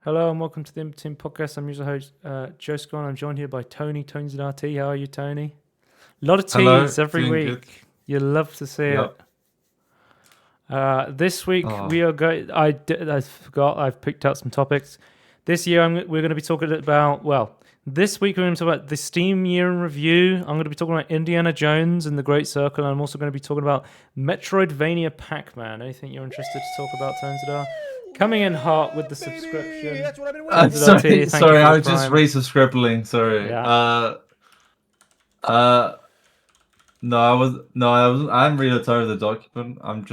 Hello and welcome to the Inbetween Podcast. I'm your host, Joe Scott. I'm joined here by Tony. Tony's an RT. How are you, Tony? A lot of Hello, T's every doing week. good. You love to see Yep. it. This week we Oh, are going. I forgot. I've picked out some topics. This year we're going to be talking about. Well, this week we're going to talk about the Steam year in review. I'm going to be talking about Indiana Jones and the Great Circle. And I'm also going to be talking about Metroidvania Pac-Man. Anything you're interested to talk about, Tonzadar? Coming in hot with the subscription. That's what I've been Tonzadar waiting. T, thank you sorry, for I the was just Prime. resubscribing. Sorry. Yeah. Uh, no, I was no, I wasn't. I'm really tired of the document. I'm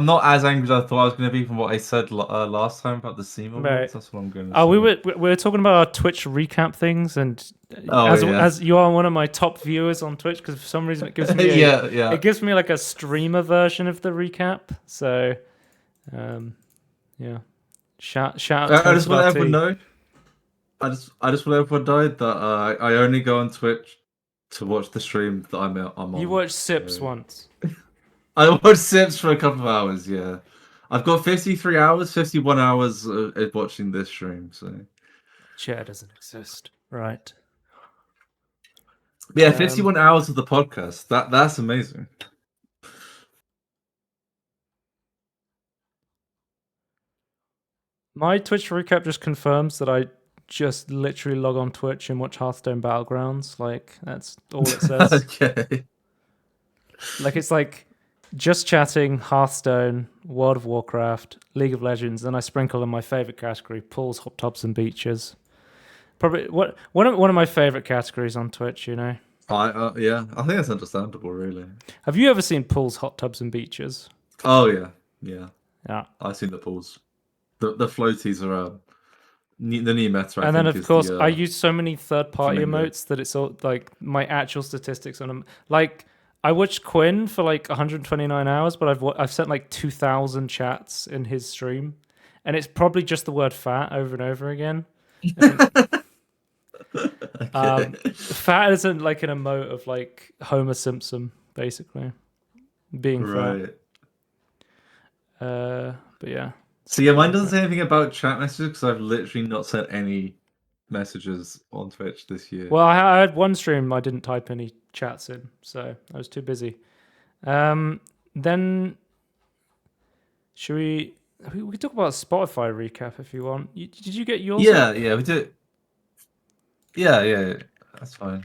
not as angry as I thought I was going to be from what I said last time about the Steam Right. Awards. That's what I'm going to Oh, say. we were talking about our Twitch recap things, and Oh, yeah. as you are one of my top viewers on Twitch, because for some reason it gives me Yeah. it gives me like a streamer version of the recap. So, yeah, shout out I to just want everyone Tonzadar to know. I just want everyone to know that I only go on Twitch to watch the stream that I'm on. You watched Sips So- once. I watched Sims for a couple of hours, yeah. I've got 53 hours, 51 hours watching this stream, so... Chair doesn't exist, right? Yeah, 51 hours of the podcast. That's amazing. My Twitch recap just confirms that I just literally log on Twitch and watch Hearthstone Battlegrounds. Like that's all it says. Okay. Like it's like just chatting, Hearthstone, World of Warcraft, League of Legends, and I sprinkle in my favorite category: pools, hot tubs, and beaches. Probably one of my favorite categories on Twitch. You know, Yeah, I think that's understandable, really. have you ever seen pools, hot tubs, and beaches? Oh, yeah. Yeah, Yeah, I've seen the pools. The floaties are the new meta, I and then think, of is course the, I use so many third-party flamingo. emotes that it's all like my actual statistics on them. Like I watched Quinn for like 129 hours, but I've sent like 2,000 chats in his stream, and it's probably just the word fat over and over again. Okay. Fat isn't like an emote of like Homer Simpson, basically being Right. fat. But yeah, So yeah, mine doesn't say anything about chat messages because I've literally not sent any messages on Twitch this year. well, I had one stream I didn't type any chats in, so I was too busy. Then should we can talk about Spotify recap if you want. Did you get yours? Yeah, we do. Yeah, that's fine.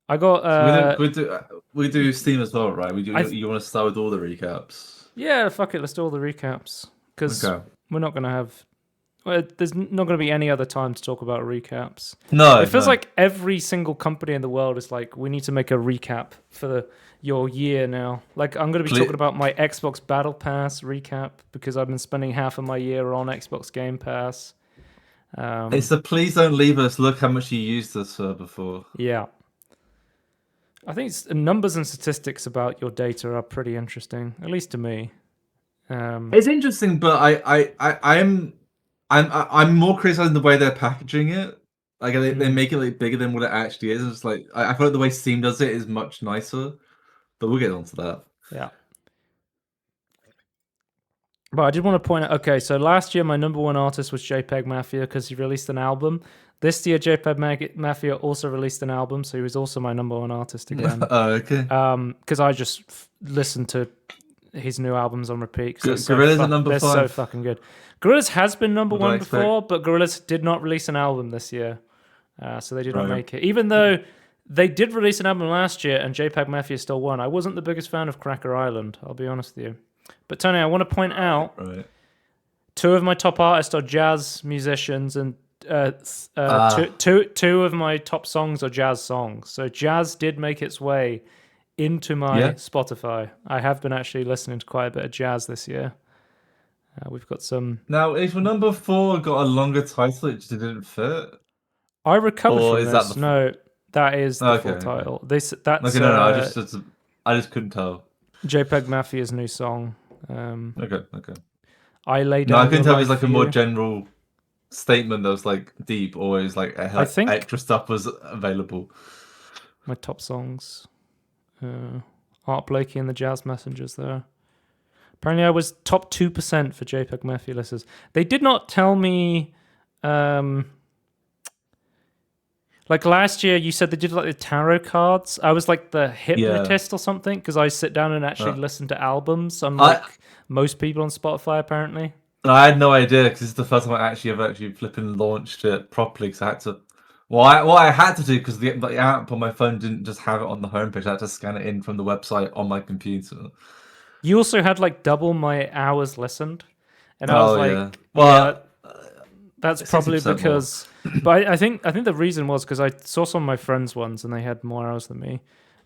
I got. So we do Steam as well, right? You want to start with all the recaps? Yeah, fuck it. Let's do all the recaps because Okay. we're not gonna have. Well, there's not going to be any other time to talk about recaps. No, It feels no. like every single company in the world is like, we need to make a recap for your year now. Like, I'm going to be talking about my Xbox Battle Pass recap because I've been spending half of my year on Xbox Game Pass. It's the please don't leave us. Look how much you used this before. Yeah. I think numbers and statistics about your data are pretty interesting, at least to me. It's interesting, but I'm more criticizing the way they're packaging it. Like they make it like bigger than what it actually is. It's like I feel like the way Steam does it is much nicer, but we'll get onto that. Yeah. But I did want to point out, okay, so last year my number one artist was JPEG Mafia because he released an album. This year JPEG Mafia also released an album, so he was also my number one artist again. Okay. Because I just listened to his new albums on repeat. Gorillaz at number they're 5. so fucking good. Gorillaz has been number What do I one expect? before, but Gorillaz did not release an album this year. So they did not Right. make it. Even though they did release an album last year and JPEG Mafia still won. I wasn't the biggest fan of Cracker Island, I'll be honest with you. But Tony, I want to point out Right. two of my top artists are jazz musicians, and two of my top songs are jazz songs. So jazz did make its way into my Spotify. I have been actually listening to quite a bit of jazz this year. We've got some. Now, if your number 4 got a longer title, it just didn't fit. I recovered Or from is that this. the No, that is the full Okay. title. That's Okay, no, I just couldn't tell. JPEG Mafia's new song. Okay. I lay No, down. I couldn't your tell if it was life like a for more you. general statement that was like deep, or is like I think- extra stuff was available. My top songs. Art Blakey and the Jazz Messengers there. Apparently, I was top 2% for JPEG Murphy listeners. They did not tell me. Like last year, you said they did like the tarot cards. I was like the hypnotist or something because I sit down and actually listen to albums, unlike most people on Spotify, apparently. I had no idea because this is the first time I actually ever flipping launched it properly. Because I had to. Well, I had to do because the app on my phone didn't just have it on the homepage. I had to scan it in from the website on my computer. You also had like double my hours listened, and I was like, yeah. Well, that's probably because. But I think the reason was because I saw some of my friends' ones and they had more hours than me,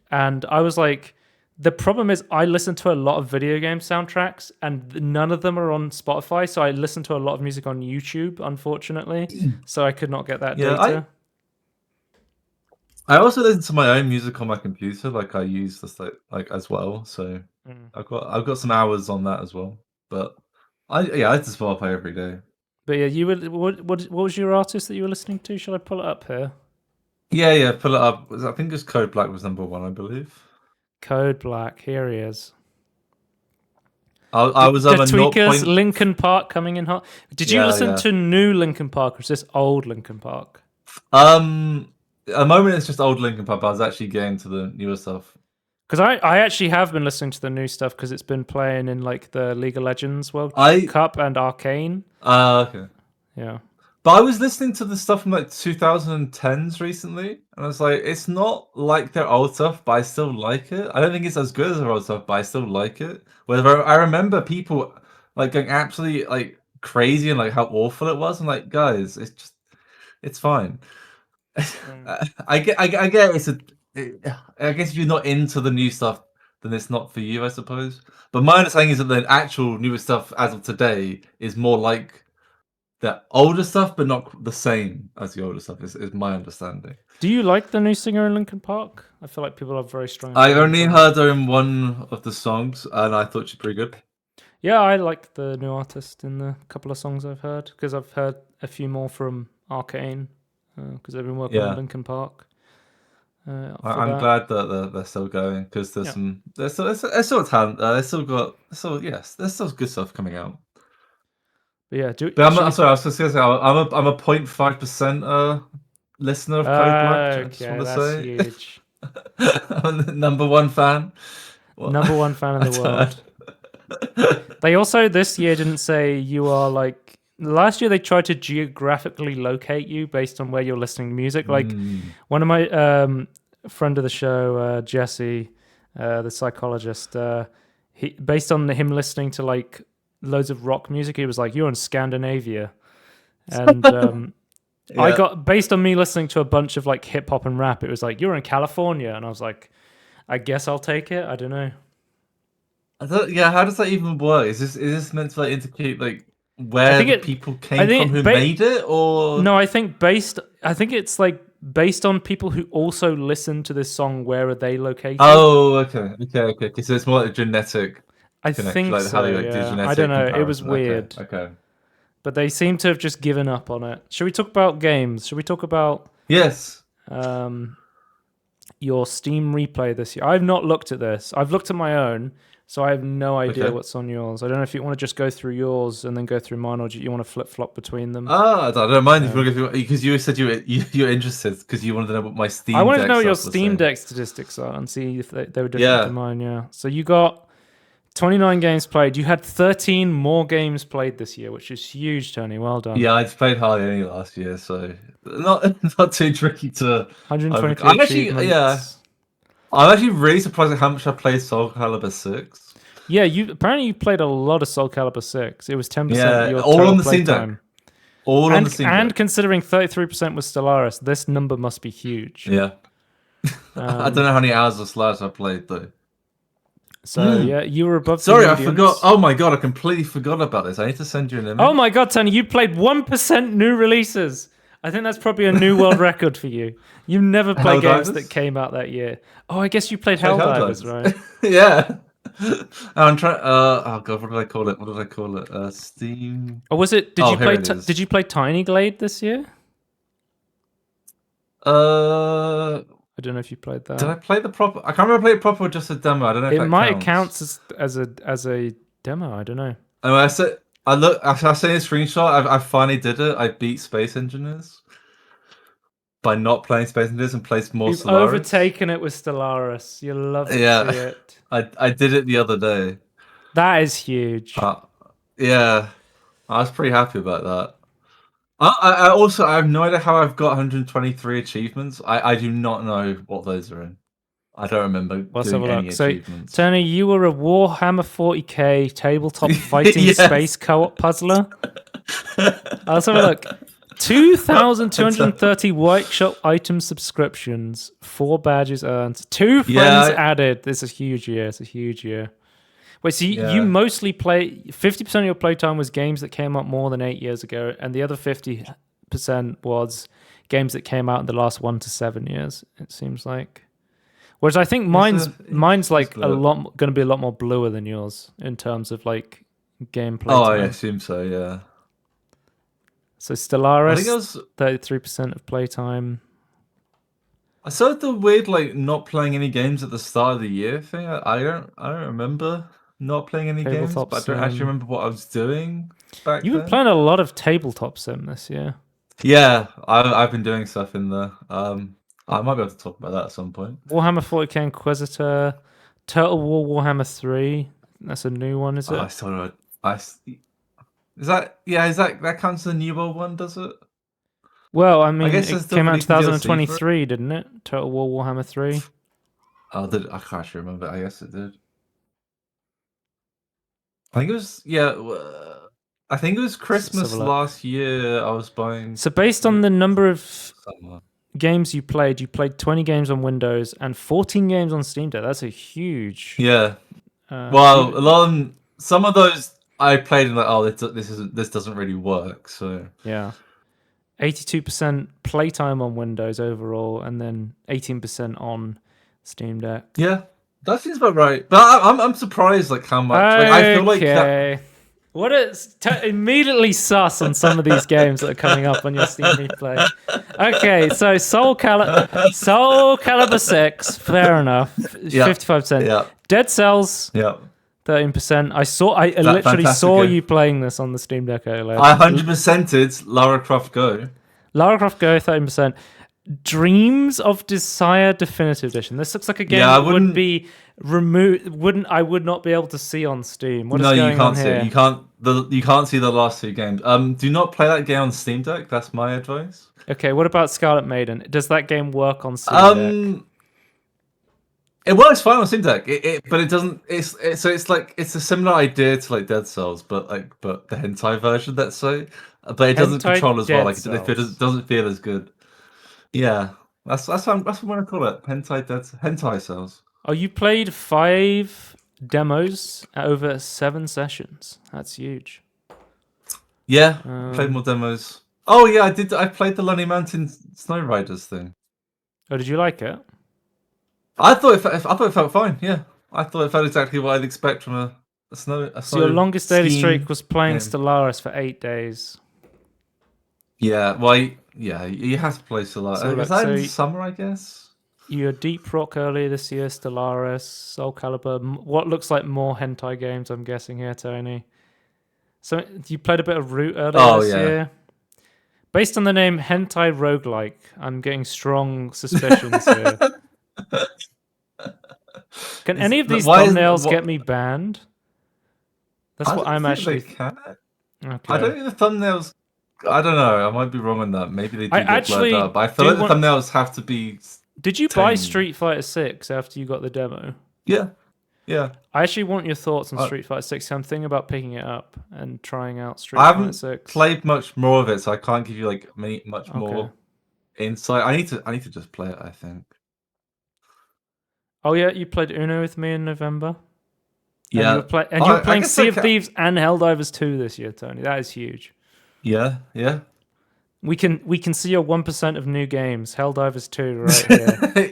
and I was like, the problem is I listen to a lot of video game soundtracks and none of them are on Spotify, so I listen to a lot of music on YouTube, unfortunately. So I could not get that data. I also listen to my own music on my computer, like I use this like as well. So I've got some hours on that as well. But I listen to Spotify every day. But yeah, you were what was your artist that you were listening to? Shall I pull it up here? Yeah, pull it up. I think it's Code Black was number 1, I believe. Code Black, here he is. I was on the a Tweakers, Linkin Park coming in hot. Did you listen to new Linkin Park or is this old Linkin Park? At the moment it's just old Linkin Park, but I was actually getting to the newer stuff. Because I actually have been listening to the new stuff because it's been playing in like the League of Legends World Cup and Arcane. Okay. Yeah. But I was listening to the stuff from like 2010s recently, and I was like, it's not like their old stuff, but I still like it. I don't think it's as good as their old stuff, but I still like it. Whether I remember people like going absolutely like crazy and like how awful it was. I'm like, guys, it's fine. I get I guess if you're not into the new stuff, then it's not for you, I suppose. But my understanding is that the actual newer stuff as of today is more like the older stuff, but not the same as the older stuff, is my understanding. Do you like the new singer in Linkin Park? I feel like people are very strong. I only heard her in one of the songs, and I thought she's pretty good. Yeah, I like the new artist in the couple of songs I've heard, because I've heard a few more from Arcane, because they've been working on Linkin Park. I'm glad that they're still going, because there's still talent. There's still good stuff coming out. But yeah, I'm sorry. I was just gonna say I'm a 0.5% listener of Code Black. I just want to say, huge. I'm the number 1 fan. Number 1 fan in the world. They also this year didn't say you are like. Last year they tried to geographically locate you based on where you're listening to music. Like one of my friend of the show, Jesse, the psychologist, he based on him listening to like loads of rock music, he was like, "You're in Scandinavia," and I got based on me listening to a bunch of like hip hop and rap. It was like, "You're in California," and I was like, "I guess I'll take it." I don't know. How does that even work? Is this meant to like indicate like where people came from who made it, or no? I think it's like based on people who also listen to this song. Where are they located? Oh, okay. So it's more like a genetic. I think like so. I don't know. It was weird. Okay. But they seem to have just given up on it. Should we talk about games? Should we talk about your Steam replay this year? I've not looked at this. I've looked at my own. So I have no idea what's on yours. I don't know if you want to just go through yours and then go through mine, or do you want to flip-flop between them? I don't mind if you want to go through, because you said you're interested because you wanted to know what my Steam Deck. I wanted to know what your Steam Deck statistics are and see if they were different to mine. Yeah. So you got 29 games played. You had 13 more games played this year, which is huge, Tony. Well done. Yeah, I'd played hardly any last year, so not too tricky to. 123 achievements. I'm actually really surprised at how much I played Soul Calibur 6. Yeah, apparently you played a lot of Soul Calibur 6. It was 10% of your all on the Steam Deck. All on the Steam Deck. And considering 33% was Stellaris, this number must be huge. Yeah. I don't know how many hours of Stellaris I played, though. So, you were above Sorry, I forgot. Oh my god, I completely forgot about this. I need to send you an image. Oh my god, Tony, you played 1% new releases. I think that's probably a new world record for you. You never play games that came out that year. Oh, I guess you played Helldivers, right? Yeah. I'm trying. Oh god, what did I call it? Steam. Or was it? Did you play Tiny Glade this year? I don't know if you played that. Did I play the proper? I can't remember playing it proper or just a demo. I don't know. If it might count as a Demo, I don't know. And I said, I sent a screenshot. I finally did it. I beat Space Engineers by not playing Space Engineers and played more You've Stellaris. overtaken it with Stellaris. You love to see Yeah, it. I did it the other day. That is huge. Yeah, I was pretty happy about that. I also I have no idea how I've got 123 achievements. I do not know what those are in. I don't remember Let's doing have a any look. So, achievements. Tony, you were a Warhammer 40k tabletop fighting Yes. space co-op puzzler. Let's have a look. 2,230 workshop item subscriptions, 4 badges earned, 2 friends added. This is a huge year. It's a huge year. Wait, so you mostly play 50% of your playtime was games that came out more than 8 years ago, and the other 50% was games that came out in the last 1 to 7 years. It seems like. Whereas I think mine's like going to be a lot more bluer than yours in terms of like gameplay. Oh, time. I assume so. Yeah. So Stellaris, 33% of playtime. I saw the weird like not playing any games at the start of the year thing. I don't remember not playing any games, but I don't actually remember what I was doing back then. You've been playing a lot of tabletop sim this year. Yeah, I've been doing stuff in there. I might be able to talk about that at some point. Warhammer 40k Inquisitor, Total War Warhammer 3. That's a new one, is it? I saw it. Is that counts as a new world one? Does it? Well, I mean, I guess it came out in 2023, didn't it? Total War Warhammer 3. Oh, did I can't actually remember. I guess it did. I think it was I think it was Christmas last year. I was buying. So based on the number of games you played 20 games on Windows and 14 games on Steam Deck. That's a huge. Yeah. Well, a lot of them, some of those I played and like, this doesn't really work. So yeah, 82% playtime on Windows overall, and then 18% on Steam Deck. Yeah, that seems about right. But I'm surprised like how much. Like, I feel like that. What is immediately sus on some of these games that are coming up on your Steam replay. Okay, so Soul Calibur 6, fair enough, 55%. Yeah. Dead Cells, 13%. I literally saw you playing this on the Steam Deck earlier. I 100%ed Lara Croft Go. Lara Croft Go, 13%. Dreams of Desire Definitive Edition. This looks like a game that would be removed. I would not be able to see on Steam. What is going on here? You can't see the last 2 games. Do not play that game on Steam Deck. That's my advice. Okay, what about Scarlet Maiden? Does that game work on Steam Deck? It works fine on Steam Deck. But it doesn't. It's a similar idea to like Dead Cells, but the hentai version. Let's say, but it doesn't control as well. Like it doesn't feel as good. Yeah, that's what I'm going to call it. Hentai cells. Oh, you played 5 demos over 7 sessions. That's huge. Yeah, played more demos. Oh yeah, I did. I played the Lonely Mountain Snow Riders thing. Oh, did you like it? I thought it felt fine. Yeah, I thought it felt exactly what I'd expect from a snow. So your longest daily streak was playing Stellaris for 8 days. Yeah, well, yeah, you have to play Stellaris. Is that in summer, I guess? You're Deep Rock earlier this year, Stellaris, Soul Calibur, what looks like more hentai games, I'm guessing here, Tony. So you played a bit of Root earlier this year. Based on the name Hentai Roguelike, I'm getting strong suspicions here. Can any of these thumbnails get me banned? That's what I'm actually... Okay. I don't think the thumbnails... I don't know. I might be wrong on that. Maybe they do get blurred up. But I feel like the thumbnails have to be... Did you buy Street Fighter 6 after you got the demo? Yeah. Yeah. I actually want your thoughts on Street Fighter 6. I'm thinking about picking it up and trying out Street Fighter 6. I haven't played much more of it, so I can't give you like much more insight. I need to just play it, I think. Oh yeah, you played Uno with me in November. Yeah. You were playing Sea of Thieves and Helldivers 2 this year, Tony. That is huge. Yeah, yeah. We can see your 1% of new games. Helldivers 2 right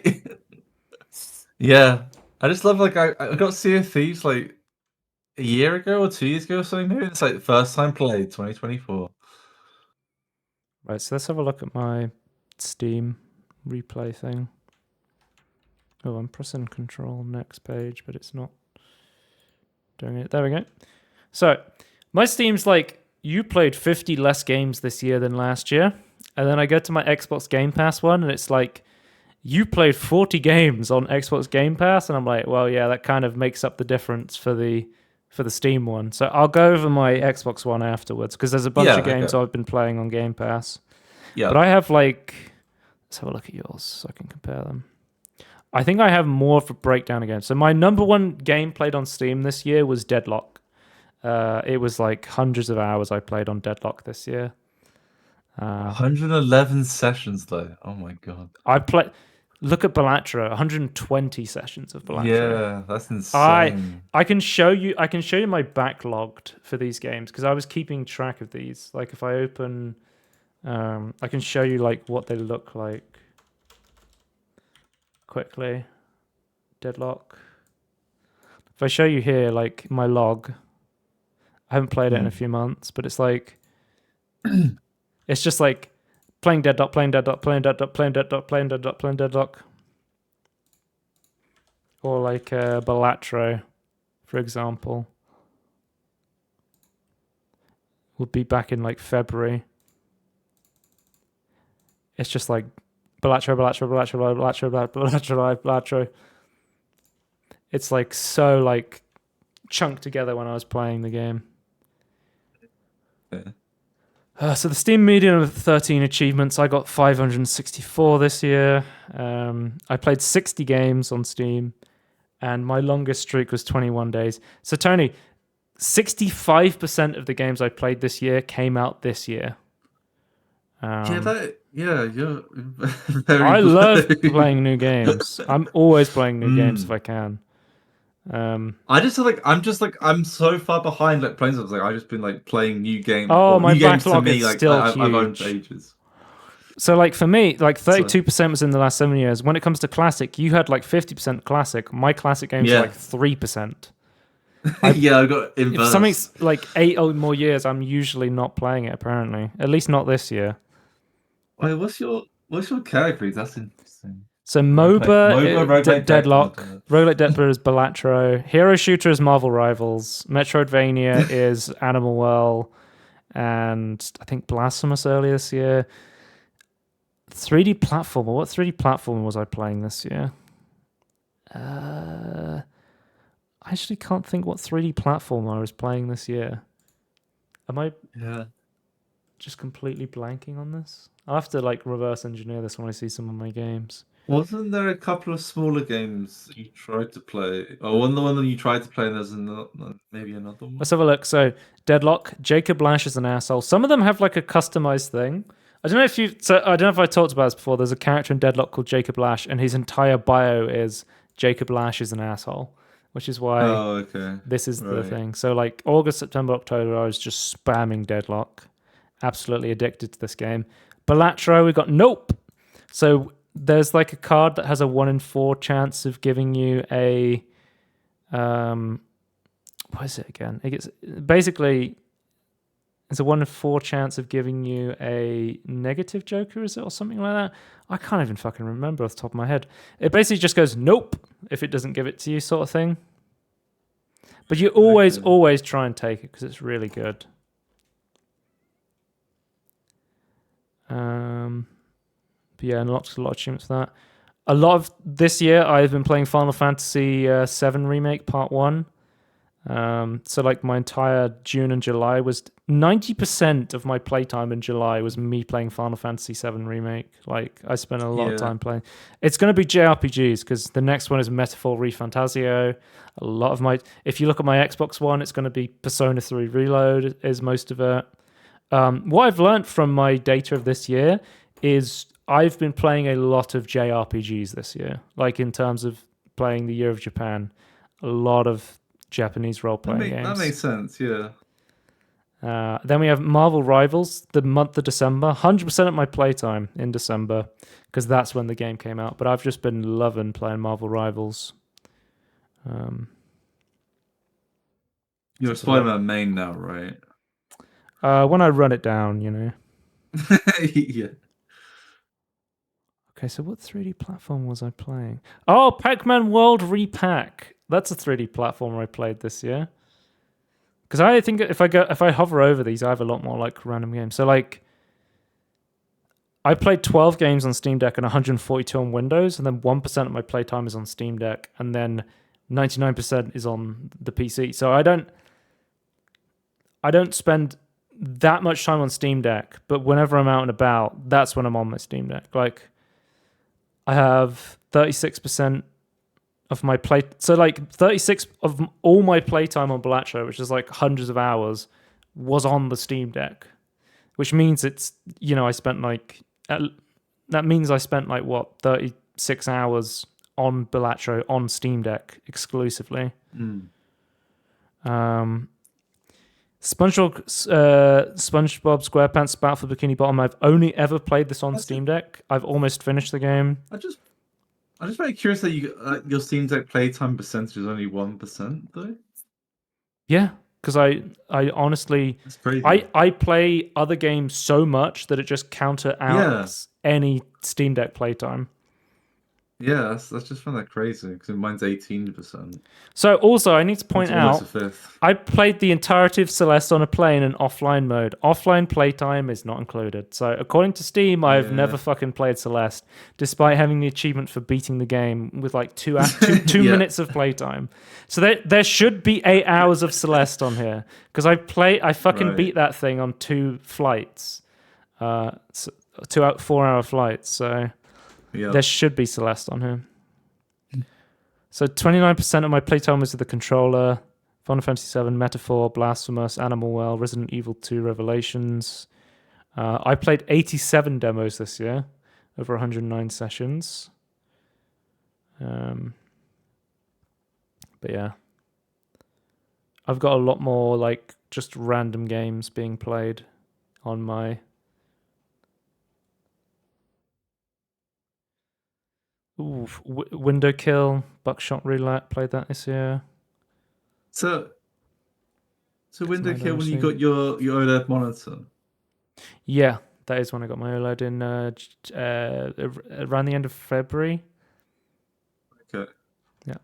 here. Yeah. I just love I got Sea of Thieves like a year ago or 2 years ago or something. Maybe it's like the first time played 2024. Right, so let's have a look at my Steam replay thing. Oh, I'm pressing Control next page, but it's not doing it. There we go. So my Steam's like, you played 50 less games this year than last year. And then I go to my Xbox Game Pass one, and it's like, you played 40 games on Xbox Game Pass. And I'm like, well, yeah, that kind of makes up the difference for the Steam one. So I'll go over my Xbox one afterwards, because there's a bunch of games I've been playing on Game Pass. Yeah. But I have like, let's have a look at yours so I can compare them. I think I have more of a breakdown again. So my number one game played on Steam this year was Deadlock. It was like hundreds of hours I played on Deadlock this year. 111 sessions though. Oh my god. Look at Bellatra, 120 sessions of Bellatra. Yeah, that's insane. I can show you my backlogged for these games, because I was keeping track of these. Like if I open, I can show you like what they look like quickly. Deadlock. If I show you here, like my log, I haven't played it in a few months, but it's like, it's just like playing Deadlock, playing Deadlock, playing Deadlock, playing Deadlock, playing Deadlock, playing Deadlock. Or like Bellatro, for example, would be back in like February. It's just like Bellatro. It's like so like chunked together when I was playing the game. So the Steam median of 13 achievements, I got 564 this year. I played 60 games on Steam, and my longest streak was 21 days. So Tony, 65% of the games I played this year came out this year. You're very I love playing new games. I'm always playing new games if I can. I'm so far behind like playing stuff. Like I've just been like playing new games. Oh, my new games to backlog me, is like still I've owned huge. for ages. So like for me, like 32% was in the last 7 years. When it comes to classic, you had like 50% classic. My classic games are like 3%. Yeah, I got inverse. If something's like 8 or more years, I'm usually not playing it. Apparently, at least not this year. Wait, what's your category? That's interesting. So MOBA, Deadlock, Roguelike Deadlock is Bellatro, Hero Shooter is Marvel Rivals, Metroidvania is Animal Well, and I think Blasphemous earlier this year. 3D platformer. What 3D platformer was I playing this year? I actually can't think what 3D platformer I was playing this year. Am I just completely blanking on this? I'll have to like reverse engineer this when I see some of my games. Wasn't there a couple of smaller games you tried to play? Oh, one that you tried to play, and there's maybe another one. Let's have a look. So, Deadlock, Jacob Lash is an asshole. Some of them have like a customized thing. I don't know if I talked about this before. There's a character in Deadlock called Jacob Lash, and his entire bio is Jacob Lash is an asshole, which is why this is the thing. So, like August, September, October, I was just spamming Deadlock. Absolutely addicted to this game. Bellatro, we got Nope. So there's like a card that has a 1 in 4 chance of giving you a what is it again? It's a 1 in 4 chance of giving you a negative Joker, is it, or something like that? I can't even fucking remember off the top of my head. It basically just goes nope if it doesn't give it to you, sort of thing. But you always try and take it because it's really good. But yeah, and a lot of achievements for that. A lot of this year, I've been playing Final Fantasy VII Remake Part 1. So like my entire June and July was 90% of my playtime in July was me playing Final Fantasy VII Remake. Like I spent a lot of time playing. It's going to be JRPGs because the next one is Metaphor ReFantasio. If you look at my Xbox One, it's going to be Persona 3 Reload is most of it. What I've learned from my data of this year is I've been playing a lot of JRPGs this year. Like in terms of playing the Year of Japan, a lot of Japanese role-playing games. That makes sense, yeah. Then we have Marvel Rivals, the month of December. 100% of my playtime in December, because that's when the game came out. But I've just been loving playing Marvel Rivals. You're a Spider-Man main now, right? When I run it down, you know. Yeah. Okay, so what 3D platform was I playing? Oh, Pac-Man World Repack. That's a 3D platformer I played this year. Because I think if I hover over these, I have a lot more like random games. So like, I played 12 games on Steam Deck and 142 on Windows, and then 1% of my playtime is on Steam Deck, and then 99% is on the PC. So I don't spend that much time on Steam Deck, but whenever I'm out and about, that's when I'm on my Steam Deck. Like, I have 36% of my play. So like 36 of all my playtime on Balatro, which is like hundreds of hours, was on the Steam Deck, which means it's, I spent like, that means I spent like what, 36 hours on Balatro on Steam Deck exclusively. SpongeBob SquarePants Battle for Bikini Bottom. I've only ever played this on Steam Deck. I've almost finished the game. I'm just very curious that your Steam Deck playtime percentage is only 1% though. Yeah, because I honestly, That's crazy. I play other games so much that it just counteracts any Steam Deck playtime. Yeah, that's just found that crazy because mine's 18%. So also, I need to point out, a fifth. I played the entirety of Celeste on a plane in offline mode. Offline playtime is not included. So according to Steam, I've never fucking played Celeste, despite having the achievement for beating the game with like two minutes of playtime. So there should be 8 hours of Celeste on here because I fucking beat that thing on 2 flights, 4 4-hour flights. So. Yep. There should be Celeste on here. So 29% of my playtime was with the controller. Final Fantasy VII, Metaphor, Blasphemous, Animal Well, Resident Evil 2 Revelations. I played 87 demos this year, over 109 sessions. But yeah. I've got a lot more like just random games being played on my... Ooh, Window Kill, Buckshot Roulette, played that this year. So Window Kill when you got your OLED monitor? Yeah, that is when I got my OLED in around the end of February. Okay. Yeah.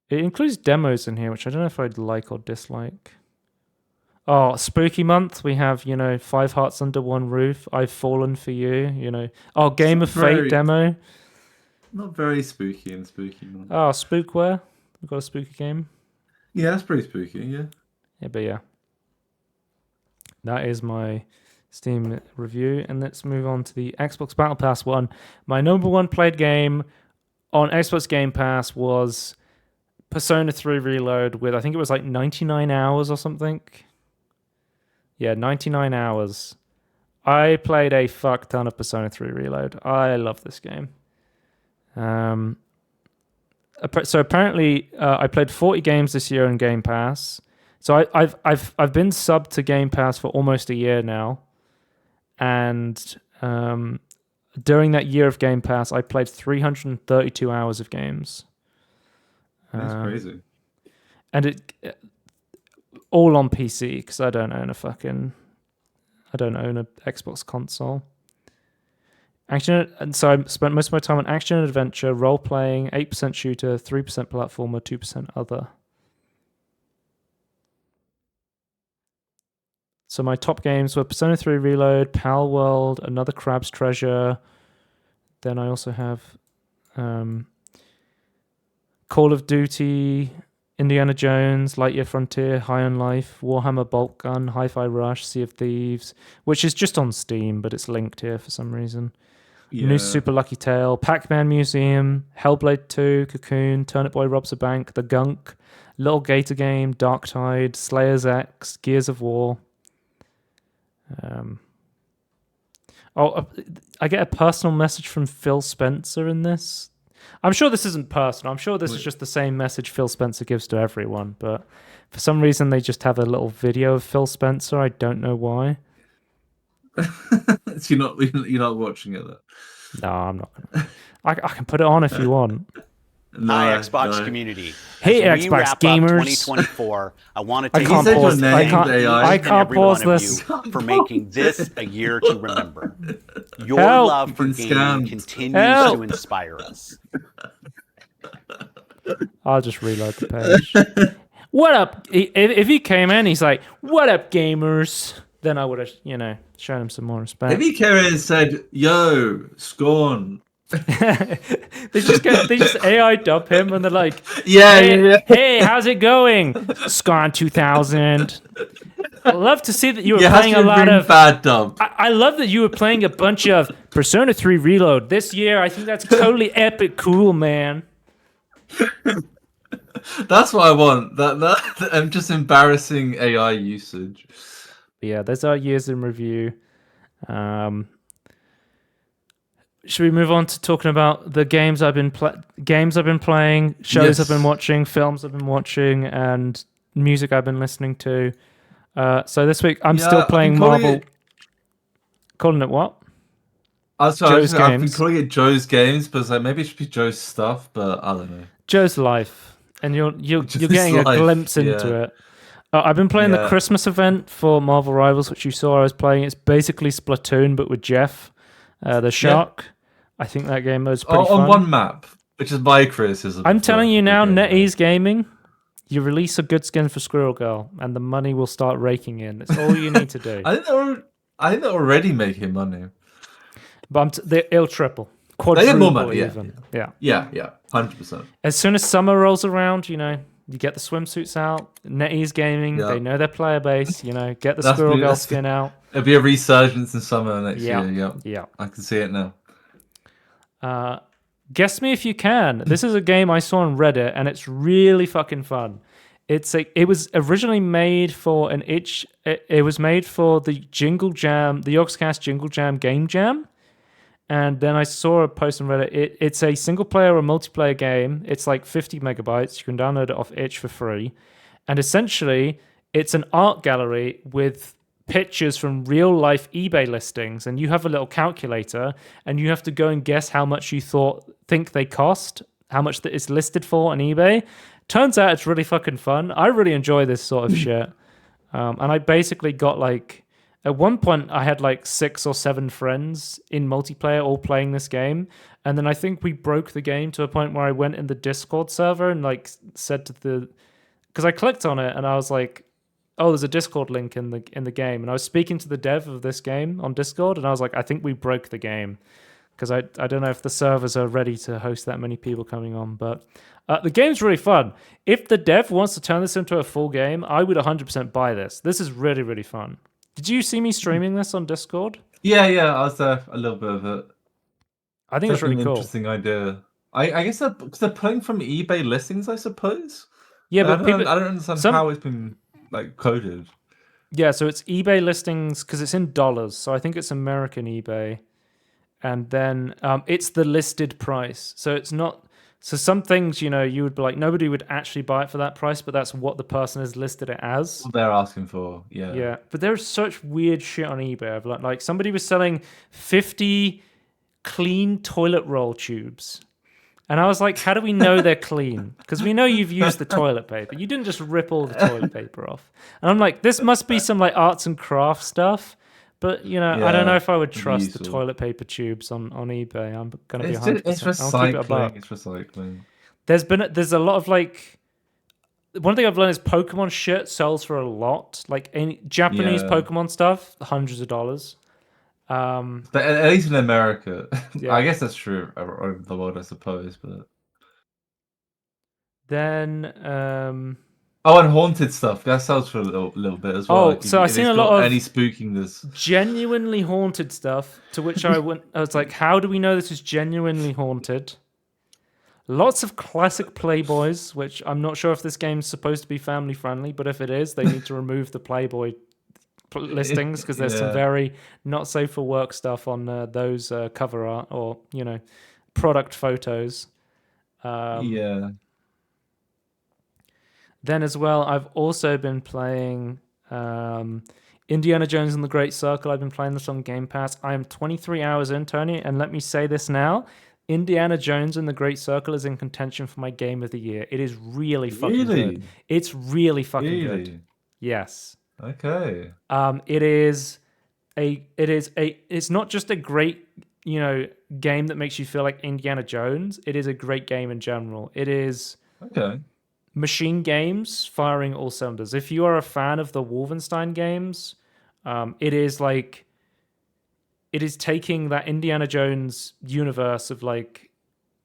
It includes demos in here, which I don't know if I'd like or dislike. Oh, spooky month. We have, 5 Hearts Under One Roof. I've Fallen for You, Oh, Game of Fate demo. Not very spooky and spooky month. Oh, Spookware. We've got a spooky game. Yeah, that's pretty spooky, yeah. Yeah, but yeah. That is my Steam review. And let's move on to the Xbox Battle Pass one. My number one played game on Xbox Game Pass was Persona 3 Reload with, I think it was like 99 hours or something. Yeah, 99 hours. I played a fuck ton of Persona 3 Reload. I love this game. So apparently, I played 40 games this year in Game Pass. So I've been subbed to Game Pass for almost a year now, and during that year of Game Pass, I played 332 hours of games. That's crazy. And it all on PC because I don't own an Xbox console. Action, and so I spent most of my time on action and adventure, role playing, 8% shooter, 3% platformer, 2% other. So my top games were Persona 3 Reload, Pal World, Another Crab's Treasure. Then I also have Call of Duty, Indiana Jones, Lightyear Frontier, High on Life, Warhammer Bolt Gun, Hi-Fi Rush, Sea of Thieves, which is just on Steam, but it's linked here for some reason. Yeah. New Super Lucky Tale, Pac-Man Museum, Hellblade 2, Cocoon, Turnip Boy Robs a Bank, The Gunk, Little Gator Game, Dark Tide, Slayers X, Gears of War. I get a personal message from Phil Spencer in this. I'm sure this isn't personal. I'm sure this is just the same message Phil Spencer gives to everyone, but for some reason they just have a little video of Phil Spencer. I don't know why. So you're not watching it, though? No, I'm not gonna. I can put it on if you want. Hi, Xbox community. Hey, Xbox gamers. 2024. I want to take I can't pause this for making this a year to remember. Your love for gaming continues to inspire us. I'll just reload the page. What up? If he came in, he's like, "What up, gamers?" Then I would have, shown him some more respect. If he came in and said, "Yo, Scorn." they just AI dub him, and they're like, Yeah, hey, how's it going, Scorn 2000? I love to see that you were playing a lot of bad dub. I love that you were playing a bunch of Persona 3 Reload this year. I think that's totally epic, cool, man. That's what I want. That I'm just embarrassing AI usage. Yeah, there's our years in review. Should we move on to talking about the games I've been playing, shows I've been watching, films I've been watching, and music I've been listening to? So this week I'm still playing Marvel. Calling it what? I've been calling it Joe's Games, but it's like maybe it should be Joe's stuff, but I don't know. Joe's life, and you're getting a glimpse into it. I've been playing the Christmas event for Marvel Rivals, which you saw I was playing. It's basically Splatoon, but with Jeff, the shark. I think that game was pretty fun. On one map, which is my criticism. I'm telling you now, NetEase Gaming, you release a good skin for Squirrel Girl, and the money will start raking in. That's all you need to do. I think they're already making money. But it'll triple. They get more money, even. Yeah, 100%. As soon as summer rolls around, you get the swimsuits out. NetEase Gaming, they know their player base. Get the Squirrel Girl skin out. It'll be a resurgence in summer next year. Yeah, I can see it now. Guess me if you can. This is a game I saw on Reddit, and it's really fucking fun. It was originally made for It was made for the Jingle Jam, the Yogscast Jingle Jam Game Jam. And then I saw a post on Reddit. It's a single player or multiplayer game. It's like 50 megabytes. You can download it off itch for free. And essentially, it's an art gallery with pictures from real life eBay listings. And you have a little calculator, and you have to go and guess how much you think they cost, how much that it's listed for on eBay. Turns out it's really fucking fun. I really enjoy this sort of shit. And I basically got at one point, I had 6 or 7 friends in multiplayer all playing this game. And then I think we broke the game to a point where I went in the Discord server and said to because I clicked on it and I was like, oh, there's a Discord link in the game. And I was speaking to the dev of this game on Discord, and I was like, I think we broke the game. Because I don't know if the servers are ready to host that many people coming on. But the game's really fun. If the dev wants to turn this into a full game, I would 100% buy this. This is really, really fun. Did you see me streaming this on Discord? Yeah, I was there a little bit of it. I think it's really cool. Interesting idea. I guess they're pulling from eBay listings, I suppose. Yeah, but I don't understand how it's been coded. Yeah, so it's eBay listings because it's in dollars. So I think it's American eBay, and then it's the listed price. So it's not. So some things, you would be like, nobody would actually buy it for that price, but that's what the person has listed it as. What they're asking for, yeah. Yeah, but there's such weird shit on eBay. Like somebody was selling 50 clean toilet roll tubes. And I was like, how do we know they're clean? Because we know you've used the toilet paper. You didn't just rip all the toilet paper off. And I'm like, this must be some arts and crafts stuff. But, I don't know if I would trust the toilet paper tubes on eBay. I'm going to be 100%. It's recycling. It's recycling. There's a lot of one thing I've learned is Pokemon shit sells for a lot. Any Japanese Pokemon stuff, hundreds of dollars. But at least in America. I guess that's true around the world, I suppose. But then... and haunted stuff. That sells for a little bit as well. Oh, so I've seen a lot of any spookiness. Genuinely haunted stuff, to which I was like, how do we know this is genuinely haunted? Lots of classic Playboys, which I'm not sure if this game's supposed to be family friendly, but if it is, they need to remove the Playboy listings because there's some very not safe for work stuff on those cover art or, product photos. Then as well, I've also been playing Indiana Jones and the Great Circle. I've been playing this on Game Pass. I am 23 hours in, Tony, and let me say this now. Indiana Jones and the Great Circle is in contention for my game of the year. It is really fucking good. It's really fucking good. Yes. Okay. It's not just a great, game that makes you feel like Indiana Jones. It is a great game in general. It is Okay. Machine Games firing all cylinders. If you are a fan of the Wolfenstein games, it is taking that Indiana Jones universe of like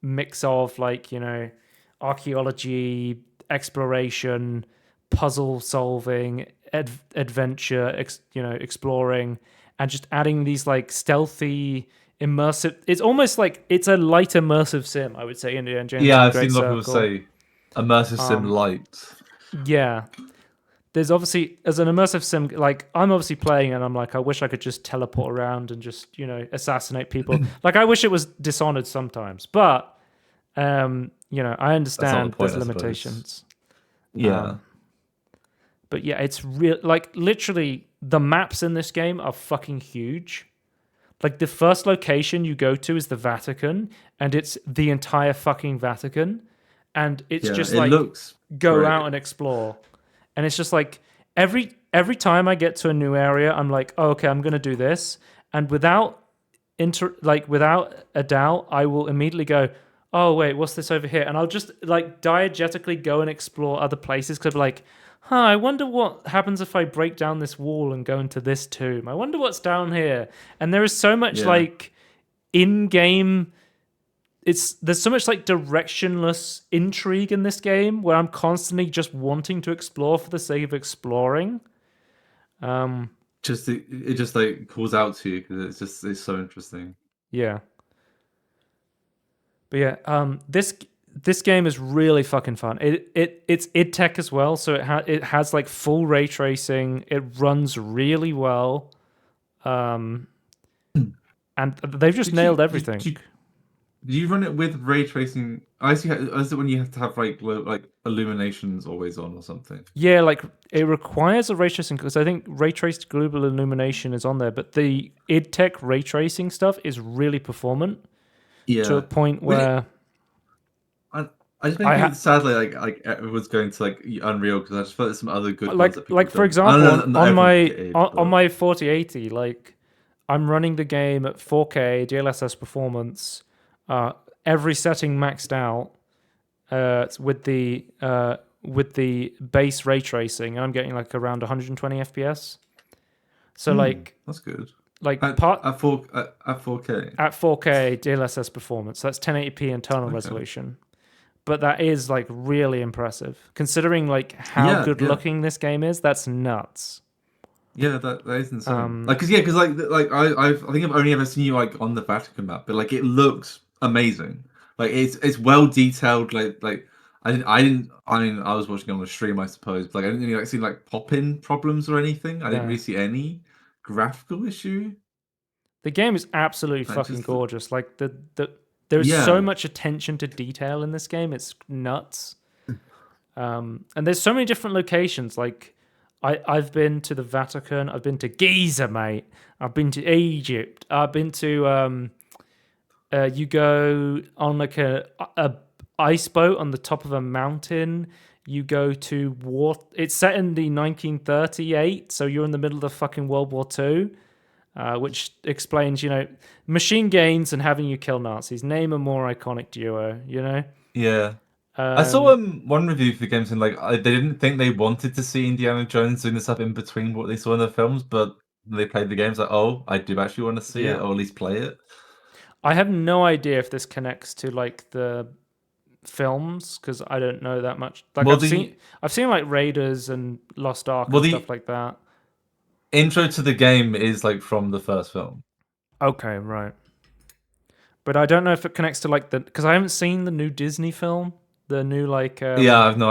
mix of like, you know, archaeology, exploration, puzzle solving, adventure, exploring, and just adding these like stealthy, immersive. It's almost like it's a light immersive sim, I would say. Indiana Jones. Yeah, and the I've Great seen a lot of people Circle. say immersive sim light. Yeah. There's obviously, as an immersive sim, like I'm obviously playing and I'm like, I wish I could just teleport around and just, you know, assassinate people. Like I wish it was Dishonored sometimes, but you know, I understand point, there's I suppose. limitations. Yeah. But yeah, it's real. Like literally, the maps in this game are fucking huge. Like the first location you go to is the Vatican, and it's the entire fucking Vatican, and it's just it like looks go great. out and explore. And it's just like every time I get to a new area, I'm like, oh, okay, I'm gonna do this, and without a doubt, I will immediately go, oh wait, what's this over here? And I'll just like diegetically go and explore other places because I'm like, I wonder what happens if I break down this wall and go into this tomb. I wonder what's down here. And there is so much like in-game. There's so much like directionless intrigue in this game where I'm constantly just wanting to explore for the sake of exploring. It just like calls out to you because it's so interesting. Yeah. But yeah, this game is really fucking fun. It's id Tech as well, so it has like full ray tracing. It runs really well, and they've just nailed everything. Do you run it with ray tracing? I see. Is it when you have to have like illuminations always on or something? Yeah, like it requires a ray tracing because I think ray traced global illumination is on there, but the id Tech ray tracing stuff is really performant. Yeah. To a point where I just think sadly like it was going to like Unreal because I just felt there's some other good ones that like for example on my 4080, like I'm running the game at 4K DLSS performance, every setting maxed out, with the base ray tracing, and I'm getting like around 120 FPS. So like that's good. Like at 4K at 4K DLSS performance, that's 1080p internal resolution. But that is like really impressive considering like how good looking this game is. That's nuts. Yeah, that is insane. Because I think I've only ever seen you like on the Vatican map, but like it looks amazing. Like it's well detailed. Like I mean I was watching it on the stream, I suppose. But, like I didn't really see like pop-in problems or anything. I didn't really see any graphical issue. The game is absolutely fucking gorgeous. Like there's so much attention to detail in this game. It's nuts. And there's so many different locations. Like I've been to the Vatican. I've been to Giza, mate. I've been to Egypt. I've been to you go on like a ice boat on the top of a mountain. You go to war. It's set in the 1938, so you're in the middle of the fucking World War II, which explains, you know, machine gains and having you kill Nazis. Name a more iconic duo, you know? Yeah. I saw one review for the game saying like they didn't think they wanted to see Indiana Jones doing this up in between what they saw in the films, but they played the games like, oh, I do actually want to see it, or at least play it. I have no idea if this connects to like the films because I don't know that much. Like I've seen like Raiders and Lost Ark and stuff like that. Intro to the game is like from the first film. Okay, right. But I don't know if it connects to like because I haven't seen the new Disney film, the new like. I've no.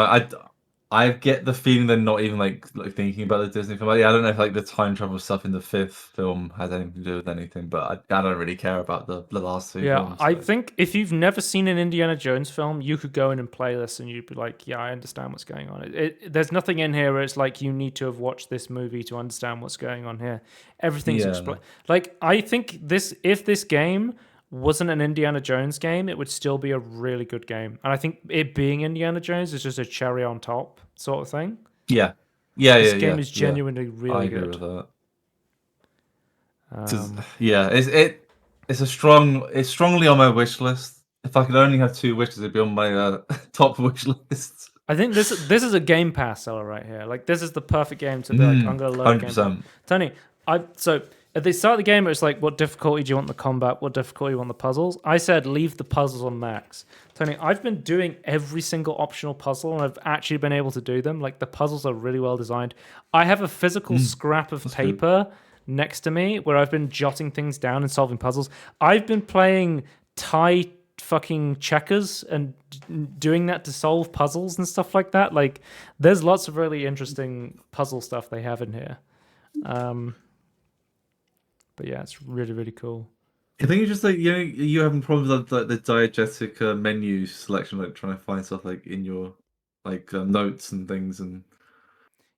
I get the feeling they're not even like thinking about the Disney film. I don't know if like the time travel stuff in the fifth film has anything to do with anything, but I don't really care about the last two films. I think if you've never seen an Indiana Jones film, you could go in and play this and you'd be like, yeah, I understand what's going on. There's nothing in here where it's like you need to have watched this movie to understand what's going on here. Everything's explained. Like, I think if this game wasn't an Indiana Jones game, it would still be a really good game. And I think it being Indiana Jones is just a cherry on top sort of thing. This game is genuinely really good. I agree with that. It's strongly on my wish list. If I could only have 2 wishes, it'd be on my top wish list. I think this is a Game Pass seller right here. Like this is the perfect game to be like, I'm gonna load Game Pass. 100%. Tony, so at the start of the game, it was like, what difficulty do you want the combat? What difficulty do you want the puzzles? I said leave the puzzles on max. Tony, I've been doing every single optional puzzle, and I've actually been able to do them. Like the puzzles are really well designed. I have a physical scrap of paper next to me where I've been jotting things down and solving puzzles. I've been playing Thai fucking checkers and doing that to solve puzzles and stuff like that. Like there's lots of really interesting puzzle stuff they have in here. But yeah, it's really, really cool. I think it's just like you having problems with like the diegetic menu selection, like trying to find stuff like in your like notes and things. And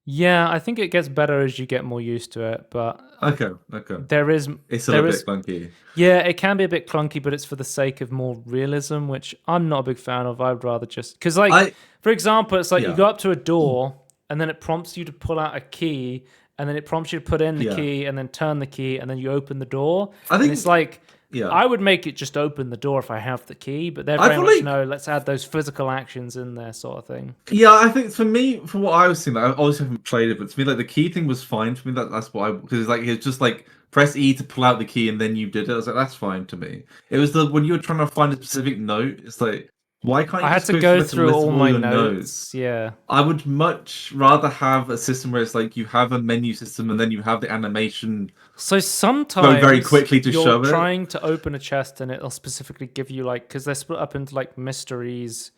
Yeah, I think it gets better as you get more used to it. But okay, it's a bit clunky. Yeah, it can be a bit clunky, but it's for the sake of more realism, which I'm not a big fan of. I'd rather just because, like, for example, it's like you go up to a door and then it prompts you to pull out a key. And then it prompts you to put in the key and then turn the key and then you open the door. I think it's like, I would make it just open the door if I have the key, but they're very much no, let's add those physical actions in there sort of thing. Yeah, I think for me, for what I was seeing, I obviously haven't played it, but to me, like the key thing was fine for me. That's what because it's like it's just like press E to pull out the key and then you did it. I was like, that's fine to me. It was when you were trying to find a specific note, it's like, why can't you I had just to go through all my notes. Yeah. I would much rather have a system where it's like you have a menu system and then you have the animation. So sometimes go very quickly to show it. You're trying to open a chest and it'll specifically give you like, because they're split up into like mysteries,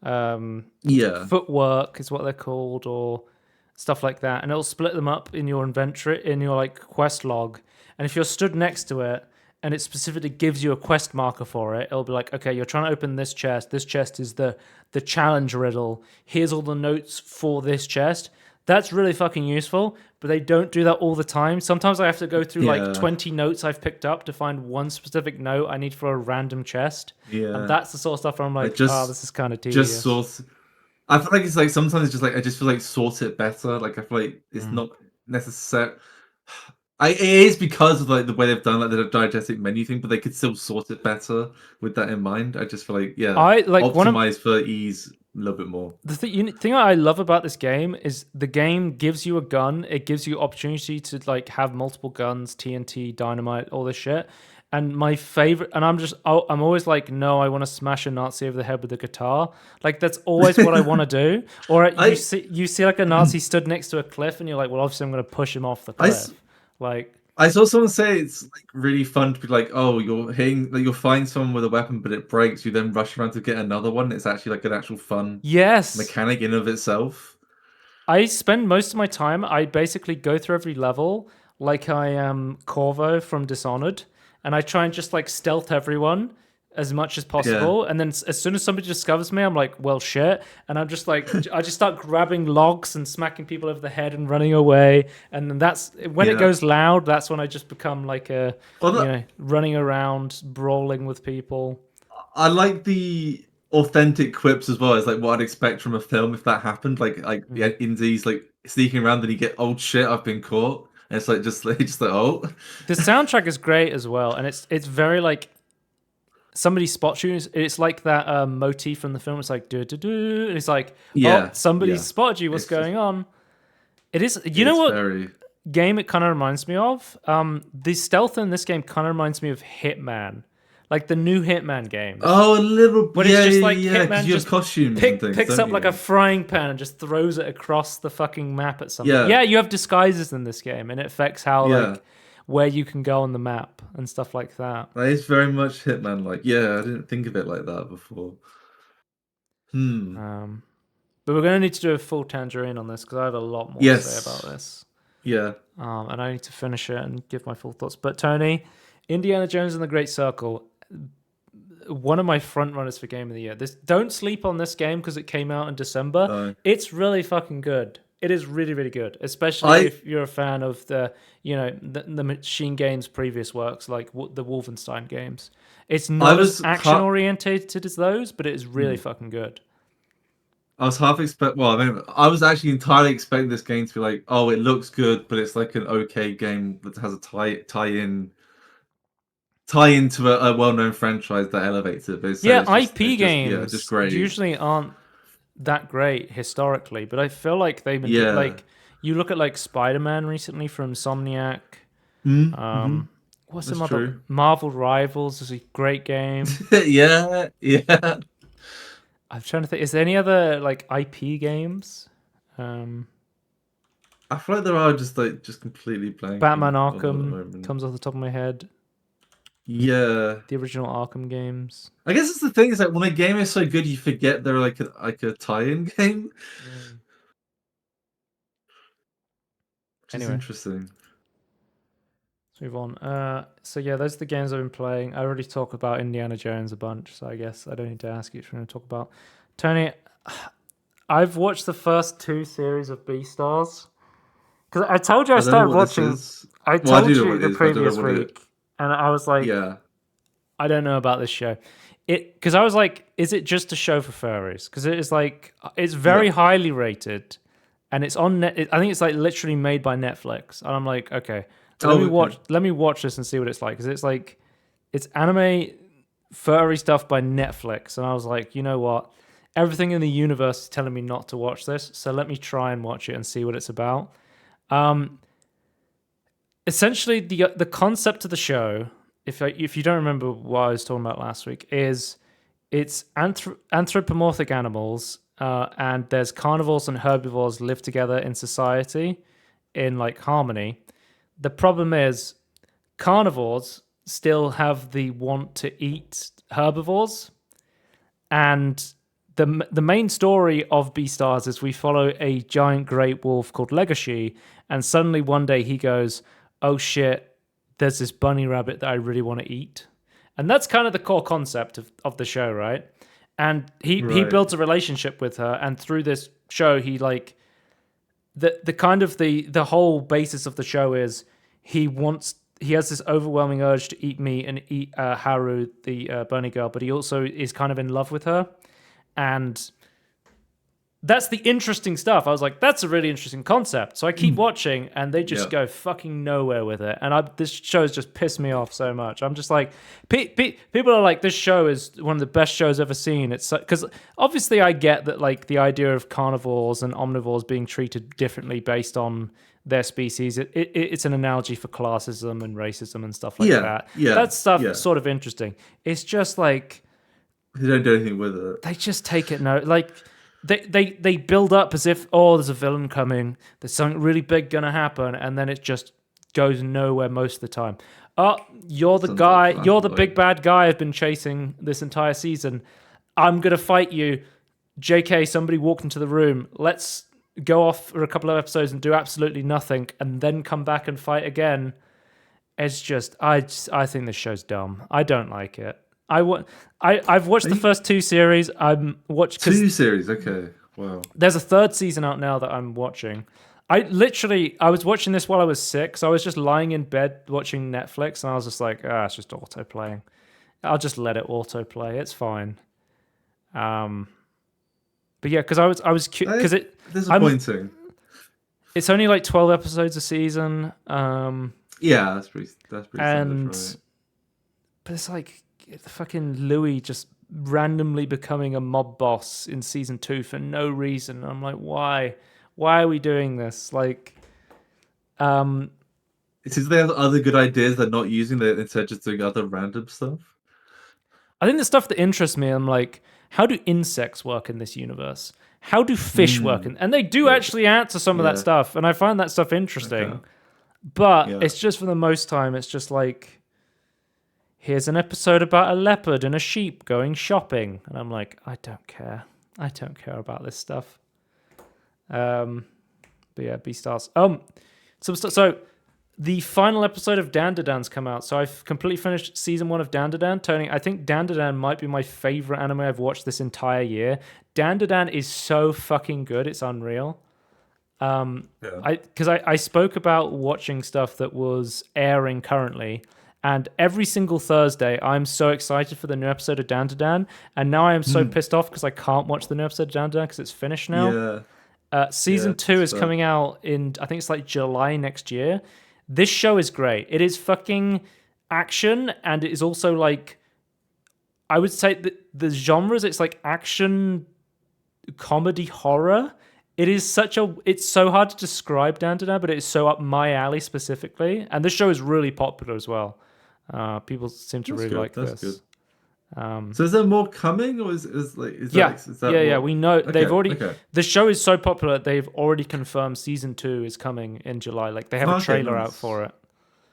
footwork is what they're called, or stuff like that, and it'll split them up in your inventory, in your like quest log. And if you're stood next to it, and it specifically gives you a quest marker for it, it'll be like, okay, you're trying to open this chest. This chest is the challenge riddle. Here's all the notes for this chest. That's really fucking useful, but they don't do that all the time. Sometimes I have to go through like 20 notes I've picked up to find one specific note I need for a random chest. Yeah. And that's the sort of stuff where I'm like, this is kind of tedious. I feel like it's like sometimes it's just like, I just feel like sort it better. Like I feel like it's not necessary. It is because of like the way they've done like the diegetic menu thing, but they could still sort it better with that in mind. I just feel like optimize for ease a little bit more. The thing I love about this game is the game gives you a gun. It gives you opportunity to like have multiple guns, TNT, dynamite, all this shit. And my favorite, and I'm always like, no, I want to smash a Nazi over the head with a guitar. Like that's always what I want to do. Or you see like a Nazi stood next to a cliff, and you're like, well, obviously I'm going to push him off the cliff. Like I saw someone say it's like really fun to be like, oh, you're hitting, like you'll find someone with a weapon, but it breaks. You then rush around to get another one. It's actually like an actual fun mechanic in of itself. I spend most of my time. I basically go through every level like I am Corvo from Dishonored, and I try and just like stealth everyone as much as possible. And then as soon as somebody discovers me, I'm like, well, shit. And I'm just like, I just start grabbing logs and smacking people over the head and running away. And then that's when it goes loud. That's when I just become like running around, brawling with people. I like the authentic quips as well. It's like what I'd expect from a film if that happened. Like Indy's like sneaking around and you get, oh shit, I've been caught. And it's like just like oh. The soundtrack is great as well, and it's very like. Somebody spots you. It's like that motif from the film. It's like do do do. It's like somebody spotted you. What's going on? It is. You know what game it kind of reminds me of? The stealth in this game kind of reminds me of Hitman, like the new Hitman games. Oh, a little bit. But it's just like Hitman you have just costumes picks up like a frying pan and just throws it across the fucking map at something. Yeah, you have disguises in this game, and it affects how like where you can go on the map and stuff like that. That is very much Hitman like. Yeah, I didn't think of it like that before. But we're going to need to do a full tangerine on this because I have a lot more to say about this. Yeah. And I need to finish it and give my full thoughts. But Tony, Indiana Jones and the Great Circle, one of my front runners for Game of the Year. Don't sleep on this game because it came out in December. No. It's really fucking good. It is really, really good, especially if you're a fan of the Machine Games' previous works, like the Wolfenstein games. It's not as action-oriented as those, but it is really fucking good. I was I was actually entirely expecting this game to be like, oh, it looks good, but it's like an okay game that has a tie-in tie into a well-known franchise that elevates it. But Yeah, it's just, IP games yeah, just great. usually aren't that great historically, but I feel like they've been like you look at like Spider-Man recently from Insomniac. What's That's some other true. Marvel Rivals is a great game. yeah. I'm trying to think. Is there any other like IP games? I feel like there are just completely blanking Batman on them at the Arkham moment. comes off the top of my head. Yeah. The original Arkham games. I guess it's the thing is that when a game is so good, you forget they're like a tie-in game. Which is interesting. Let's move on. So yeah, those are the games I've been playing. I already talked about Indiana Jones a bunch, so I guess I don't need to ask you what you're going to talk about. Tony, I've watched the first 2 series of Beastars. Because I told you I started watching. I told you the previous week, and I was like, I don't know about this show. Because I was like, is it just a show for furries? Because it is like, it's very highly rated, and it's on net. I think it's like literally made by Netflix, and I'm like, okay, let me watch this and see what it's like. Because it's like, it's anime furry stuff by Netflix, and I was like, you know what? Everything in the universe is telling me not to watch this, so let me try and watch it and see what it's about. Essentially, the concept of the show, if you don't remember what I was talking about last week, is it's anthropomorphic animals, and there's carnivores and herbivores live together in society in like harmony. The problem is carnivores still have the want to eat herbivores, and the main story of Beastars is we follow a giant great wolf called Legacy, and suddenly one day he goes, oh shit, there's this bunny rabbit that I really want to eat. And that's kind of the core concept of the show, right? And he builds a relationship with her, and through this show, he like the kind of the whole basis of the show is he has this overwhelming urge to eat meat and eat Haru, the bunny girl, but he also is kind of in love with her. And that's the interesting stuff. I was like, that's a really interesting concept. So I keep watching, and they just go fucking nowhere with it. And this show's just pissed me off so much. I'm just like, people are like, this show is one of the best shows ever seen. It's because obviously I get that like the idea of carnivores and omnivores being treated differently based on their species. It's an analogy for classism and racism and stuff like that. Yeah, that stuff is sort of interesting. It's just like they don't do anything with it. They just take it like. They build up as if, oh, there's a villain coming, there's something really big gonna happen, and then it just goes nowhere most of the time. Oh, you're the guy, you're the big bad guy I've been chasing this entire season. I'm gonna fight you. JK, somebody walked into the room. Let's go off for a couple of episodes and do absolutely nothing, and then come back and fight again. It's just, I think this show's dumb. I don't like it. I've watched the first 2 series. I'm watched 2 series. Okay, wow. There's a 3rd season out now that I'm watching. I was watching this while I was sick, so I was just lying in bed watching Netflix, and I was just like, it's just auto playing. I'll just let it auto play. It's fine. But yeah, because I was because disappointing. It's only like 12 episodes a season. Yeah, that's pretty and standard, right? But it's like the fucking Louis just randomly becoming a mob boss in season 2 for no reason. I'm like, why are we doing this? Like, it's because they have other good ideas they're not using, that instead of just doing other random stuff. I think the stuff that interests me, I'm like, how do insects work in this universe? How do fish work? And they do actually answer some of that stuff, and I find that stuff interesting. Okay. But it's just, for the most time, it's just like, here's an episode about a leopard and a sheep going shopping. And I'm like, I don't care. I don't care about this stuff. But yeah, Beastars. So the final episode of Dandadan's come out. So I've completely finished season 1 of Dandadan. Tony, I think Dandadan might be my favorite anime I've watched this entire year. Dandadan is so fucking good. It's unreal. Because I spoke about watching stuff that was airing currently. And every single Thursday, I'm so excited for the new episode of Dandadan. And now I am so pissed off because I can't watch the new episode of Dandadan because it's finished now. Season 2 is coming out in, I think it's like July next year. This show is great. It is fucking action, and it is also like, I would say that the genres, it's like action, comedy, horror. It's so hard to describe down to now, but it is so up my alley specifically. And this show is really popular as well. People seem to really like this. Good. So is there more coming, or is that yeah. We know they've already. Okay. The show is so popular they've already confirmed season 2 is coming in July. Like they have a trailer out for it.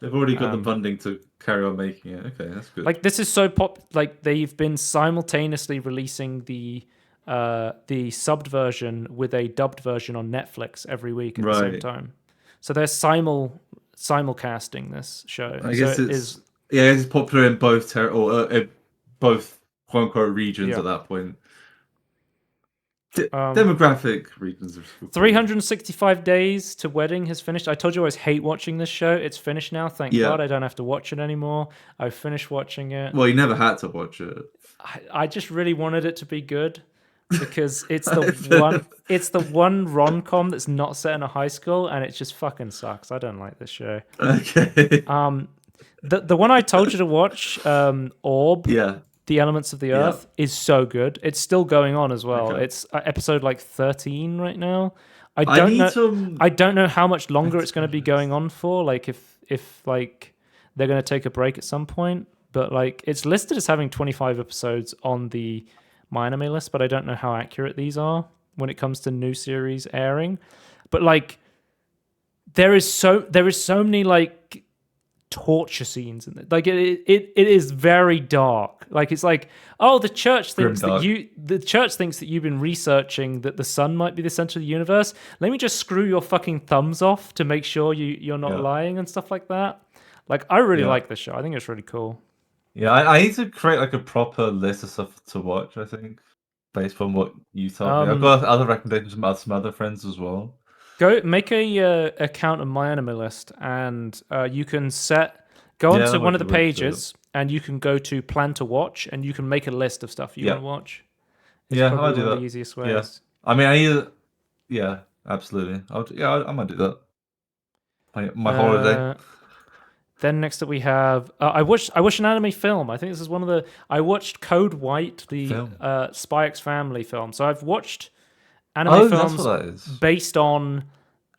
They've already got the funding to carry on making it. Okay, that's good. Like this is so like they've been simultaneously releasing the subbed version with a dubbed version on Netflix every week at the same time. So they're simulcasting this show. I guess it's popular in both both quote unquote regions at that point. Demographic regions. 365 days to wedding has finished. I told you I always hate watching this show. It's finished now. Thank God I don't have to watch it anymore. I finished watching it. Well, you never had to watch it. I just really wanted it to be good because it's the one rom-com that's not set in a high school, and it just fucking sucks. I don't like this show. Okay. The one I told you to watch, Orb. Yeah. The Elements of the Earth is so good. It's still going on as well. Okay. It's episode like 13 right now. I don't know how much longer it's going to be going on for. Like if like they're going to take a break at some point. But like it's listed as having 25 episodes on the My Anime list, but I don't know how accurate these are when it comes to new series airing. But like there is so many like torture scenes in it. Like it is very dark. Like it's like, oh, the church thinks that you've been researching that the sun might be the center of the universe. Let me just screw your fucking thumbs off to make sure you're not lying and stuff like that. Like I really like this show. I think it's really cool. Yeah, I need to create like a proper list of stuff to watch, I think, based on what you told me. I've got other recommendations from some other friends as well. Go make a account on My Anime List, and you can go onto one of the pages, and you can go to Plan to Watch, and you can make a list of stuff you want to watch. It's I'll do that. The easiest ways. Yeah. I mean, absolutely. I might do that. My holiday. Then next up we have I watched an anime film. I think this is one of I watched Code White, the Spy X Family film. So I've watched anime films based on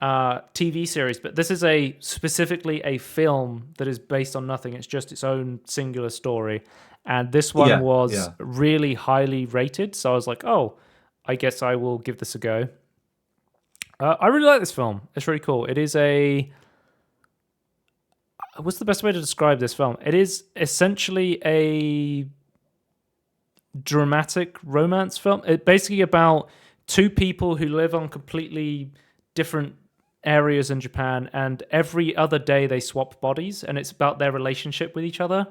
TV series, but this is specifically a film that is based on nothing. It's just its own singular story, and this one was really highly rated. So I was like, oh, I guess I will give this a go. I really like this film. It's really cool. It is what's the best way to describe this film? It is essentially a dramatic romance film. It's basically about two people who live on completely different areas in Japan, and every other day they swap bodies, and it's about their relationship with each other.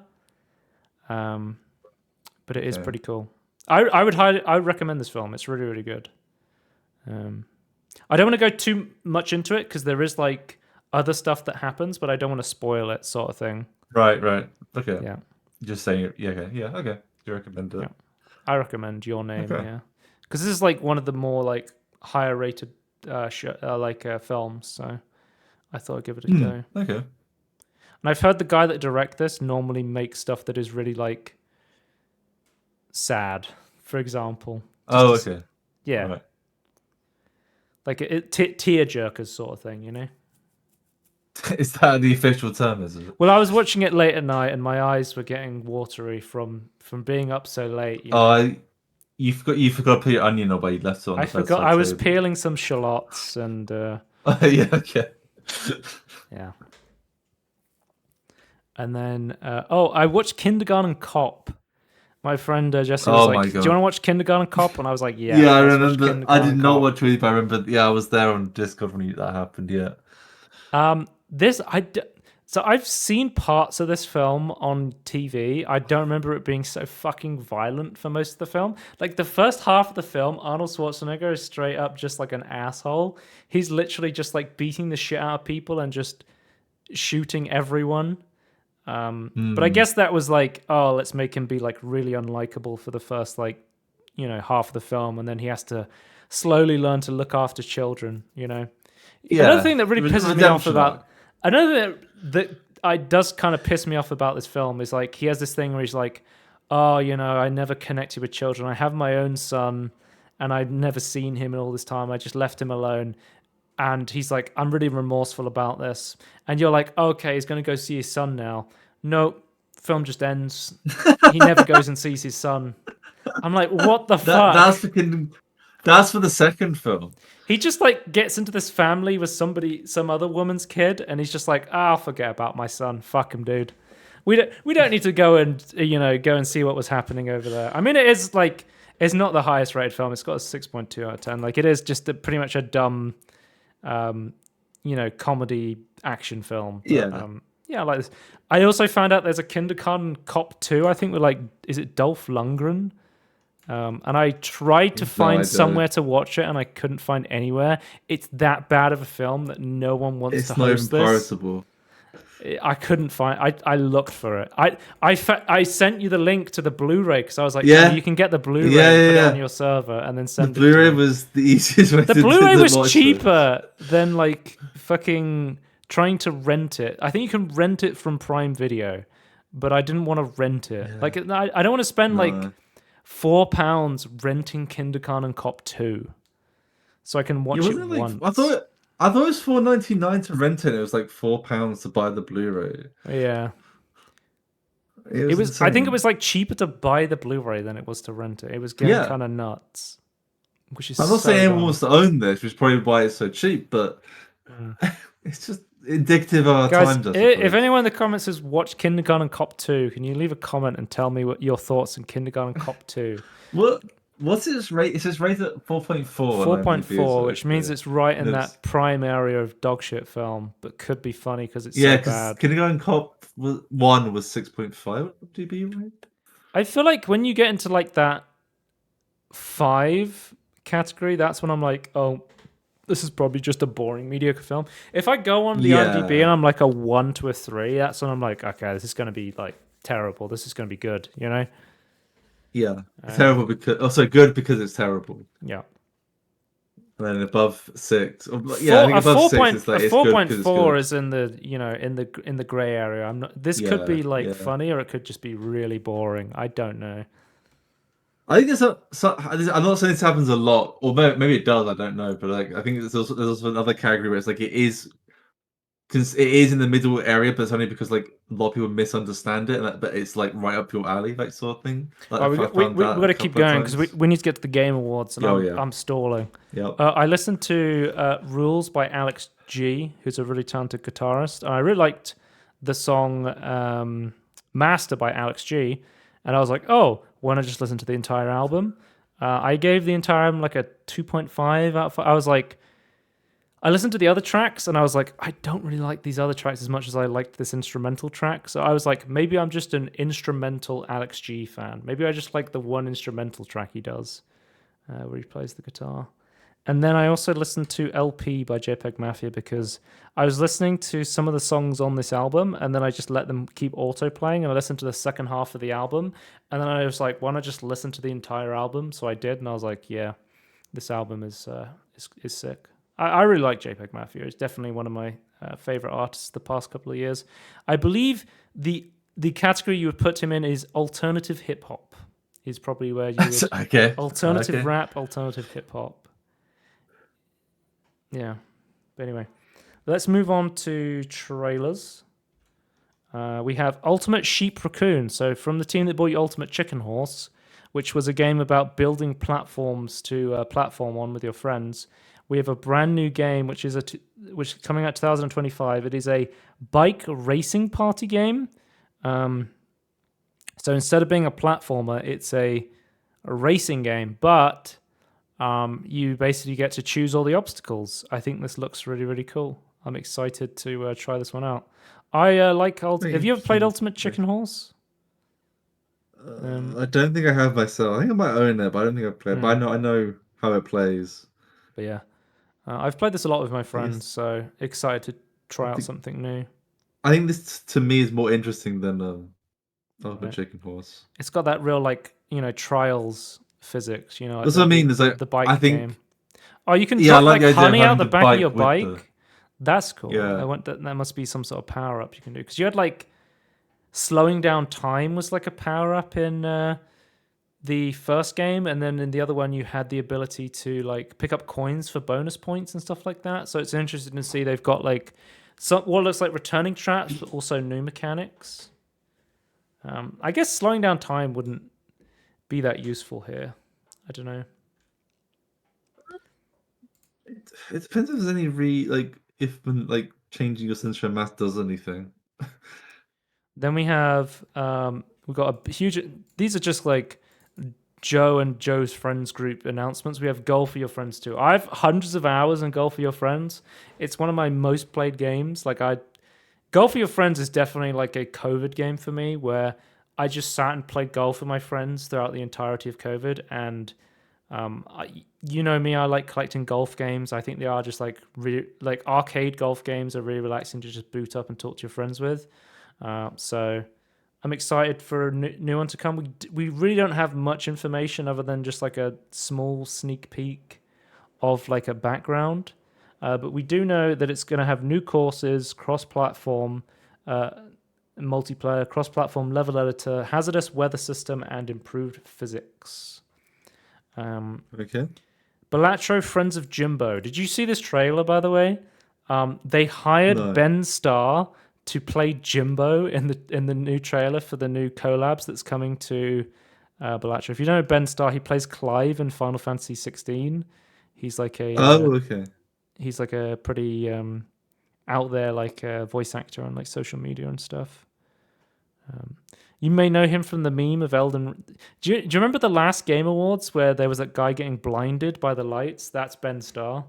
But it is pretty cool. I would recommend this film. It's really, really good. I don't want to go too much into it because there is like other stuff that happens, but I don't want to spoil it, sort of thing. Right. Okay. Yeah. Just saying it. Okay. You recommend it? Yeah. I recommend Your Name. Okay. Yeah. Because this is like one of the more like higher rated films, so I thought I'd give it a go. Okay. And I've heard the guy that directs this normally makes stuff that is really like sad, for example. Okay. Yeah. Right. Like tear jerkers sort of thing, you know? Is that the official term, is it? Well, I was watching it late at night and my eyes were getting watery from being up so late. You forgot to put your onion away. You left it on. I forgot. I was peeling some shallots and. Okay. Yeah. And then, I watched Kindergarten Cop. My friend Jesse was like, "Do you want to watch Kindergarten Cop?" And I was like, "Yeah." Yeah, I remember. I did not watch it, but I remember. Yeah, I was there on Discord when that happened. Yeah. So I've seen parts of this film on TV. I don't remember it being so fucking violent for most of the film. Like the first half of the film, Arnold Schwarzenegger is straight up just like an asshole. He's literally just like beating the shit out of people and just shooting everyone. But I guess that was like, oh, let's make him be like really unlikable for the first half of the film, and then he has to slowly learn to look after children. You know. Yeah. Another thing that really pisses me off about. Another that it does kind of piss me off about this film is like he has this thing where he's like, oh, I never connected with children. I have my own son, and I'd never seen him in all this time. I just left him alone. And he's like, I'm really remorseful about this. And you're like, okay, he's going to go see his son now. No, film just ends. He never goes and sees his son. I'm like, what the fuck? That's for the second film. He just like gets into this family with some other woman's kid, and he's just like, I'll forget about my son. Fuck him, dude. We don't need to go and see what was happening over there. I mean, it is like, it's not the highest rated film. It's got a 6.2 out of 10. Like, it is just pretty much a dumb comedy action film. But, I like this. I also found out there's a Kindergarten Cop 2, I think, with like, is it Dolph Lundgren? And I tried to find somewhere to watch it, and I couldn't find anywhere. It's that bad of a film that no one wants to host this. I couldn't find. I looked for it. I sent you the link to the Blu-ray because I was like, you can get the Blu-ray and put it on your server and then send it. The Blu-ray was the easiest way. The Blu-ray was cheaper than like fucking trying to rent it. I think you can rent it from Prime Video, but I didn't want to rent it. Yeah. Like, I don't want to spend like £4 renting Kindergarten Cop 2, so I can watch it once. I thought it was $4.99 to rent it. It was like £4 to buy the Blu-ray. Yeah, it was. I think it was like cheaper to buy the Blu-ray than it was to rent it. It was getting kind of nuts. Which is. I'm not saying anyone wants to own this, which is probably why it's so cheap, but it's just indicative of our times. If anyone in the comments has watched Kindergarten Cop 2, can you leave a comment and tell me what your thoughts on Kindergarten Cop 2? What's its rate? It says rated at 4.4. 4.4, which means it's right in that prime area of dogshit film, but could be funny because it's so bad. Kindergarten Cop 1 was 6.5 DB rate. I feel like when you get into like that 5 category, that's when I'm like, oh, this is probably just a boring, mediocre film. If I go on the IMDb and I'm like a 1 to a 3, that's when I'm like, okay, this is going to be like terrible. This is going to be good, Yeah, terrible because also good because it's terrible. Yeah. And then above 6, I think above 6 is like a 4.4 is in the in the grey area. I'm not. This could be like funny, or it could just be really boring. I don't know. I think I'm not saying this happens a lot, or maybe it does. I don't know, but like I think there's also another category where it's like it is in the middle area, but it's only because like a lot of people misunderstand it, but it's like right up your alley, like sort of thing. Like, we've got to keep going because we need to get to the Game Awards, and I'm stalling. Yep. I listened to Rules by Alex G, who's a really talented guitarist. I really liked the song Master by Alex G, and I was like, oh, why not just listen to the entire album? I gave the entire album like a 2.5 out of 5. I was like, I listened to the other tracks and I was like, I don't really like these other tracks as much as I liked this instrumental track. So I was like, maybe I'm just an instrumental Alex G fan. Maybe I just like the one instrumental track he does where he plays the guitar. And then I also listened to LP by JPEG Mafia because I was listening to some of the songs on this album and then I just let them keep auto playing and I listened to the second half of the album. And then I was like, why not just listen to the entire album? So I did, and I was like, yeah, this album is sick. I really like JPEG Mafia. It's definitely one of my favorite artists the past couple of years. I believe the category you would put him in is alternative hip hop. Is probably where you would alternative rap, alternative hip hop. Yeah. But anyway, let's move on to trailers. We have Ultimate Sheep Raccoon. So from the team that bought you Ultimate Chicken Horse, which was a game about building platforms to platform on with your friends. We have a brand new game, which is coming out 2025. It is a bike racing party game. So instead of being a platformer, it's a racing game, but you basically get to choose all the obstacles. I think this looks really, really cool. I'm excited to try this one out. I like. Have you ever played Ultimate Chicken Horse? I don't think I have myself. I think I might own it, but I don't think I've played. But I know how it plays. But yeah. I've played this a lot with my friends, so excited to try out something new. I think this, to me, is more interesting than the Chicken Horse. It's got that real, trials physics, That's what I mean. There's the bike game. Oh, you can drop honey out the back of your bike. That's cool. Yeah. That must be some sort of power up you can do, because you had like slowing down time was like a power up in the first game, and then in the other one you had the ability to like pick up coins for bonus points and stuff like that. So it's interesting to see they've got like some what looks like returning traps, but also new mechanics. I guess slowing down time wouldn't be that useful here. I don't know. It depends if there's any if changing your center math does anything. Then we have we've got a huge. These are just like Joe and Joe's friends group announcements. We have Golf for Your Friends too. I have hundreds of hours in Golf for Your Friends. It's one of my most played games. Golf for Your Friends is definitely like a COVID game for me, where I just sat and played golf with my friends throughout the entirety of COVID. And you know me, I like collecting golf games. I think they are just like arcade golf games are really relaxing to just boot up and talk to your friends with. So I'm excited for a new one to come. We really don't have much information other than just like a small sneak peek of like a background. But we do know that it's going to have new courses, cross-platform, multiplayer, cross-platform level editor, hazardous weather system, and improved physics. Okay. Balatro Friends of Jimbo. Did you see this trailer, by the way? They hired Ben Starr to play Jimbo in the new trailer for the new collabs that's coming to Balatro. If you don't know Ben Starr, he plays Clive in Final Fantasy 16. He's like a okay. He's like a pretty out there voice actor on like social media and stuff. You may know him from the meme of Elden. Do you remember the last Game Awards where there was that guy getting blinded by the lights? That's Ben Starr.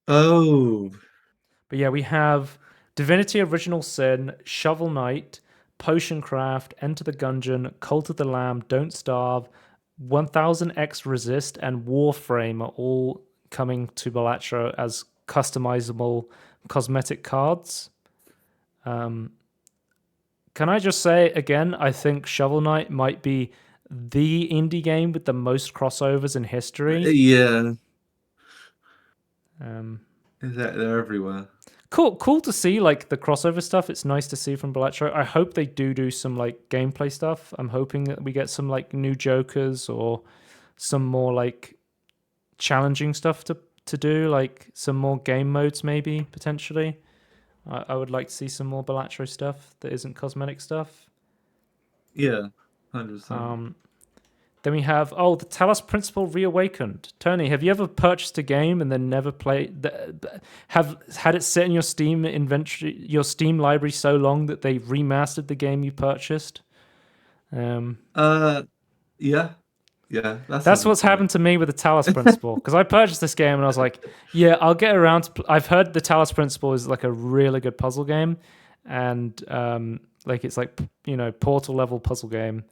Oh. But yeah, we have Divinity Original Sin, Shovel Knight, Potion Craft, Enter the Gungeon, Cult of the Lamb, Don't Starve, 1000X Resist, and Warframe are all coming to Balatro as customizable cosmetic cards. Can I just say again, I think Shovel Knight might be the indie game with the most crossovers in history. Yeah. They're everywhere. Cool to see like the crossover stuff. It's nice to see from Balatro. I hope they do some like gameplay stuff. I'm hoping that we get some like new Jokers or some more like challenging stuff to do, like some more game modes maybe potentially. I would like to see some more Balatro stuff that isn't cosmetic stuff. Yeah, 100%. Then we have the Talos Principle Reawakened. Tony, have you ever purchased a game and then never played? Have had it sit in your Steam inventory, your Steam library so long that they remastered the game you purchased? Yeah, that's what's happened to me with the Talos Principle, because I purchased this game and I was like, yeah, I'll get around to. I've heard the Talos Principle is like a really good puzzle game, and it's like Portal level puzzle game.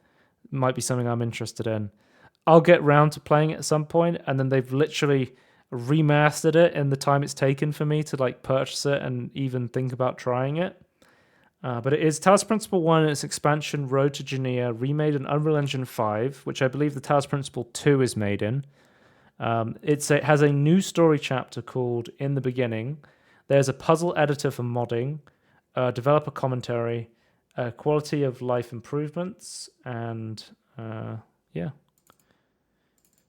Might be something I'm interested in. I'll get round to playing it at some point, and then they've literally remastered it in the time it's taken for me to like purchase it and even think about trying it. But it is Talos Principle 1 and its expansion Road to Genea, remade in Unreal Engine 5, which I believe the Talos Principle 2 is made in. It has a new story chapter called In the Beginning. There's a puzzle editor for modding, developer commentary, quality of life improvements, and yeah.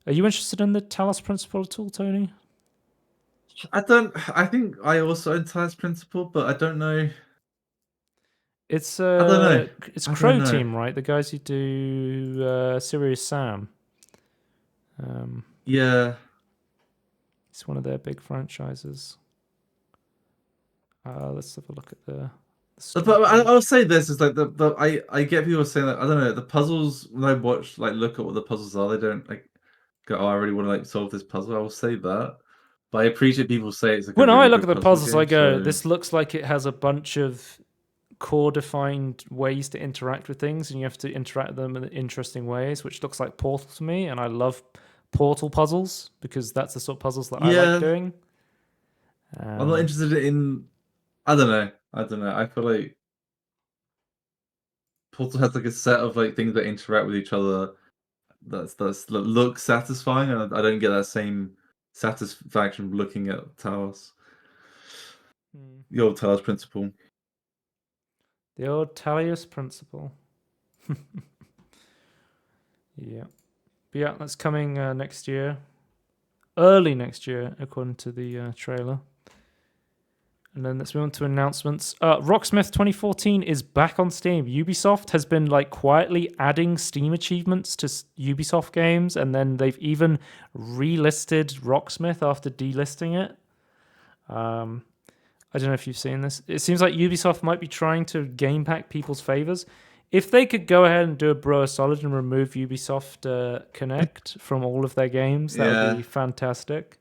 Are you interested in the Talos Principle at all, Tony? I think I also own Talos Principle, but I don't know. It's I don't know. It's Crow Team, right? The guys who do Serious Sam. Yeah. It's one of their big franchises. Let's have a look at the But I'll say this is like I get people saying that I don't know the puzzles when I watch look at what the puzzles are, they don't like go, oh, I really want to solve this puzzle. I will say that, but I appreciate people say it's like when a really I look at good the puzzles, game, I go, this looks like it has a bunch of core defined ways to interact with things, and you have to interact with them in interesting ways, which looks like Portal to me, and I love Portal puzzles because that's the sort of puzzles that I like doing. I'm not interested in. I don't know. I feel like Portal has like a set of things that interact with each other that look satisfying, and I don't get that same satisfaction looking at Talos. The old Talos principle. The old Talius principle. Yeah. But yeah, that's coming next year. Early next year, according to the trailer. And then let's move on to announcements. Rocksmith 2014 is back on Steam. Ubisoft has been like quietly adding Steam achievements to Ubisoft games, and then they've even relisted Rocksmith after delisting it. I don't know if you've seen this. It seems like Ubisoft might be trying to gain back people's favors. If they could go ahead and do a bro solid and remove Ubisoft Connect from all of their games, that would be fantastic.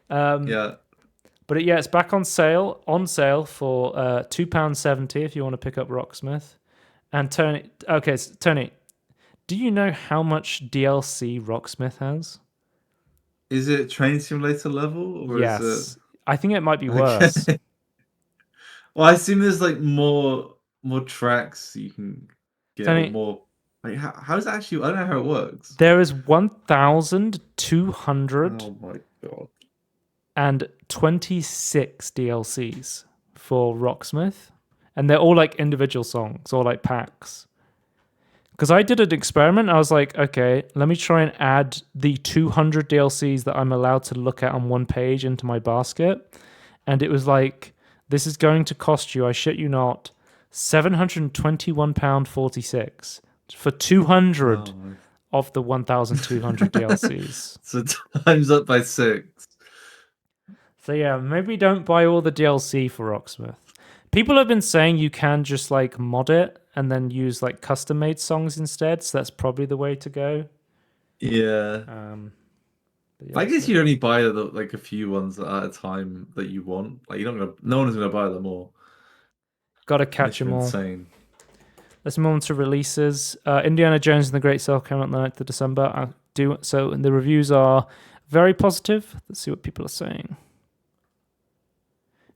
Yeah. But it's back on sale for £2.70 if you want to pick up Rocksmith. And Tony, do you know how much DLC Rocksmith has? Is it Train Simulator level, or Yes. is it? I think it might be worse. Well, I assume there's like more tracks you can get, Tony, or more. Like, how is it actually? I don't know how it works. There is 1,200. Oh my god. And 26 DLCs for Rocksmith, and they're all like individual songs or like packs. Because I did an experiment, I was like, okay, let me try and add the 200 DLCs that I'm allowed to look at on one page into my basket, and it was like, this is going to cost you, I shit you not, £721.46 for 200 of the 1,200 DLCs. So times up by 6. So yeah, maybe don't buy all the DLC for Rocksmith. People have been saying you can just like mod it and then use like custom made songs instead. So that's probably the way to go. Yeah. I guess so. you only buy like a few ones at a time that you want. Like no one's gonna buy them all. Got to catch them all. Insane. Let's move on to releases. Indiana Jones and the Great Circle came out on the 9th of December. So the reviews are very positive. Let's see what people are saying.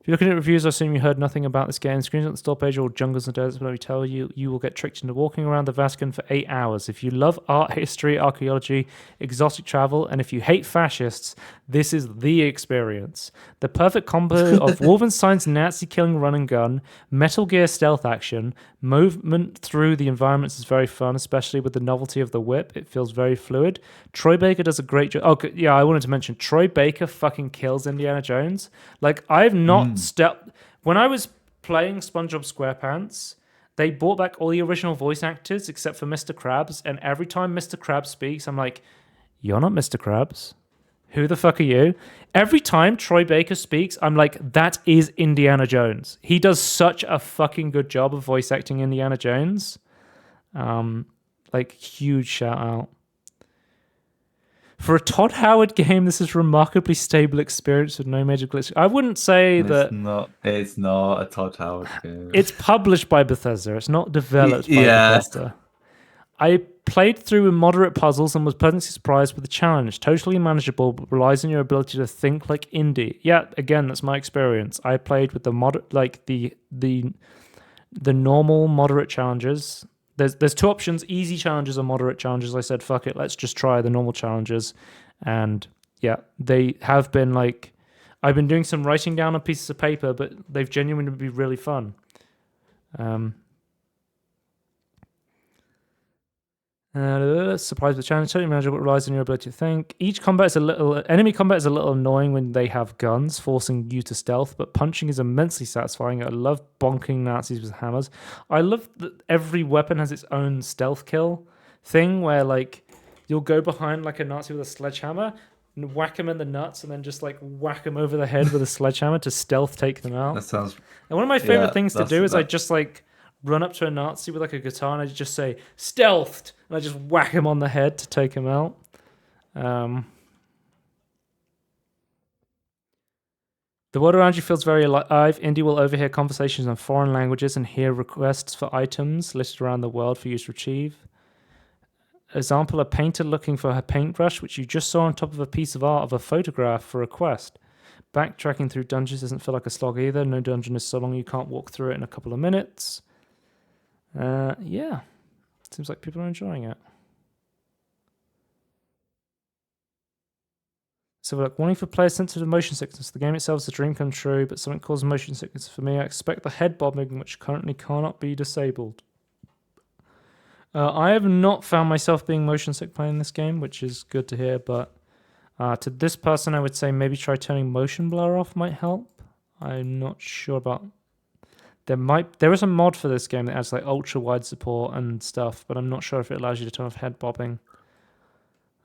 If you're looking at reviews, I assume you heard nothing about this game. Screens on the store page, all jungles and deserts, but let me tell you, you will get tricked into walking around the Vatican for 8 hours. If you love art, history, archaeology, exotic travel, and if you hate fascists, this is the experience. The perfect combo of Wolfenstein's Nazi-killing run and gun, Metal Gear stealth action, movement through the environments is very fun, especially with the novelty of the whip. It feels very fluid. Troy Baker does a great job. Oh, yeah, I wanted to mention, Troy Baker fucking kills Indiana Jones. Like, I've not when I was playing SpongeBob SquarePants, they brought back all the original voice actors except for Mr. Krabs, and every time Mr. Krabs speaks, I'm like, you're not Mr. Krabs. Who the fuck are you? Every time Troy Baker speaks, I'm like, that is Indiana Jones. He does such a fucking good job of voice acting Indiana Jones. Like, huge shout out. For a Todd Howard game, this is a remarkably stable experience with no major glitches. I wouldn't say that... It's not a Todd Howard game. It's published by Bethesda. It's not developed by Bethesda. I played through moderate puzzles and was pleasantly surprised with the challenge. Totally manageable, but relies on your ability to think like indie. Yeah, again, that's my experience. I played with the normal moderate challenges. There's two options, easy challenges or moderate challenges. I said, fuck it, let's just try the normal challenges. And yeah, they have been like, I've been doing some writing down on pieces of paper, but they've genuinely been really fun. Surprised with the challenge, totally manageable, relies on your ability to think. Enemy combat is a little annoying when they have guns, forcing you to stealth, but punching is immensely satisfying. I love bonking Nazis with hammers. I love that every weapon has its own stealth kill thing, where like you'll go behind like a Nazi with a sledgehammer and whack him in the nuts, and then just like whack him over the head with a sledgehammer to stealth take them out. That sounds. And one of my favorite things to do is I just like run up to a Nazi with like a guitar and I just say stealthed, and I just whack him on the head to take him out. The world around you feels very alive. Indy will overhear conversations in foreign languages and hear requests for items listed around the world for you to retrieve. Example, a painter looking for her paintbrush, which you just saw on top of a piece of art of a photograph for a quest. Backtracking through dungeons doesn't feel like a slog either. No dungeon is so long you can't walk through it in a couple of minutes. Yeah, seems like people are enjoying it. So we're like, warning for players sensitive to motion sickness. The game itself is a dream come true, but something causes motion sickness for me. I expect the head bobbing, which currently cannot be disabled. I have not found myself being motion sick playing this game, which is good to hear, but to this person, I would say maybe try turning motion blur off might help. I'm not sure about... There is a mod for this game that adds like ultra wide support and stuff, but I'm not sure if it allows you to turn off head bobbing.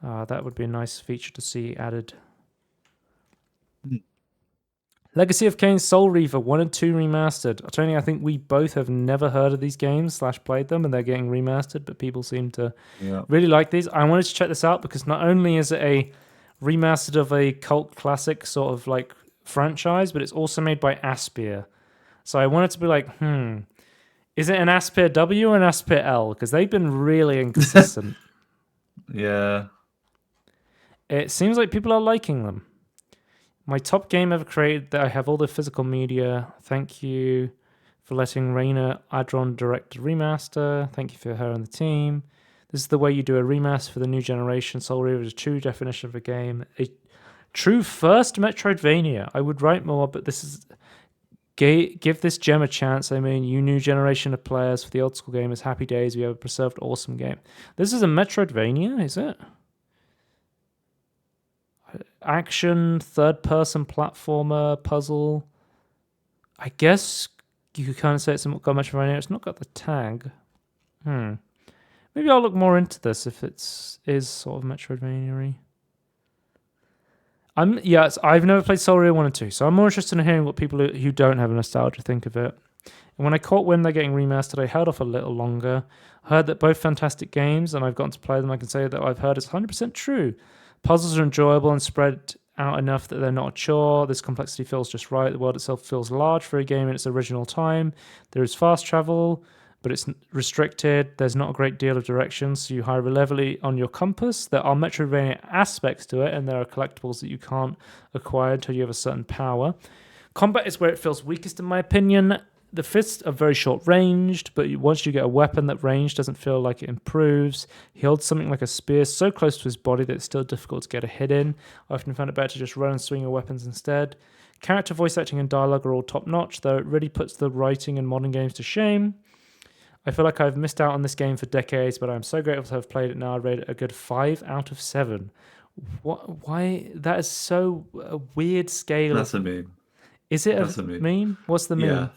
That would be a nice feature to see added. Legacy of Kain Soul Reaver 1 and 2 remastered. Tony, I think we both have never heard of these games / played them, and they're getting remastered, but people seem to really like these. I wanted to check this out because not only is it a remastered of a cult classic sort of like franchise, but it's also made by Aspyr. So I wanted to be like, is it an Aspyr W or an Aspyr L? Because they've been really inconsistent. Yeah. It seems like people are liking them. My top game ever created, that I have all the physical media. Thank you for letting Raina Adron direct a remaster. Thank you for her and the team. This is the way you do a remaster for the new generation. Soul Reaver is a true definition of a game. A true first Metroidvania. I would write more, but this is... Give this gem a chance. I mean, you new generation of players for the old school game is happy days. We have a preserved awesome game. This is a Metroidvania, is it? Action, third-person platformer, puzzle. I guess you could kind of say it's not got Metroidvania. It's not got the tag. Maybe I'll look more into this if is sort of Metroidvania-y. I've never played Soul Reaver 1 and 2, so I'm more interested in hearing what people who don't have a nostalgia think of it. And when I caught wind they're getting remastered, I held off a little longer. I heard that both fantastic games, and I've gotten to play them. I can say that I've heard it's 100% true. Puzzles are enjoyable and spread out enough that they're not a chore. This complexity feels just right. The world itself feels large for a game in its original time. There is fast travel, but it's restricted. There's not a great deal of direction, so you hire heavily on your compass. There are Metroidvania aspects to it, and there are collectibles that you can't acquire until you have a certain power. Combat is where it feels weakest, in my opinion. The fists are very short-ranged, but once you get a weapon, that range doesn't feel like it improves. He holds something like a spear so close to his body that it's still difficult to get a hit in. I often found it better to just run and swing your weapons instead. Character voice acting and dialogue are all top-notch, though it really puts the writing in modern games to shame. I feel like I've missed out on this game for decades, but I'm so grateful to have played it now. I rate it a good 5 out of 7. Why? That is so a weird scale. That's a meme. Is it a meme? What's the meme?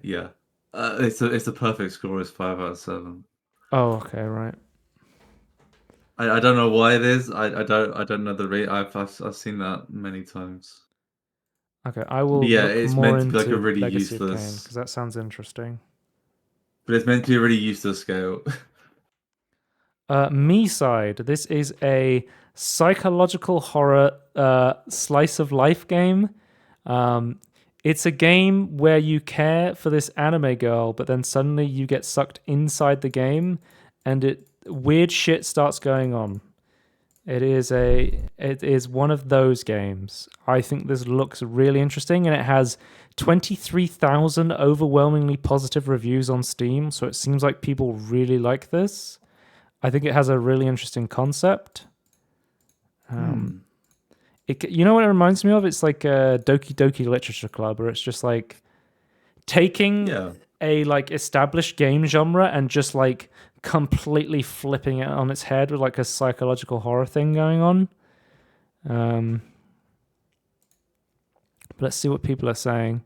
Yeah. It's a perfect score. It's 5 out of 7. Oh, okay, right. I don't know why it is. I don't know the rate. I've seen that many times. Okay, I will. Yeah, look it's more meant to be like into a really Legacy of Kain, useless. because that sounds interesting. But it's meant to be a really useless scale. Me Side. This is a psychological horror slice of life game. It's a game where you care for this anime girl, but then suddenly you get sucked inside the game, and weird shit starts going on. It is one of those games. I think this looks really interesting, and it has 23,000 overwhelmingly positive reviews on Steam, so it seems like people really like this. I think it has a really interesting concept. You know what it reminds me of? It's like a Doki Doki Literature Club, where it's just like taking a like established game genre and just like completely flipping it on its head with like a psychological horror thing going on. But let's see what people are saying.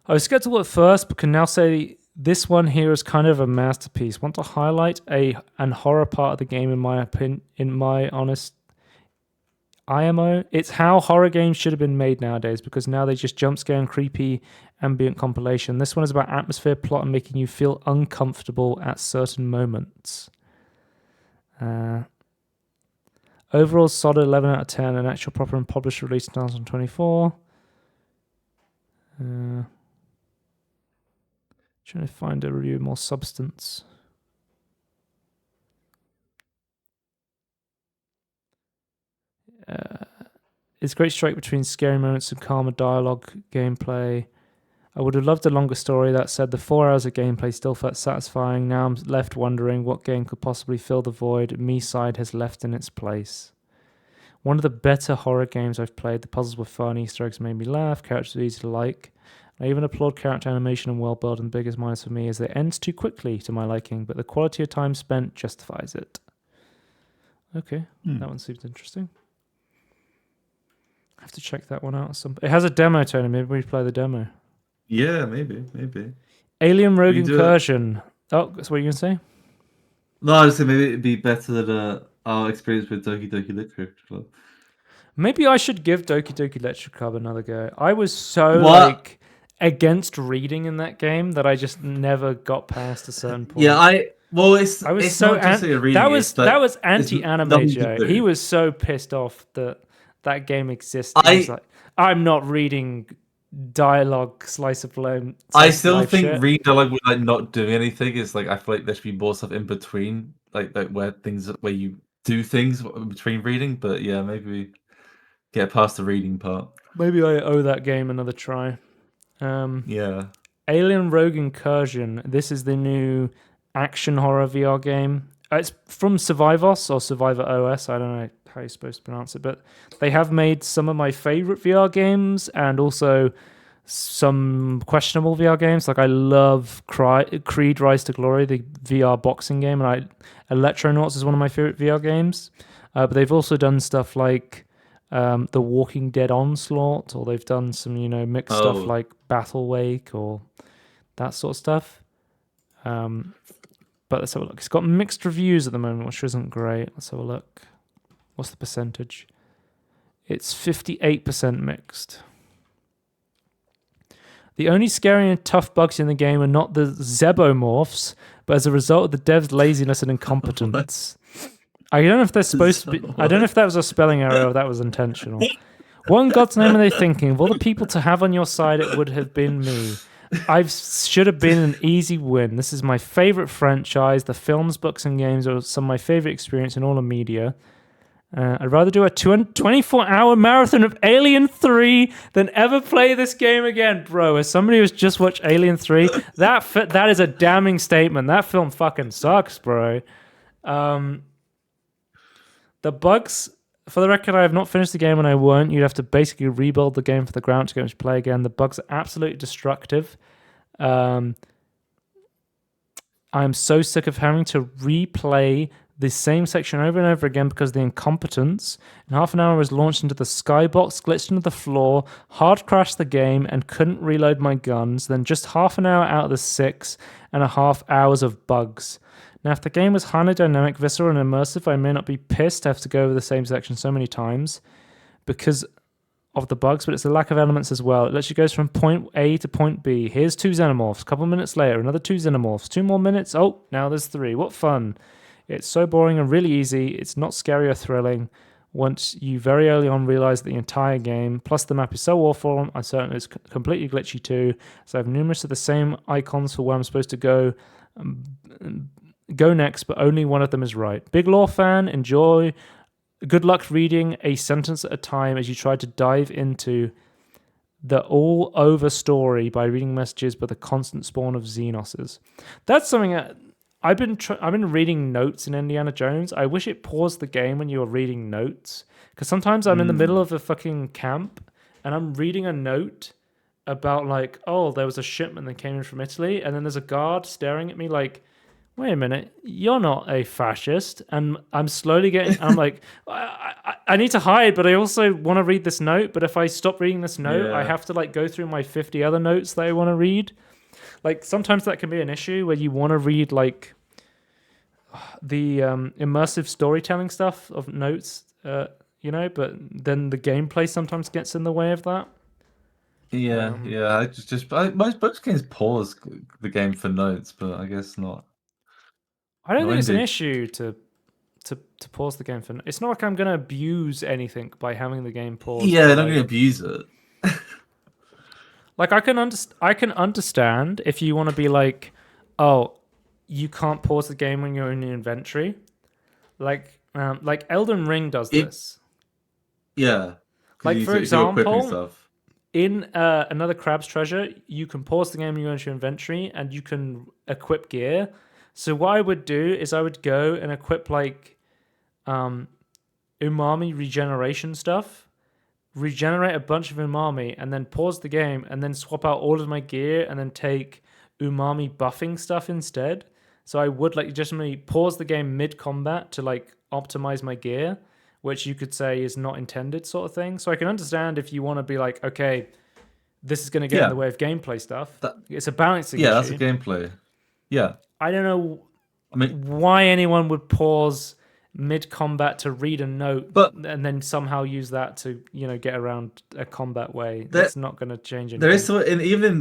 I was skeptical at first, but can now say this one here is kind of a masterpiece. Want to highlight an horror part of the game in my opinion, in my honest IMO. It's how horror games should have been made nowadays, because now they just jump scare and creepy ambient compilation. This one is about atmosphere, plot, and making you feel uncomfortable at certain moments. Overall solid 11 out of 10, an actual proper and published release in 2024. Trying to find a review with more substance. It's a great strike between scary moments and calmer dialogue gameplay. I would have loved a longer story. That said, the 4 hours of gameplay still felt satisfying. Now I'm left wondering what game could possibly fill the void Me Side has left in its place. One of the better horror games I've played. The puzzles were fun, Easter eggs made me laugh, characters were easy to like. I even applaud character animation and world building. The biggest minus for me is that it ends too quickly to my liking, but the quality of time spent justifies it. Okay, that one seems interesting. I have to check that one out. It has a demo, Tony. Maybe we play the demo. Yeah, maybe. Alien Rogue We do Incursion. Oh, that's what you're going to say? No, I was saying maybe it'd be better than our experience with Doki Doki Literature Club. Maybe I should give Doki Doki Literature Club another go. I was so against reading in that game that I just never got past a certain point. Yeah, I was it's so that was anti-anime Joe. He was so pissed off that game existed. He's like, I'm not reading dialogue slice of life. I still think reading dialogue with like not doing anything is like I feel like there should be more stuff in between, like where you do things between reading. But yeah, maybe get past the reading part. Maybe I owe that game another try. Yeah. Alien Rogue Incursion. This is the new action horror VR game. It's from Survivos or Survivor OS. I don't know how you're supposed to pronounce it, but they have made some of my favorite VR games and also some questionable VR games. Like I love Creed Rise to Glory, the VR boxing game, and Electronauts is one of my favorite VR games. But they've also done stuff like The Walking Dead Onslaught, or they've done some, mixed stuff like Battle Wake or that sort of stuff. But let's have a look. It's got mixed reviews at the moment, which isn't great. Let's have a look. What's the percentage? It's 58% mixed. The only scary and tough bugs in the game are not the zebomorphs, but as a result of the devs' laziness and incompetence. I don't know if they're supposed to be. I don't know if that was a spelling error or that was intentional. What in God's name are they thinking? Of all the people to have on your side, it would have been me. Should have been an easy win. This is my favorite franchise. The films, books, and games are some of my favorite experience in all of media. I'd rather do a 24-hour marathon of Alien 3 than ever play this game again, bro. As somebody who's just watched Alien 3, that is a damning statement. That film fucking sucks, bro. The bugs, for the record, I have not finished the game and I won't. You'd have to basically rebuild the game from the ground to go and play again. The bugs are absolutely destructive. I'm so sick of having to replay the same section over and over again because of the incompetence. In half an hour, I was launched into the skybox, glitched into the floor, hard crashed the game, and couldn't reload my guns. Then just half an hour out of the 6.5 hours of bugs. Now, if the game was highly dynamic, visceral, and immersive, I may not be pissed to have to go over the same section so many times because of the bugs, but it's the lack of elements as well. It literally goes from point A to point B. Here's 2 xenomorphs. A couple minutes later, another 2 xenomorphs. 2 more minutes. Oh, now there's 3. What fun. It's so boring and really easy. It's not scary or thrilling once you very early on realize the entire game. Plus, the map is so awful. I'm certain it's completely glitchy too. So I have numerous of the same icons for where I'm supposed to go next, but only one of them is right. Big lore fan, enjoy. Good luck reading a sentence at a time as you try to dive into the all-over story by reading messages by the constant spawn of Xenoses. That's something that I've been reading notes in Indiana Jones. I wish it paused the game when you were reading notes, because sometimes I'm in the middle of a fucking camp and I'm reading a note about like, oh, there was a shipment that came in from Italy, and then there's a guard staring at me like, wait a minute, you're not a fascist. And I'm slowly I'm like, I need to hide, but I also want to read this note. But if I stop reading this note, I have to like go through my 50 other notes that I want to read. Like sometimes that can be an issue where you want to read like the immersive storytelling stuff of notes, but then the gameplay sometimes gets in the way of that. Yeah. Most games pause the game for notes, but I guess not. I don't think it's an issue to pause the game for. It's not like I'm going to abuse anything by having the game pause. Yeah, they're not going to abuse it. Like I can understand if you want to be like, oh, you can't pause the game when you're in your inventory, like Elden Ring does this. Yeah. Like for example, in another Crab's Treasure, you can pause the game when you go into your inventory and you can equip gear. So what I would do is I would go and equip like umami regeneration stuff, regenerate a bunch of umami, and then pause the game, and then swap out all of my gear, and then take umami buffing stuff instead. So I would like just maybe pause the game mid-combat to like optimize my gear, which you could say is not intended sort of thing. So I can understand if you want to be like, okay, this is going to get in the way of gameplay stuff. It's a balancing issue. Yeah, that's a gameplay. Yeah. I don't know why anyone would pause mid-combat to read a note and then somehow use that to, get around a combat way. That's not going to change anything. There is even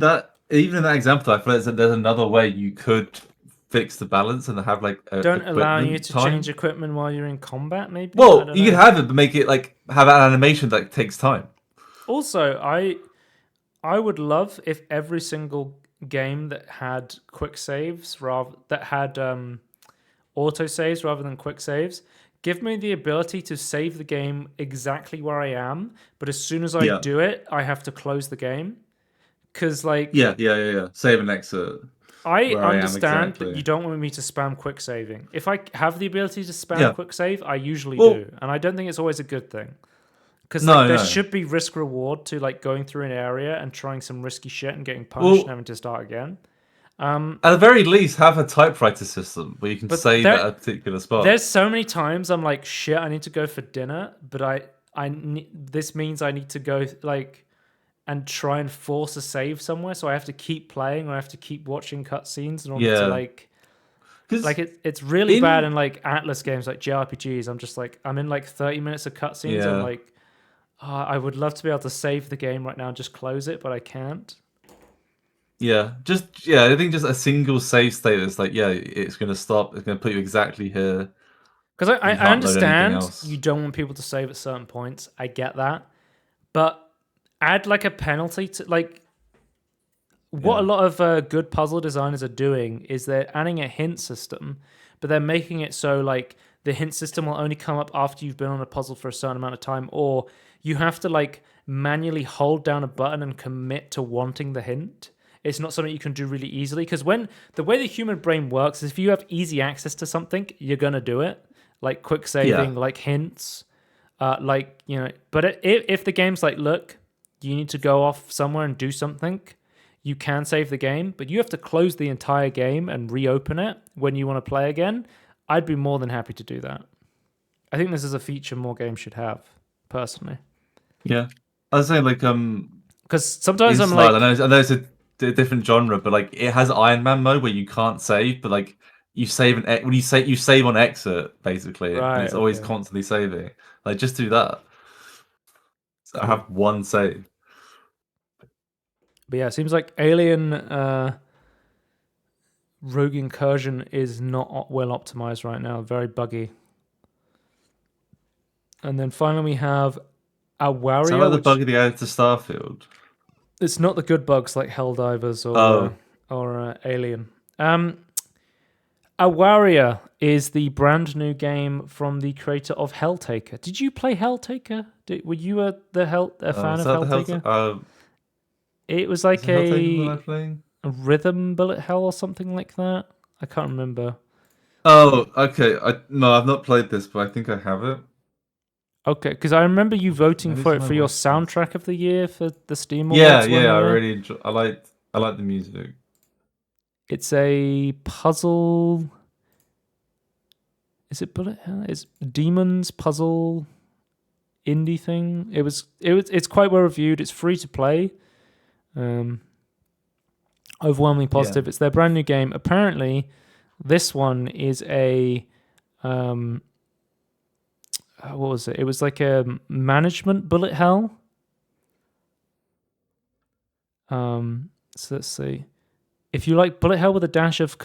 in that example, I feel like there's another way you could fix the balance and have like don't allow you to change equipment while you're in combat, maybe. Well, you can have it, but make it like have an animation that takes time. Also, I would love if every single game that had quick saves that had auto saves rather than quick saves, give me the ability to save the game exactly where I am, but as soon as I do it, I have to close the game. Because like save and exit. I understand that you don't want me to spam quick saving. If I have the ability to spam quick save, I usually do, and I don't think it's always a good thing. Because there should be risk reward to like going through an area and trying some risky shit and getting punished and having to start again. At the very least, have a typewriter system where you can save at a particular spot. There's so many times I'm like, shit, I need to go for dinner, but this means I need to go like and try and force a save somewhere, so I have to keep playing or I have to keep watching cutscenes in order to like it's really bad in like Atlas games like JRPGs. I'm just like I'm in like 30 minutes of cutscenes. I'm like, I would love to be able to save the game right now and just close it, but I can't. I think just a single save state is like, it's going to stop. It's going to put you exactly here. Because I understand you don't want people to save at certain points. I get that, but add like a penalty to like what a lot of good puzzle designers are doing is they're adding a hint system, but they're making it so like the hint system will only come up after you've been on a puzzle for a certain amount of time, or you have to like manually hold down a button and commit to wanting the hint. It's not something you can do really easily, because when the way the human brain works is if you have easy access to something, you're going to do it, like quick saving, like hints, but if the game's like, look, you need to go off somewhere and do something, you can save the game, but you have to close the entire game and reopen it when you want to play again. I'd be more than happy to do that. I think this is a feature more games should have, personally. Yeah. I was saying, like, because sometimes I'm like... like... I know it's a different genre, but, like, it has Iron Man mode where you can't save, but, like, you save when you save on exit, basically, and it's always constantly saving. Like, just do that. So I have one save. But yeah, it seems like Alien Rogue Incursion is not well optimized right now. Very buggy. And then finally we have Awaria. Sound like the bug they added to Starfield. It's not the good bugs like Helldivers or Alien. Awaria is the brand new game from the creator of Helltaker. Did you play Helltaker? Were you a fan of Helltaker? It was like a rhythm bullet hell or something like that. I can't remember. Oh, okay. No, I've not played this, but I think I have it. Okay, because I remember you voting for it for your soundtrack of the year for the Steam Awards. I really enjoy. I like the music. It's a puzzle. Is it bullet hell? It's demons puzzle indie thing. It's quite well reviewed. It's free to play. Overwhelmingly positive. It's their brand new game. Apparently, this one is a what was it? It was like a management bullet hell. So let's see. If you like bullet hell with a dash of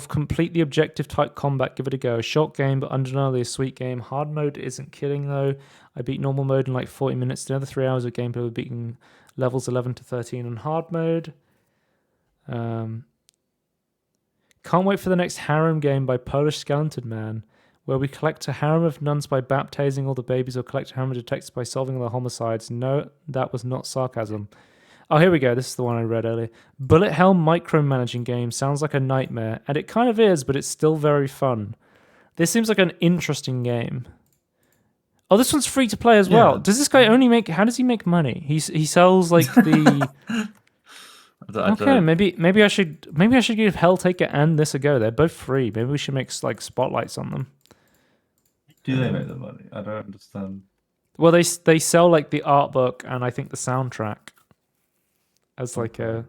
completely objective type combat, give it a go. A short game, but undeniably a sweet game. Hard mode isn't killing though. I beat normal mode in like 40 minutes. The other 3 hours of gameplay were beating levels 11 to 13 on hard mode. Can't wait for the next harem game by Polish Skeleton Man, where we collect a harem of nuns by baptizing all the babies or collect a harem of detectives by solving all the homicides. No, that was not sarcasm. Oh, here we go. This is the one I read earlier. Bullet hell micromanaging game sounds like a nightmare, and it kind of is, but it's still very fun. This seems like an interesting game. Oh, this one's free to play as well. Yeah. Does this guy only make? How does he make money? He sells like the. Okay, maybe I should give Helltaker and this a go. They're both free. Maybe we should make like spotlights on them. Do they make the money? I don't understand. Well, they sell like the art book and I think the soundtrack as like a.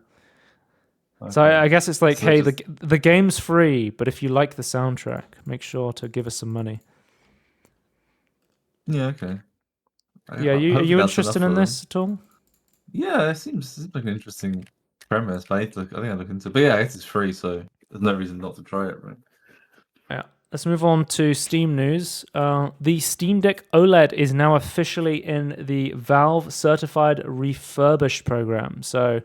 Okay. So I guess it's like, So hey, just- the game's free, but if you like the soundtrack, make sure to give us some money. Yeah, okay. Yeah, are you Hopefully that's interested enough in for this at all? Yeah, it seems like an interesting premise, but I think I'll look into it. But yeah, I guess it's free, so there's no reason not to try it, right? Yeah. Let's move on to Steam news. The Steam Deck OLED is now officially in the Valve Certified Refurbished program. So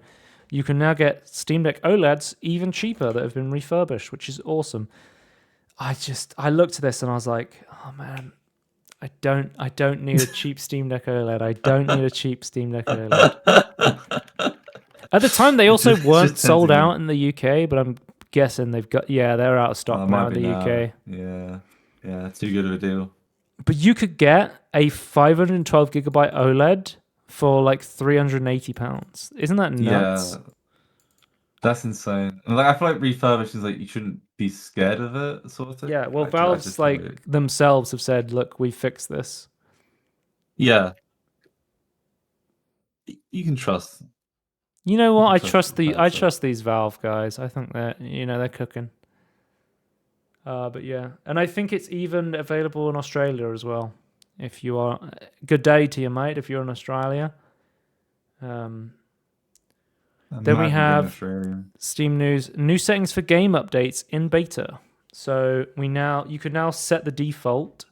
you can now get Steam Deck OLEDs even cheaper that have been refurbished, which is awesome. I looked at this and I was like, oh man, I don't need a cheap Steam Deck OLED. I don't need a cheap Steam Deck OLED. At the time, they also weren't sold out in the UK, but I'm guessing they're out of stock now in the UK. Yeah, too good of a deal. But you could get a 512 gigabyte OLED for like £380. Isn't that nuts? Yeah, that's insane. And like, I feel like refurbished is like you shouldn't be scared of it, sort of thing. Yeah, well, I Valve's just like think themselves have said, look, we fixed this. yeah, you can trust. You know what? can I trust trust the these Valve guys. I think they're cooking. But yeah, and I think it's even available in Australia as well. If you are, good day to you, mate. If you're in Australia. Then we have Steam news: new settings for game updates in beta. So you can now set the default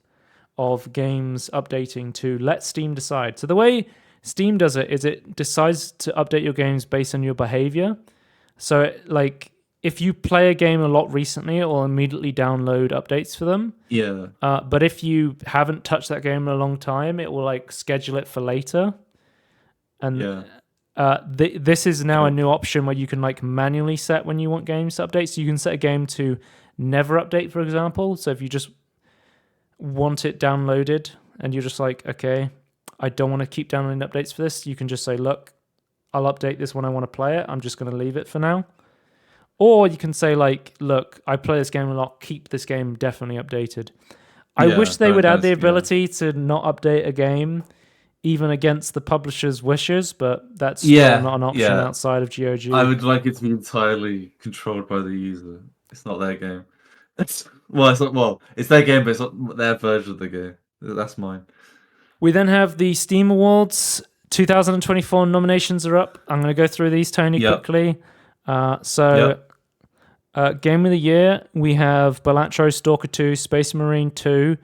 of games updating to let Steam decide. So the way Steam does it is it decides to update your games based on your behavior. So like if you play a game a lot recently, it will immediately download updates for them. Yeah. But if you haven't touched that game in a long time, it will like schedule it for later. And Yeah. this is now a new option where you can like manually set when you want games to update. So you can set a game to never update, for example. So if you just want it downloaded and you're just like, okay, I don't want to keep downloading updates for this, you can just say, look, I'll update this when I want to play it. I'm just going to leave it for now. Or you can say like, look, I play this game a lot. Keep this game definitely updated. I wish they would add the ability to not update a game even against the publisher's wishes, but that's still not an option outside of GOG. I would like it to be entirely controlled by the user. It's not their game. It's their game, but it's not their version of the game. That's mine. We then have the Steam Awards. 2024 nominations are up. I'm going to go through these, Tony, quickly. Game of the Year, we have Balatro, Stalker 2, Space Marine 2,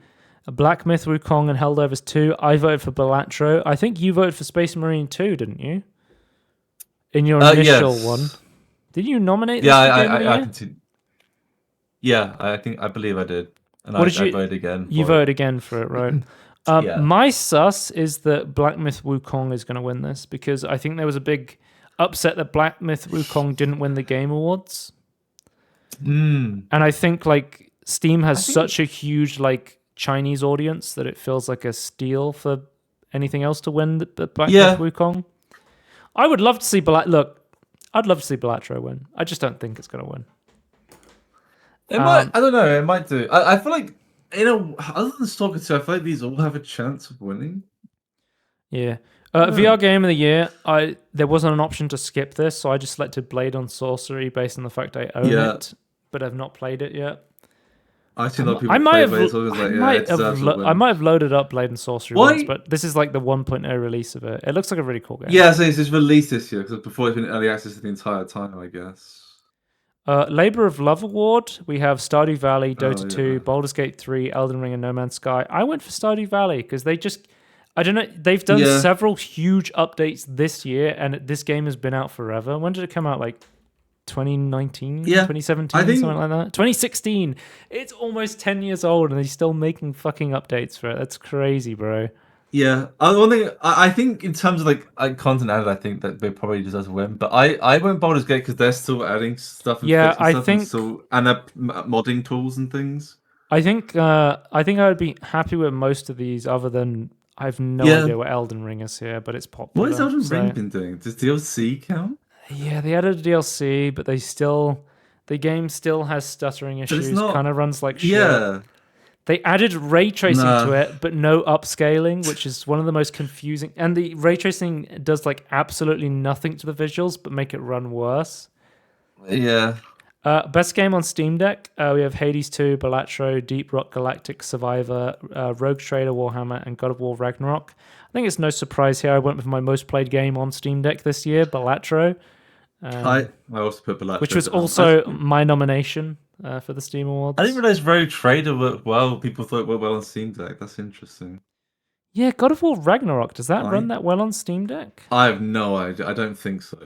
Black Myth Wukong, and Helldivers 2. I voted for Balatro. I think you voted for Space Marine 2, didn't you? In your initial one. Did you nominate this for Game of the Year? I continue. Yeah, I believe I did. And I voted again. You voted again for it, right? My sus is that Black Myth Wukong is going to win this because I think there was a big upset that Black Myth Wukong didn't win the Game Awards. And I think like Steam has such a huge like Chinese audience that it feels like a steal for anything else to win the Black Myth Wukong. I would love to see I'd love to see Balatro win. I just don't think it's going to win. It might. I don't know. It might do. I feel like other than Stalker 2, I feel like these all have a chance of winning. Yeah. VR Game of the Year, there wasn't an option to skip this, so I just selected Blade on Sorcery based on the fact I own it, but I've not played it yet. I've seen a lot of people play Blade, so I might have loaded up Blade and Sorcery once, but this is like the 1.0 release of it. It looks like a really cool game. Yeah, so it's released this year, because before it's been early access the entire time, I guess. Labor of Love Award, we have Stardew Valley, Dota 2, Baldur's Gate 3, Elden Ring, and No Man's Sky. I went for Stardew Valley because I don't know, they've done several huge updates this year, and this game has been out forever. When did it come out? Like 2019, 2017, something like that? 2016. It's almost 10 years old, and they're still making fucking updates for it. That's crazy, bro. Yeah, one thing I think in terms of like content added, I think that they probably deserve to win. But I went Baldur's Gate because they're still adding stuff. And I stuff think, and they're modding tools and things. I think I would be happy with most of these, other than I have no idea what Elden Ring is here, but it's popular. What has Elden so- Ring been doing? Does DLC count? Yeah, they added a DLC, but the game still has stuttering issues. not- Kind of runs like shit. Yeah. They added ray tracing to Nah. it, but no upscaling, which is one of the most confusing. And the ray tracing does like absolutely nothing to the visuals, but make it run worse. Yeah. Best game on Steam Deck, we have Hades 2, Balatro, Deep Rock Galactic Survivor, Rogue Trader Warhammer, and God of War Ragnarok. I think it's no surprise here. I went with my most played game on Steam Deck this year, Balatro. I also put Balatro. Which was also my nomination for the Steam Awards. I didn't realize Rogue Trader worked well. People thought it worked well on Steam Deck. That's interesting. Yeah, God of War Ragnarok. Does that run that well on Steam Deck? I have no idea. I don't think so.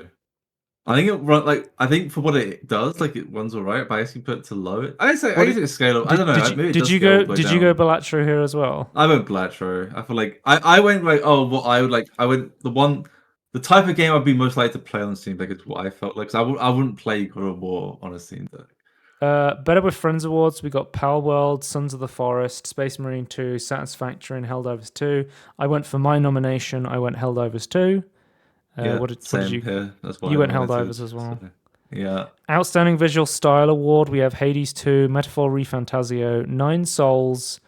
I think it run I think for what it does, it runs alright. But I guess you put it to low. I guess it's scale up. I don't know. Did you go Balatro here as well? I went Balatro. I feel like I went what I would like. I went the type of game I'd be most likely to play on Steam Deck is what I felt like. So I wouldn't play God of War on a Steam Deck. Better with Friends Awards, we got Power World, Sons of the Forest, Space Marine 2, Satisfactory, and Helldivers 2. I went for my nomination. I went Helldivers 2. What did you? Here. That's what you I went wanted Helldivers to, as well. So, yeah. Outstanding Visual Style Award, we have Hades 2, Metaphor ReFantazio, Nine Souls,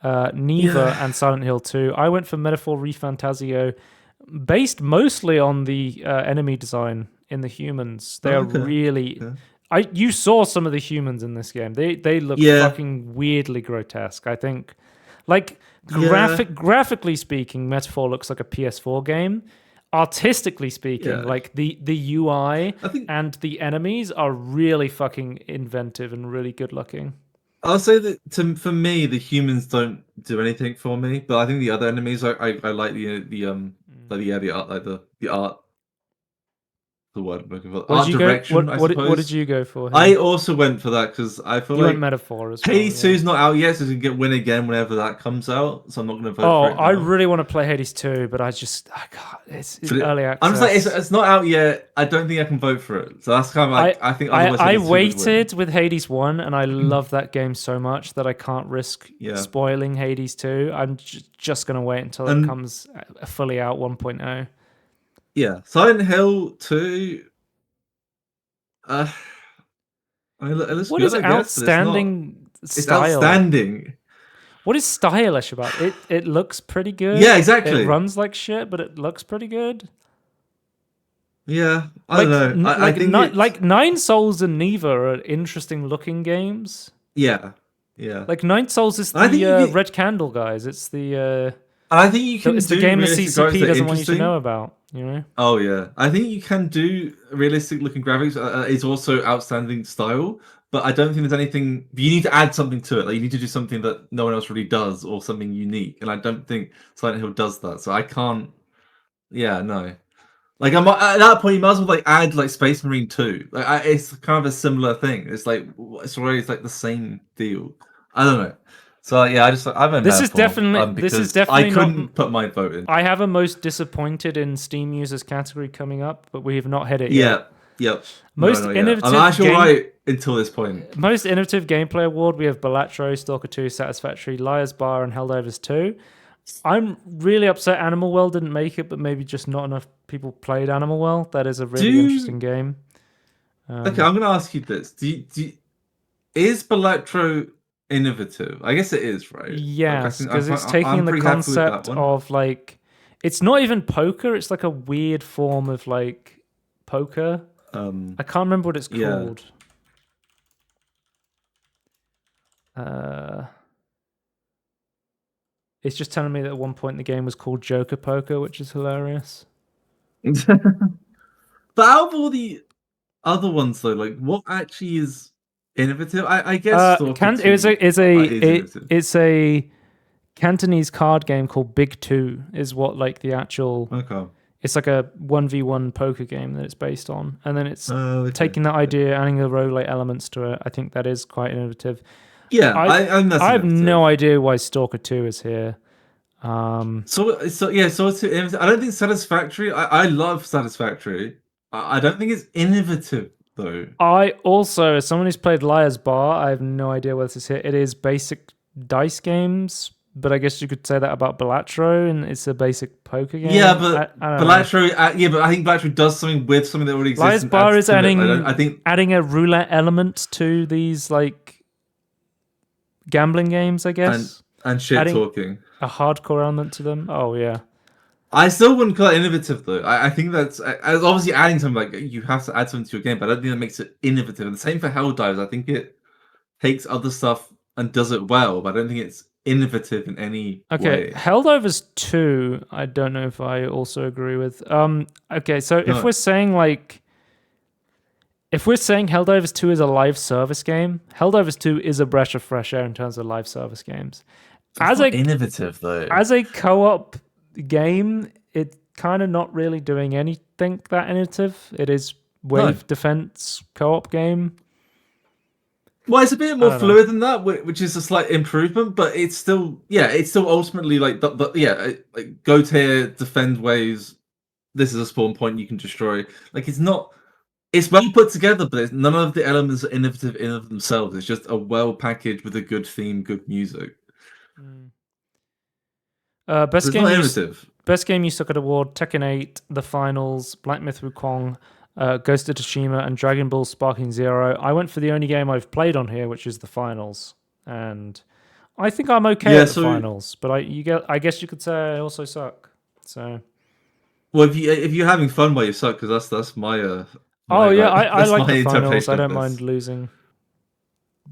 Neva, and Silent Hill 2. I went for Metaphor ReFantazio, based mostly on the enemy design in the humans. They are really... Yeah. You saw some of the humans in this game. They look fucking weirdly grotesque. I think, graphically speaking, Metaphor looks like a PS4 game. Artistically speaking, the UI and the enemies are really fucking inventive and really good looking. I'll say that for me, the humans don't do anything for me, but I think the other enemies, I like the art, the art. The word I'm looking for. Art direction. What did you go for? Here? I also went for that because I feel you like went Metaphor as well. Hades 2 is not out yet, so you can win again whenever that comes out. So I'm not going to vote for it. I really want to play Hades 2, but I can't. It's early access. I'm just like, it's not out yet. I don't think I can vote for it. So that's kind of like I think. I waited with Hades 1, and I love that game so much that I can't risk spoiling Hades 2. I'm just going to wait until it comes fully out 1.0. Yeah, Silent Hill 2. I mean, it looks what good, is I guess, outstanding it's style? It's outstanding. What is stylish about it? It looks pretty good. Yeah, exactly. It runs like shit, but it looks pretty good. Yeah, I don't know. I think Nine Souls and Neva are interesting looking games. Yeah. Like Nine Souls is the Red Candle guys. It's the. I think you can. It's the game the CCP doesn't want you to know about. You know. Oh yeah, I think you can do realistic looking graphics. It's also outstanding style, but I don't think there's anything. You need to add something to it. Like you need to do something that no one else really does, or something unique. And I don't think Silent Hill does that. So I can't. Yeah, no. Like I'm at that point, you might as well add Space Marine 2. It's kind of a similar thing. It's already the same deal. I don't know. So yeah, this is definitely I couldn't put my vote in. I have a most disappointed in Steam users category coming up, but we have not hit it yet. Yep. Most innovative. I'm actually right until this point. Most innovative gameplay award, we have Balatro, Stalker 2, Satisfactory, Liar's Bar, and Helldivers 2. I'm really upset Animal Well didn't make it, but maybe just not enough people played Animal Well. That is a really interesting game. Okay, I'm going to ask you this: is Balatro innovative? I guess it is, right? Yes, because it's taking the concept of it's not even poker. It's like a weird form of poker. I can't remember what it's called. It's just telling me that at one point the game was called Joker Poker, which is hilarious. But out of all the other ones, though, what actually is innovative? I guess it's a Cantonese card game called Big Two. Is what the actual. Okay. It's like a 1v1 poker game that it's based on, and then it's taking that idea, adding the roguelite elements to it. I think that is quite innovative. Yeah, I have no idea why Stalker 2 is here. So I don't think Satisfactory. I love Satisfactory. I don't think it's innovative though. I also, as someone who's played Liar's Bar, I have no idea where this is hit. It is basic dice games, but I guess you could say that about Balatro, and it's a basic poker game. Yeah, but I don't know. Balatro, but I think Balatro does something with something that already exists. Liar's and Bar adds is to it. I think adding a roulette element to these like gambling games, I guess. And shit Adding talking. a hardcore element to them. Oh yeah. I still wouldn't call it innovative though. I think that's obviously adding something. Like you have to add something to your game, but I don't think that makes it innovative. And the same for Helldivers. I think it takes other stuff and does it well, but I don't think it's innovative in any way. Helldivers 2, I don't know if I also agree with. Okay, so if we're saying Helldivers 2 is a live service game, Helldivers 2 is a breath of fresh air in terms of live service games. It's not innovative though. As a co-op game, it's kind of not really doing anything that innovative. It is wave defense co-op game. Well, it's a bit more fluid than that, which is a slight improvement, but it's still ultimately like like go here, defend waves. This is a spawn point you can destroy. Like it's well put together, but none of the elements are innovative in of themselves. It's just a well packaged with a good theme, good music. Best game you suck at award: Tekken 8, The Finals, Black Myth Wukong, Ghost of Tsushima, and Dragon Ball Sparking Zero. I went for the only game I've played on here, which is The Finals, and I think I'm okay at The Finals. But I guess you could say I also suck. So, well, if you're having fun while you suck, because that's my I like The Finals. I don't mind losing.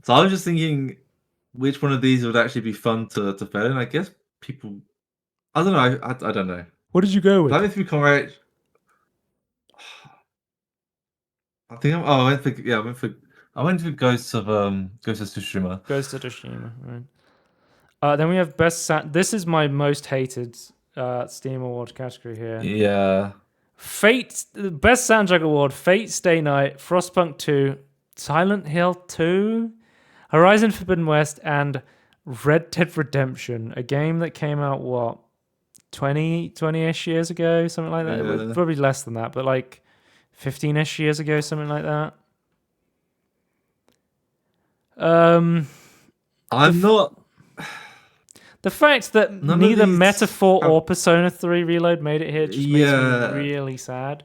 So I was just thinking, which one of these would actually be fun to fail in? I guess people. I don't know. I don't know. What did you go with? Let me think. Right. I think I went for Ghost of Tsushima. Ghost of Tsushima, right. Then we have this is my most hated Steam Award category here. Yeah. Fate, Best Soundtrack Award: Fate Stay Night, Frostpunk 2, Silent Hill 2, Horizon Forbidden West, and Red Dead Redemption, a game that came out 20-ish years ago, something like that. Yeah. Probably less than that, but like 15-ish years ago, something like that. I'm not. The fact that neither Metaphor or Persona 3 Reload made it here just makes me really sad.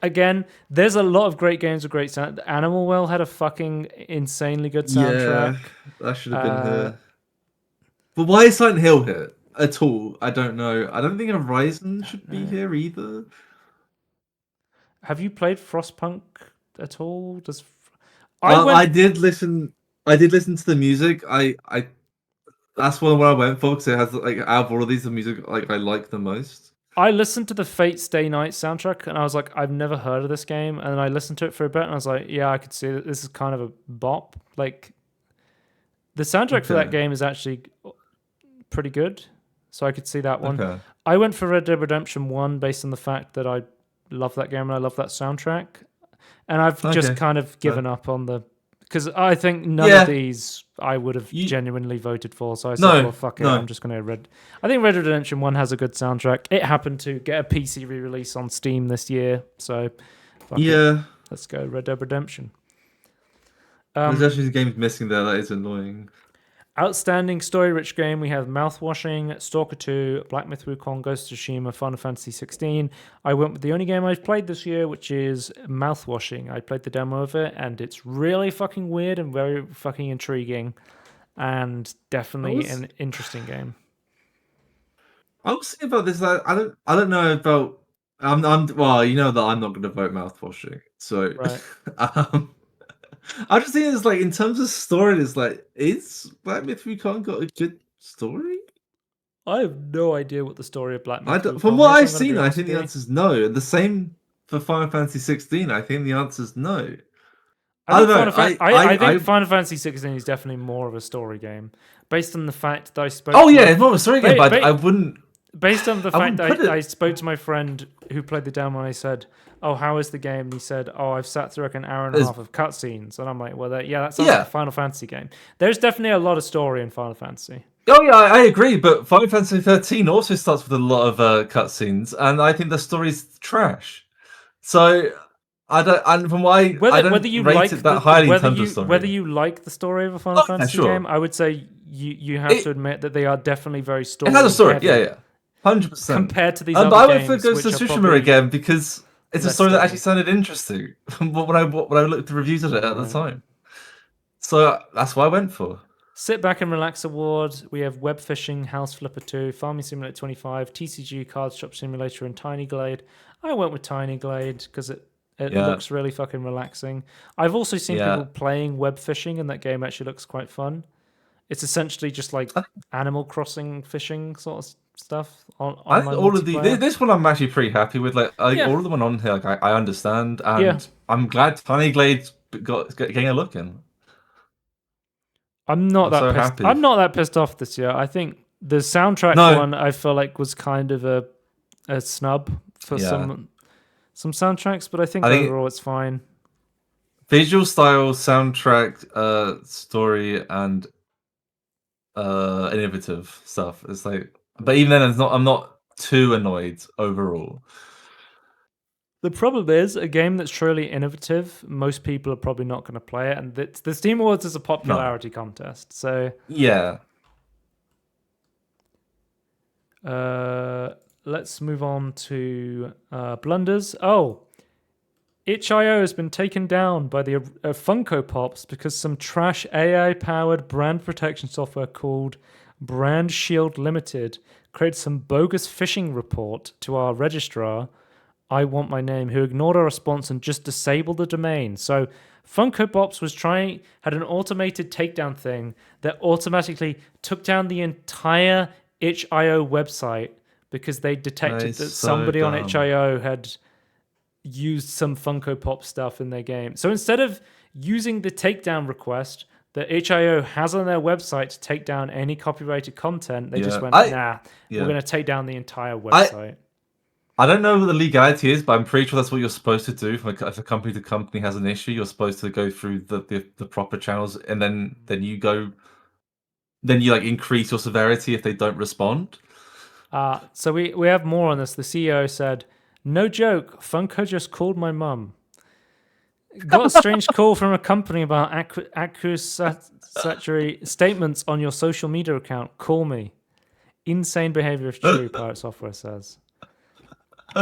Again, there's a lot of great games with great sound. Animal Well had a fucking insanely good soundtrack. Yeah, that should have been here. But why is Silent Hill here at all? I don't know. I don't think Horizon should be here either. Have you played Frostpunk at all? I did listen. I did listen to the music. That's one where I went for because it has like out of all of these, the music like I like the most. I listened to the Fate Stay Night soundtrack and I was like, I've never heard of this game. And then I listened to it for a bit and I was like, yeah, I could see that this is kind of a bop. Like the soundtrack for that game is actually pretty good, so I could see that one. Okay. I went for Red Dead Redemption 1 based on the fact that I love that game and I love that soundtrack. And I've just kind of given up on because I think none of these I would have genuinely voted for. So I said, well, fuck it. I'm just going to I think Red Dead Redemption 1 has a good soundtrack. It happened to get a PC re-release on Steam this year. So fuck it. Let's go Red Dead Redemption. There's actually games missing there. That is annoying. Outstanding story-rich game, we have Mouthwashing, Stalker 2, Black Myth Wukong, Ghost of Tsushima, Final Fantasy 16. I went with the only game I've played this year, which is Mouthwashing. I played the demo of it, and it's really fucking weird and very fucking intriguing, and definitely an interesting game. I was thinking about this. I don't know about. Well, you know that I'm not going to vote Mouthwashing, so. Right. I'm just thinking, it's like in terms of story, it's like is Black Myth Wukong got a good story? I have no idea what the story of Black Myth Wukong is. From what I've seen, I think the answer is no. And the same for Final Fantasy 16. I think the answer is no. I don't know. I think Final Fantasy 16 is definitely more of a story game, based on the fact that I spoke. Oh yeah, it's more of a story game, but I wouldn't. Based on the fact that I spoke to my friend who played the demo and I said, oh, how is the game? And he said, oh, I've sat through like an hour and a half of cutscenes. And I'm like, well, that sounds like a Final Fantasy game. There's definitely a lot of story in Final Fantasy. Oh yeah, I agree. But Final Fantasy 13 also starts with a lot of cutscenes. And I think the story's trash. So I don't. And from why I don't whether you rate like it that highly in whether terms you of story. whether you like the story of a Final Fantasy sure. game, I would say you have to admit that they are definitely very story. It has a story. heavy Yeah, 100%. compared to these But other I went for games, Ghost of which are Tsushima probably again because it's a less story that steady. actually sounded interesting when I looked at the reviews of it at the time. So that's what I went for. Sit Back and Relax Award. We have Web Fishing, House Flipper 2, Farming Simulator 25, TCG, Card Shop Simulator, and Tiny Glade. I went with Tiny Glade because it looks really fucking relaxing. I've also seen people playing Web Fishing, and that game actually looks quite fun. It's essentially just like Animal Crossing fishing sort of stuff. I think all of this one I'm actually pretty happy with. Like all of them on here, like I understand, and I'm glad Tiny Glade's getting a look in. I'm not that pissed. I'm not that pissed off this year. I think the soundtrack one I feel like was kind of a snub for some soundtracks, but I think overall it's fine. Visual style, soundtrack, story, and innovative stuff. It's like, but even then, I'm not too annoyed overall. The problem is, a game that's truly innovative, most people are probably not going to play it, and the Steam Awards is a popularity contest. So yeah. Let's move on to Blunders. Oh, itch.io has been taken down by the Funko Pops because some trash AI-powered brand protection software called Brand Shield Limited created some bogus phishing report to our registrar, I Want My Name, who ignored our response and just disabled the domain. So Funko Pops had an automated takedown thing that automatically took down the entire itch.io website because they detected that somebody on itch.io had used some Funko Pop stuff in their game. So instead of using the takedown request that itch.io has on their website to take down any copyrighted content, they just went, we're going to take down the entire website. I don't know what the legality is, but I'm pretty sure that's what you're supposed to do. If a company to company has an issue, you're supposed to go through the proper channels, and then you like increase your severity if they don't respond. So we have more on this. The CEO said, "No joke, Funko just called my mum. Got a strange call from a company about accusatory statements on your social media account. Call me. Insane behavior if true," Pirate Software says.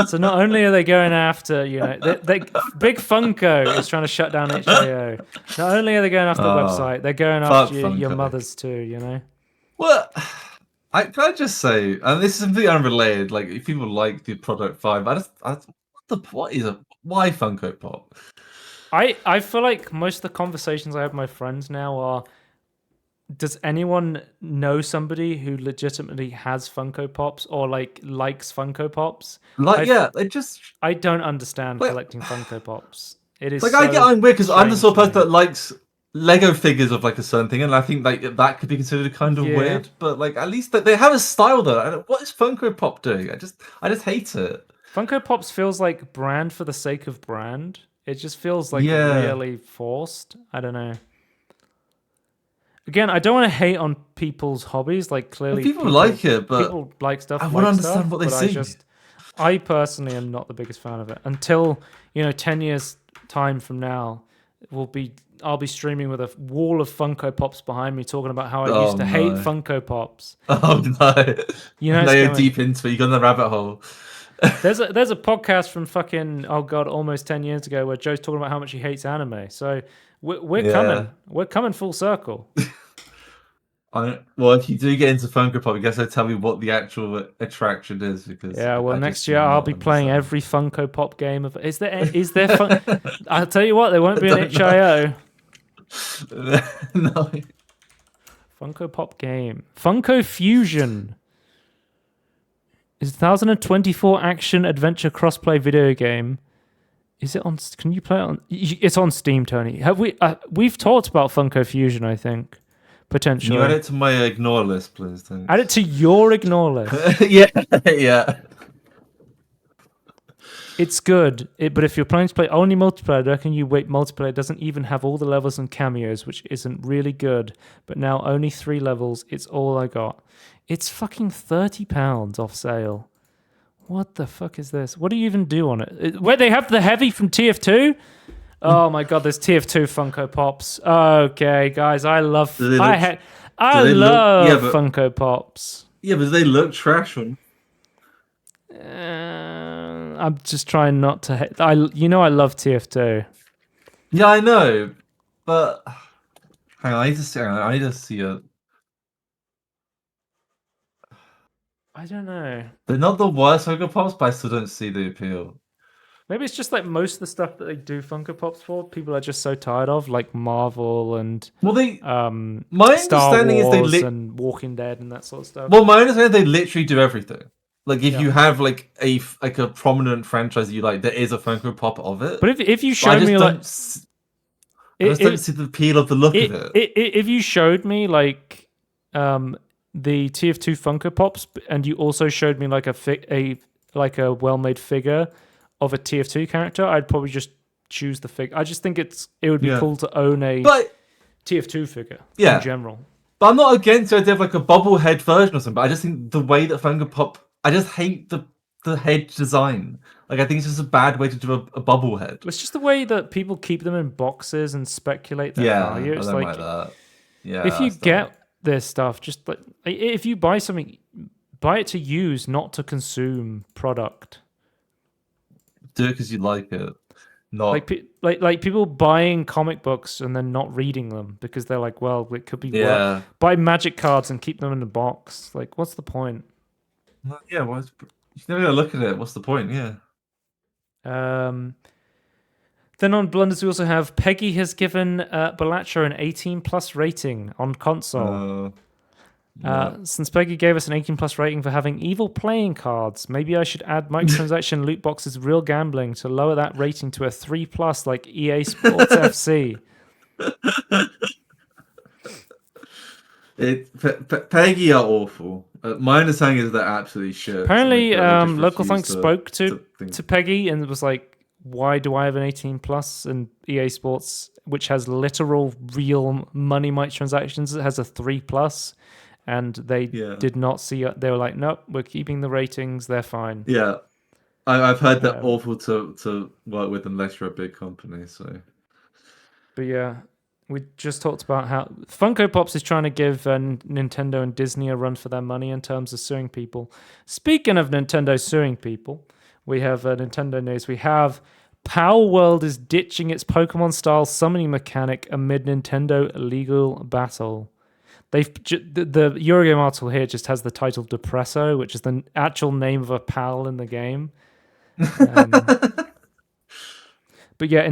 So not only are they going after, Big Funko is trying to shut down itch.io. Not only are they going after the website, they're going after your mothers too, Well, can I just say, and this is completely unrelated, like if people like the Product 5, why Funko Pop? I feel like most of the conversations I have with my friends now are, does anyone know somebody who legitimately has Funko Pops or likes Funko Pops? I don't understand collecting Funko Pops. It is I'm weird because I'm the sort of person that likes Lego figures of like a certain thing, and I think like that could be considered kind of weird. But like at least they have a style though. What is Funko Pop doing? I just hate it. Funko Pops feels like brand for the sake of brand. It just feels like really forced. I don't know. Again, I don't want to hate on people's hobbies. Like clearly, people like it, but people like stuff. I want to understand what they see. I personally am not the biggest fan of it. Until 10 years time from now, I'll be streaming with a wall of Funko Pops behind me, talking about how I used to hate Funko Pops. Oh no! Now you're deep into it. You got in the rabbit hole. There's a podcast from fucking almost 10 years ago where Joe's talking about how much he hates anime. So we're coming full circle. Well, if you do get into Funko Pop, I guess I'll tell you what the actual attraction is. Because next year I'll be playing every Funko Pop game. Is there fun? I'll tell you what, there won't be an itch.io. No. Funko Pop game. Funko Fusion is 2024 action adventure crossplay video game. Is it on? Can you play it on? It's on Steam, Tony. Have we've talked about Funko Fusion, I think. Potentially. Can you add it to my ignore list, please? Thanks. Add it to your ignore list. yeah. It's good, but if you're planning to play only multiplayer, I reckon you wait. Multiplayer doesn't even have all the levels and cameos, which isn't really good. But now only 3 levels. It's all I got. It's fucking £30 off sale. What the fuck is this? What do you even do on it? Where they have the heavy from TF2? Oh my god, there's TF2 Funko Pops. Okay, guys, I love Funko Pops. Yeah, but do they look trash on? I'm just trying not to hate. I love TF2. Yeah, I know, but hang on, I need to see it. I don't know. They're not the worst Funko Pops, but I still don't see the appeal. Maybe it's just like most of the stuff that they do Funko Pops for, people are just so tired of, like Marvel and my Star understanding Wars is and Walking Dead and that sort of stuff. Well, my understanding is they literally do everything. Like if you have like a prominent franchise you like, there is a Funko Pop of it. But if you showed me like, I just don't see the appeal of the look of it. If you showed me like the TF2 Funko Pops, and you also showed me like a well-made figure of a TF2 character, I'd probably just choose the figure. I just think it would be cool to own a TF2 figure in general. But I'm not against the idea of like a bobblehead version or something. But I just think the way that Funko Pop, I just hate the head design. Like I think it's just a bad way to do a bobblehead. It's just the way that people keep them in boxes and speculate their value. It's like that. Yeah, if you get this stuff, just like if you buy something, buy it to use, not to consume product. Do it because you like it. Not like people buying comic books and then not reading them because they're like, well, it could be worth. Buy magic cards and keep them in a box. Like, what's the point? Well, yeah, you're never gonna look at it. What's the point? Yeah. Then on Blunders, we also have Peggy has given Balatro an 18+ rating on console. Since Peggy gave us an 18+ rating for having evil playing cards, maybe I should add microtransaction loot boxes real gambling to lower that rating to a 3+ like EA Sports FC. Peggy are awful. My understanding is they're absolutely shit. Apparently, Local Thunk spoke to Peggy and was like, why do I have an 18+? And EA Sports, which has literal real money microtransactions, it has a 3+. And they did not see it. They were like, nope, we're keeping the ratings. They're fine. Yeah. I've heard they're awful to work with unless you're a big company. So, but yeah, we just talked about how Funko Pops is trying to give Nintendo and Disney a run for their money in terms of suing people. Speaking of Nintendo suing people, we have Nintendo news. We have Pal World is ditching its Pokemon-style summoning mechanic amid Nintendo legal battle. The Eurogame article here just has the title Depresso, which is the actual name of a pal in the game. But yeah,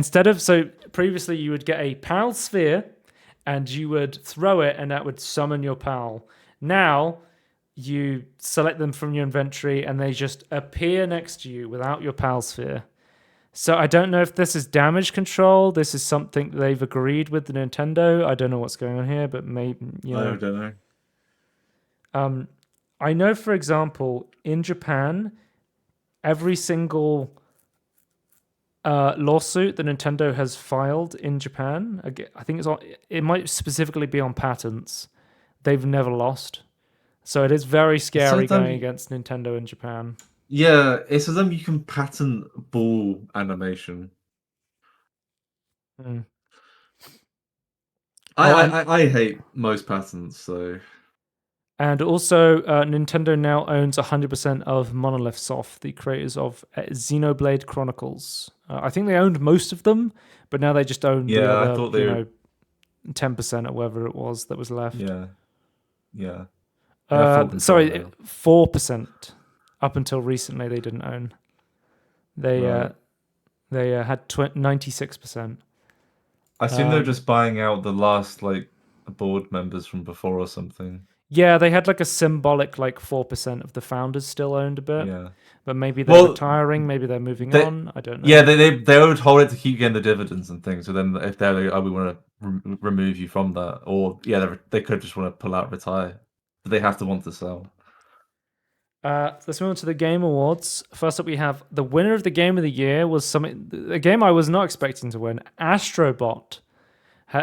previously you would get a pal sphere and you would throw it and that would summon your pal. Now you select them from your inventory and they just appear next to you without your pal sphere. So I don't know if this is damage control. This is something they've agreed with the Nintendo. I don't know what's going on here, but maybe I don't know. I know, for example, in Japan, every single lawsuit that Nintendo has filed in Japan, I think it might specifically be on patents. They've never lost, so it is very scary going against Nintendo in Japan. Yeah, it's for them you can patent ball animation. I hate most patents, so. And also, Nintendo now owns 100% of Monolith Soft, the creators of Xenoblade Chronicles. I think they owned most of them, but now they just own the other, I thought they 10% or whatever it was that was left. Yeah. Sorry, 4%. Up until recently, they didn't own. They had 96%. I assume they're just buying out the last board members from before or something. Yeah, they had a symbolic 4% of the founders still owned a bit. Yeah, but maybe they're retiring, maybe they're moving on. I don't know. Yeah, they would hold it to keep getting the dividends and things. So then, if they're like, we want to remove you from that, or they could just want to pull out, retire, but they have to want to sell. Let's move on to the Game Awards. First up, we have the winner of the Game of the Year was a game I was not expecting to win. Astrobot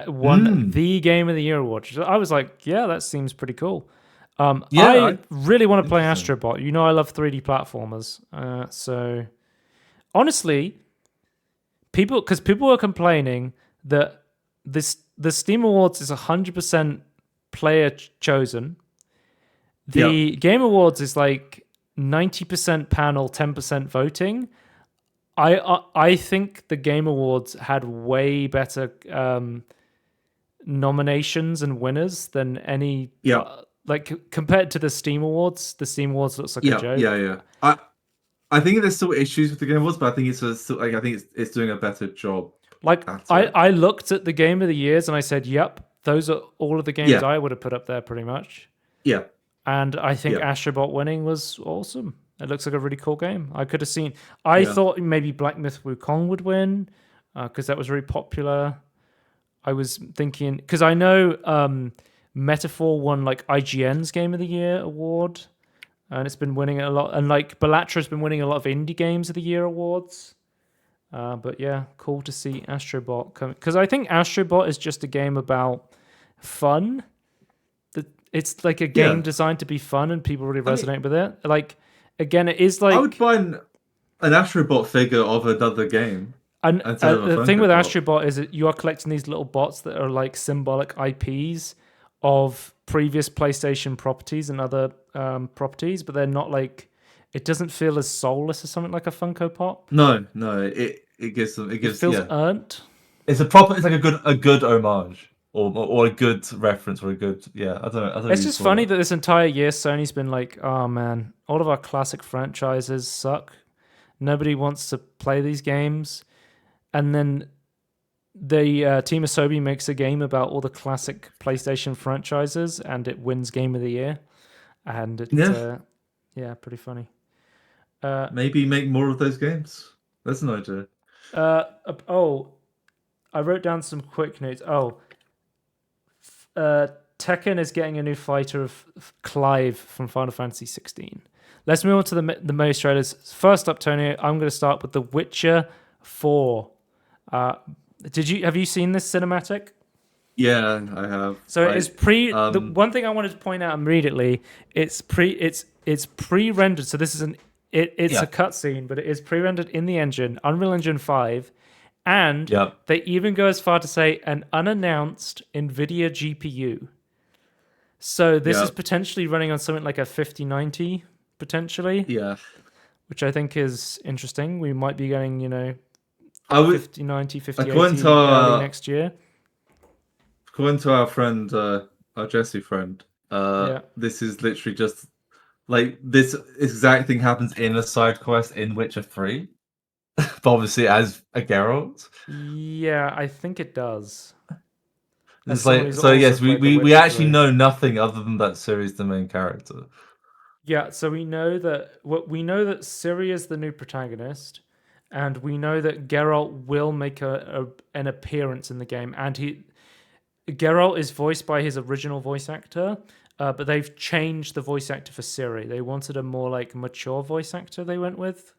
won the Game of the Year award. I was like, yeah, that seems pretty cool. I really want to play interesting. Astrobot. You know, I love 3D platformers. So honestly, people were complaining that the Steam Awards is 100% player chosen. The Game Awards is like 90% panel, 10% voting. I think the Game Awards had way better nominations and winners than any. Like compared to the Steam Awards looks like a joke. Yeah. I think there's still issues with the Game Awards, but I think it's doing a better job. Like I looked at the Game of the Years and I said, "Yep, those are all of the games I would have put up there pretty much." Yeah. And I think Astrobot winning was awesome. It looks like a really cool game. I could have seen. I thought maybe Black Myth Wukong would win because that was really popular. I was thinking because I know Metaphor won like IGN's Game of the Year award, and it's been winning a lot. And like Balattra's been winning a lot of Indie Games of the Year awards. But yeah, cool to see Astrobot come because I think Astrobot is just a game about fun. It's like a game designed to be fun, and people really resonate with it. Like, again, it is like I would buy an Astrobot figure of another game. And the thing with Astrobot is that you are collecting these little bots that are like symbolic IPs of previous PlayStation properties and other properties, but they're not like. It doesn't feel as soulless as something like a Funko Pop. No, it feels earned. It's like a good homage. Or a good reference, or a good I don't know. It's just funny that this entire year Sony's been like, oh man, all of our classic franchises suck. Nobody wants to play these games, and then the Team Asobi makes a game about all the classic PlayStation franchises, and it wins Game of the Year, and it's pretty funny. Maybe make more of those games. That's an idea. I wrote down some quick notes. Tekken is getting a new fighter of Clive from Final Fantasy 16. Let's move on to the most trailers. First up, Tony, I'm going to start with The Witcher 4. Have you seen this cinematic? Yeah, I have. So it's the one thing I wanted to point out immediately, it's pre-rendered. So this is it's a cutscene, but it is pre-rendered in the engine, Unreal Engine 5. And they even go as far to say an unannounced NVIDIA GPU. So this is potentially running on something like a 5090, potentially. Yeah. Which I think is interesting. We might be getting, 5090, 5080 early next year. According to our friend, our Jesse friend, this is literally just like this exact thing happens in a side quest in Witcher 3. But obviously as a Geralt. Yeah, I think it does. It's like, so yes, we actually know nothing other than that Ciri's the main character. Yeah, so we know that Ciri is the new protagonist, and we know that Geralt will make an appearance in the game, and Geralt is voiced by his original voice actor, but they've changed the voice actor for Ciri. They wanted a more like mature voice actor. They went with.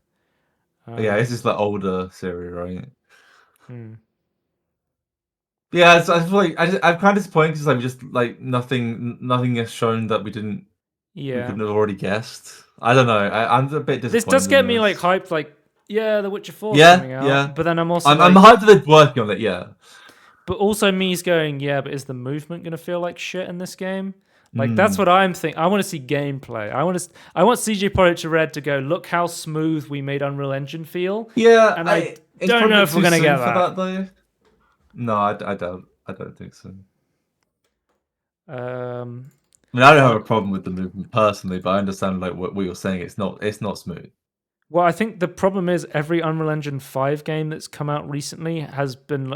This is the older Ciri, right? Yeah, I feel like I'm kind of disappointed because I'm just like nothing has shown that we couldn't have already guessed. I don't know. I'm a bit disappointed. This does get me like hyped, like The Witcher 4 is coming out. Yeah. But then I'm also I'm hyped that they're working on it. Yeah. But also me's going, but is the movement going to feel like shit in this game? Like that's what I'm thinking. I want to see gameplay. I want CJ Projekt Red to go, look how smooth we made Unreal Engine feel. Yeah, and I don't know if we're gonna get that. Though. No, I don't think so. I mean, I don't have a problem with the movement personally, but I understand like what you're saying. It's not smooth. Well, I think the problem is every Unreal Engine 5 game that's come out recently has been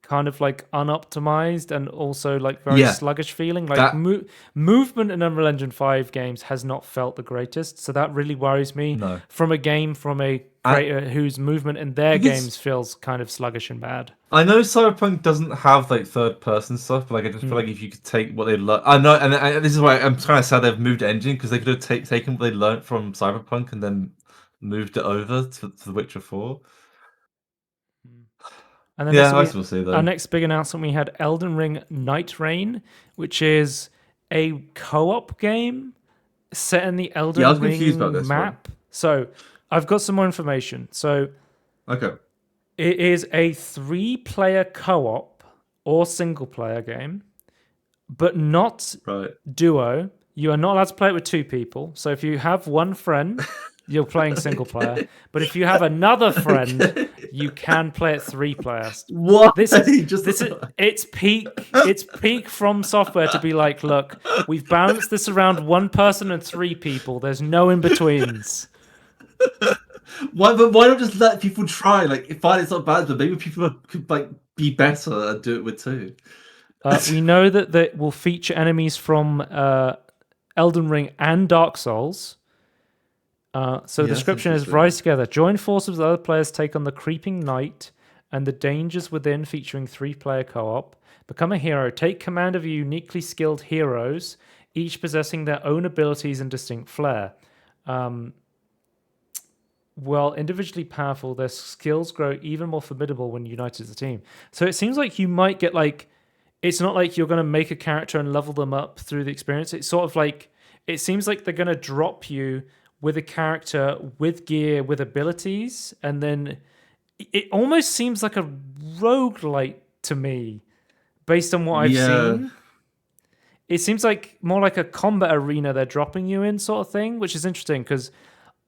kind of like unoptimized and also like very sluggish feeling. Like movement in Unreal Engine 5 games has not felt the greatest, so that really worries me. From a creator whose movement in their games feels kind of sluggish and bad. I know Cyberpunk doesn't have like third person stuff, but like I just feel like if you could take what they learned, I know, and this is why I'm kind of sad they've moved engine because they could have taken what they learned from Cyberpunk and then moved it over to The Witcher 4. And then our next big announcement, we had Elden Ring Night Rain, which is a co-op game set in the Elden I was confused about Ring this map. So I've got some more information. So Okay. it is a 3-player co-op or single-player game, but not Right. duo. You are not allowed to play it with 2 people. So if you have one friend, you're playing single player. But if you have another friend, you can play it 3 players. What? It's peak From Software to be like, look, we've balanced this around 1 person and 3 people. There's no in betweens. Why not just let people try? Like, fine, it's not bad, but maybe people could like be better and do it with 2. We know that they will feature enemies from Elden Ring and Dark Souls. So the description is: rise together, join forces with other players, take on the creeping night and the dangers within, featuring 3-player co-op. Become a hero, take command of your uniquely skilled heroes, each possessing their own abilities and distinct flair. While individually powerful, their skills grow even more formidable when united as a team. So it seems like you might get like, it's not like you're going to make a character and level them up through the experience. It's sort of like, it seems like they're going to drop you with a character, with gear, with abilities, and then it almost seems like a roguelite to me, based on what I've seen. It seems like more like a combat arena they're dropping you in sort of thing, which is interesting because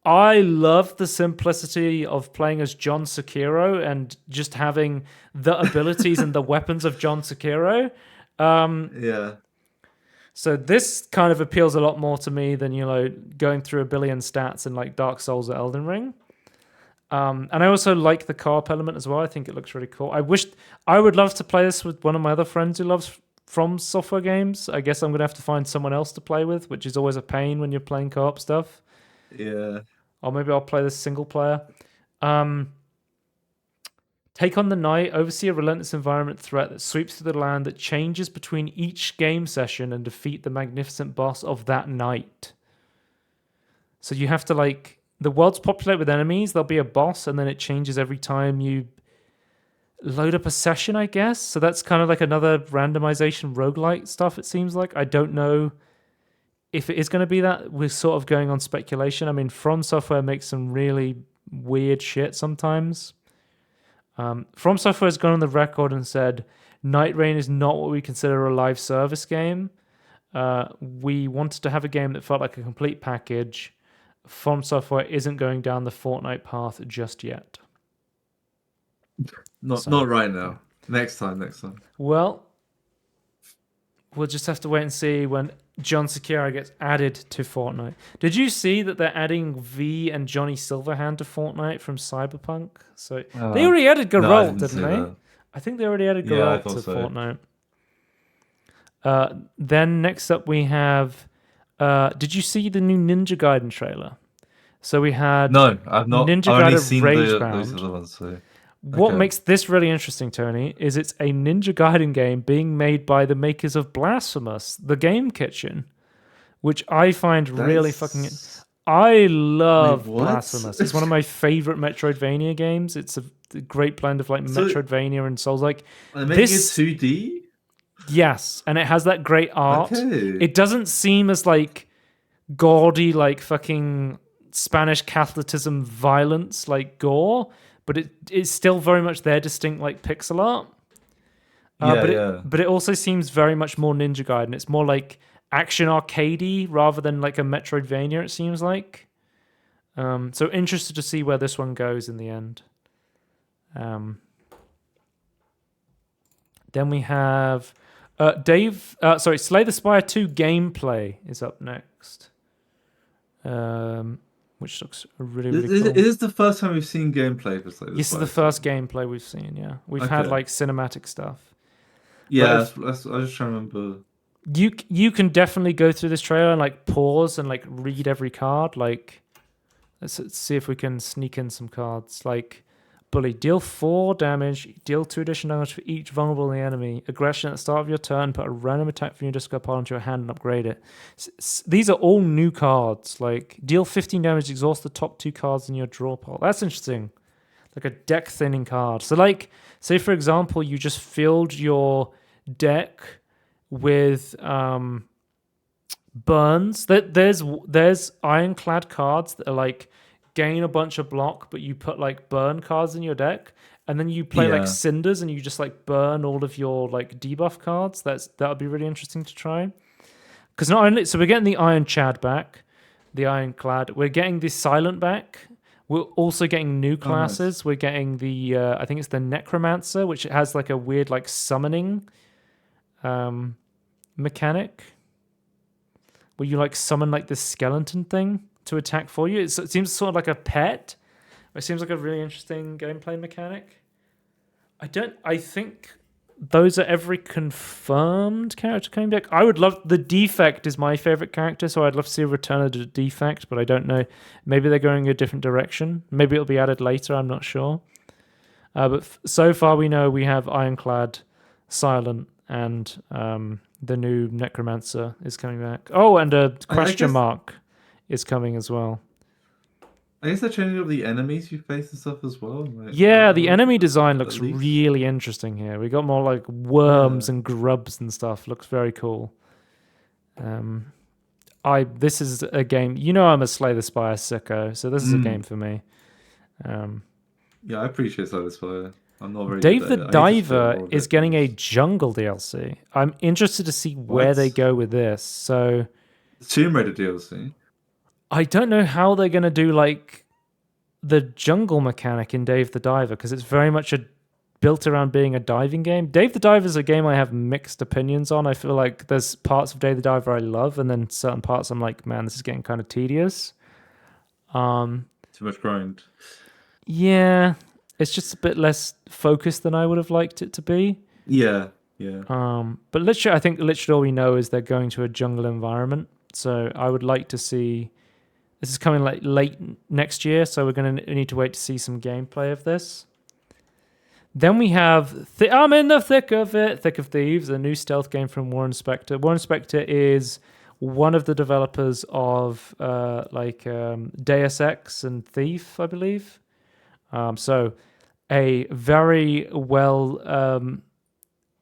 I love the simplicity of playing as John Sekiro and just having the abilities and the weapons of John Sekiro. So this kind of appeals a lot more to me than, going through a billion stats in like Dark Souls or Elden Ring. And I also like the co-op element as well. I think it looks really cool. I would love to play this with one of my other friends who loves From Software games. I guess I'm going to have to find someone else to play with, which is always a pain when you're playing co-op stuff. Yeah. Or maybe I'll play this single player. Take on the night, oversee a relentless environment threat that sweeps through the land, that changes between each game session, and defeat the magnificent boss of that night. So you have to the world's populated with enemies. There'll be a boss, and then it changes every time you load up a session, I guess. So that's kind of like another randomization roguelite stuff, it seems like. I don't know if it is going to be that. We're sort of going on speculation. I mean, From Software makes some really weird shit sometimes. From Software has gone on the record and said, Night Rain is not what we consider a live service game. We wanted to have a game that felt like a complete package. From Software isn't going down the Fortnite path just yet. Not right now. Next time. Well, we'll just have to wait and see when John Sekiro gets added to Fortnite. Did you see that they're adding V and Johnny Silverhand to Fortnite from Cyberpunk? So they already added Geralt, didn't they? That. I think they already added Geralt to Fortnite. Then next up we have... did you see the new Ninja Gaiden trailer? So we had... No, I've not. Ninja I've only Gaiden seen Ragebound. those other ones. So. What makes this really interesting, Tony, is it's a Ninja Gaiden game being made by the makers of Blasphemous, the Game Kitchen, which I find really fucking... I love Blasphemous. It's one of my favorite Metroidvania games. It's a great blend of Metroidvania and Souls-like. Are they making it 2D? Yes, and it has that great art. Okay. It doesn't seem as gaudy, fucking Spanish Catholicism violence, gore, but it's still very much their distinct pixel art. But it also seems very much more Ninja Gaiden. It's more action arcadey rather than a Metroidvania, it seems like. So interested to see where this one goes in the end. Then we have Slay the Spire 2 gameplay is up next. Which looks really, really cool. Is this the first time we've seen gameplay for Slay the Spire? This is the first gameplay we've seen, yeah. We've had cinematic stuff. Yeah, I was just trying to remember. You can definitely go through this trailer and pause and read every card. Let's see if we can sneak in some cards. Bully, deal 4 damage, deal 2 additional damage for each vulnerable enemy. Aggression at the start of your turn, put a random attack from your discard pile into your hand and upgrade it. These are all new cards. Deal 15 damage, exhaust the top 2 cards in your draw pile. That's interesting. A deck thinning card. So say for example, you just filled your deck with burns. There's ironclad cards that are like gain a bunch of block, but you put like burn cards in your deck, and then you play like Yeah. cinders, and you just like burn all of your like debuff cards. That would be really interesting to try. Because not only we're getting the Iron Chad back, the Ironclad, we're getting the Silent back. We're also getting new classes. Nice. We're getting the I think it's the Necromancer, which has like a weird like summoning mechanic where you like summon like this skeleton thing to attack for you. It seems sort of like a pet. It seems like a really interesting gameplay mechanic. I think those are every confirmed character coming back. I would love the Defect is my favorite character, so I'd love to see a return of the Defect, but I don't know. Maybe they're going a different direction. Maybe it'll be added later. I'm not sure. But so far we know we have Ironclad, Silent, and the new Necromancer is coming back. Oh, and a question mark is coming as well. I guess they're changing up the enemies you face and stuff as well. Like, Yeah, the enemy design looks really interesting here. We got more like worms and grubs and stuff. Looks very cool. This is a game. You know, I'm a Slay the Spire sicko, so this is a game for me. Yeah, I appreciate Slay the Spire. I'm not very Dave good the at it. Diver is getting a jungle DLC. I'm interested to see where they go with this. So, Tomb Raider DLC. I don't know how they're going to do like the jungle mechanic in Dave the Diver, because it's very much built around being a diving game. Dave the Diver is a game I have mixed opinions on. I feel like there's parts of Dave the Diver I love, and then certain parts I'm like, man, this is getting kind of tedious. Too much grind. Yeah, it's just a bit less focused than I would have liked it to be. Yeah. But literally, I think literally all we know is they're going to a jungle environment. So I would like to see. This is coming like late next year, so we're going to need to wait to see some gameplay of this. Then we have I'm in the thick of it, Thick of Thieves, a new stealth game from Warren Spector. Warren Spector is one of the developers of Deus Ex and Thief, I believe. So a very well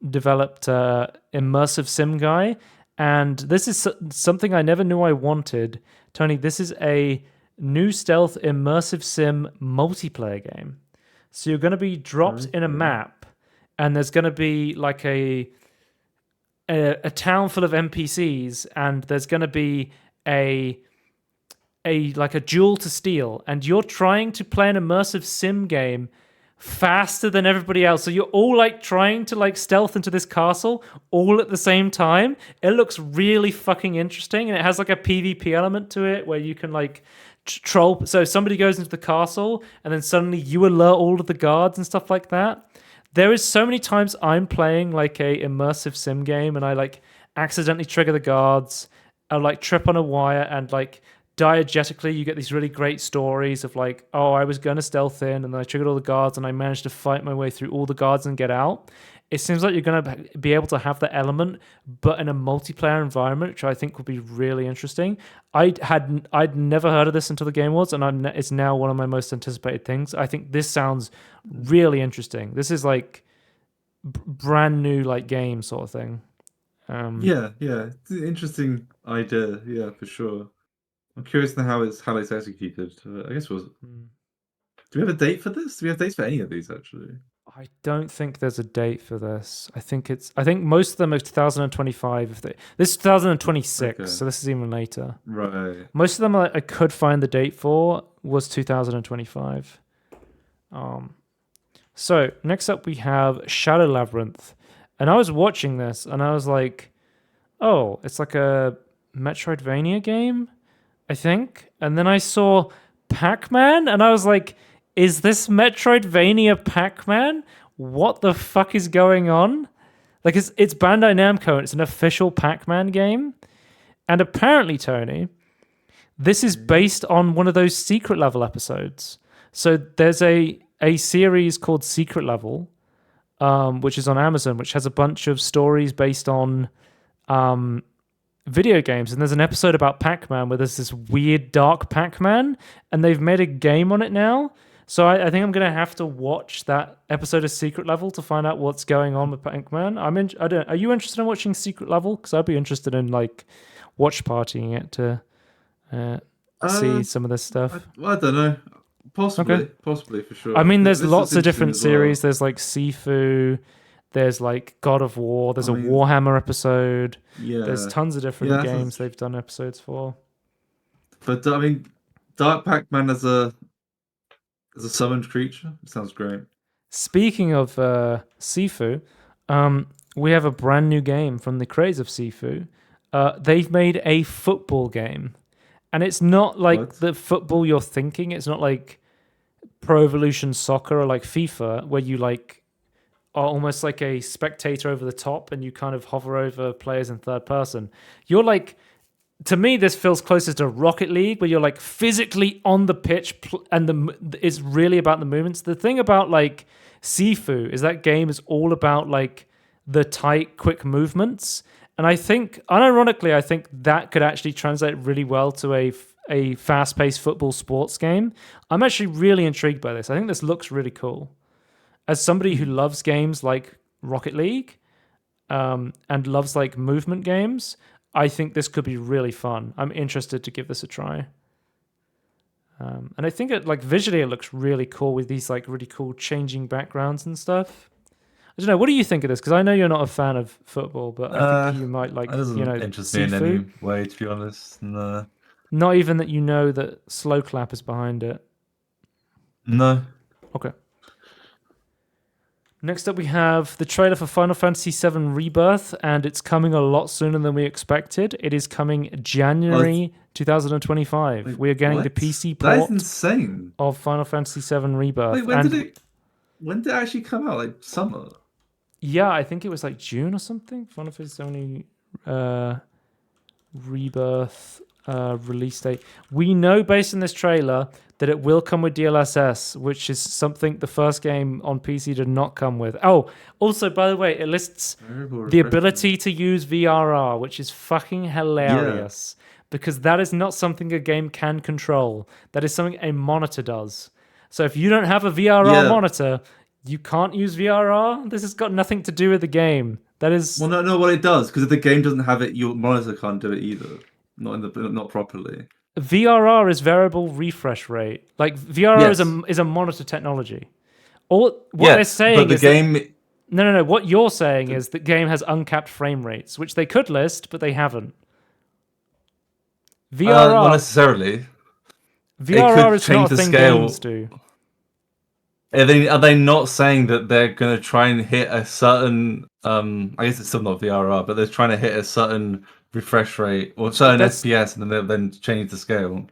developed immersive sim guy. And this is something I never knew I wanted. Tony, this is a new stealth immersive sim multiplayer game. So you're going to be dropped in a map, and there's going to be like a town full of NPCs, and there's going to be a jewel to steal, and you're trying to play an immersive sim game faster than everybody else. So you're all like trying to like stealth into this castle all at the same time. It looks really fucking interesting, and it has like a PvP element to it where you can like troll. So somebody goes into the castle, and then suddenly you alert all of the guards and stuff like that. There is so many times I'm playing like a immersive sim game, and I like accidentally trigger the guards. I like trip on a wire, and like diegetically you get these really great stories of like, oh, I was going to stealth in, and then I triggered all the guards, and I managed to fight my way through all the guards and get out. It seems like you're going to be able to have that element, but in a multiplayer environment, which I think would be really interesting. I'd never heard of this until the Game Awards, and it's now one of my most anticipated things. I think this sounds really interesting. This is like brand new like game sort of thing. Yeah, it's an interesting idea. Yeah, for sure. I'm curious to know how it's executed. I guess do we have a date for this? Do we have dates for any of these actually? I don't think there's a date for this. I think most of them are 2025. This is 2026, Okay. so this is even later. Right. Most of them I could find the date for was 2025. So next up we have Shadow Labyrinth, and I was watching this and I was like, oh, it's like a Metroidvania game, I think. And then I saw Pac-Man, and I was like, is this Metroidvania Pac-Man? What the fuck is going on? Like, it's Bandai Namco, and it's an official Pac-Man game. And apparently, Tony, this is based on one of those Secret Level episodes. So there's a series called Secret Level, which is on Amazon, which has a bunch of stories based on video games. And there's an episode about Pac-Man where there's this weird dark Pac-Man, and they've made a game on it now. So I think I'm gonna have to watch that episode of Secret Level to find out what's going on with Pac-Man. I don't. Are you interested in watching Secret Level? Because I'd be interested in like watch partying it to see some of this stuff. I don't know. Possibly, Okay. possibly for sure. I mean, there's This lots looks of different interesting as well. series. There's like Sifu. There's like God of War. There's a Warhammer episode. Yeah. There's tons of different Yeah, games they've done episodes for. But I mean, Dark Pac-Man as a summoned creature sounds great. Speaking of Sifu, we have a brand new game from the creators of Sifu. They've made a football game. And it's not like the football you're thinking. It's not like Pro Evolution Soccer or like FIFA, where you like are almost like a spectator over the top and you kind of hover over players in third person. You're like, to me, this feels closer to Rocket League, where you're like physically on the pitch and it's really about the movements. The thing about like Sifu is that game is all about like the tight, quick movements. And I think, unironically, I think that could actually translate really well to a fast-paced football sports game. I'm actually really intrigued by this. I think this looks really cool. As somebody who loves games like Rocket League and loves like movement games, I think this could be really fun. I'm interested to give this a try. And I think it like visually it looks really cool with these like really cool changing backgrounds and stuff. I don't know. What do you think of this? Because I know you're not a fan of football, but I think you might like, That doesn't interest me in any way, to be honest. No. Not even that you know that Slow Clap is behind it. No. Okay. Next up, we have the trailer for Final Fantasy VII Rebirth, and it's coming a lot sooner than we expected. It is coming January 2025. Wait, we are getting the PC port That is insane. of Final Fantasy VII Rebirth. Wait, when did it actually come out? Like summer? Yeah, I think it was like June or something. Final Fantasy VII Rebirth release date. We know based on this trailer that it will come with DLSS, which is something the first game on PC did not come with. Oh, also, by the way, it lists the ability to use VRR, which is fucking hilarious because that is not something a game can control. That is something a monitor does. So if you don't have a VRR monitor, you can't use VRR. This has got nothing to do with the game. That is well, no. What it does, because if the game doesn't have it, your monitor can't do it either. Not properly. VRR is variable refresh rate. Like VRR is a monitor technology. They're saying but the is game. No. What you're saying is the game has uncapped frame rates, which they could list, but they haven't. VRR Not necessarily. VRR is change not a the thing scale. games do. Are they not saying that they're going to try and hit a certain? I guess it's still not VRR, but they're trying to hit a certain refresh rate or certain FPS, and then change the scale.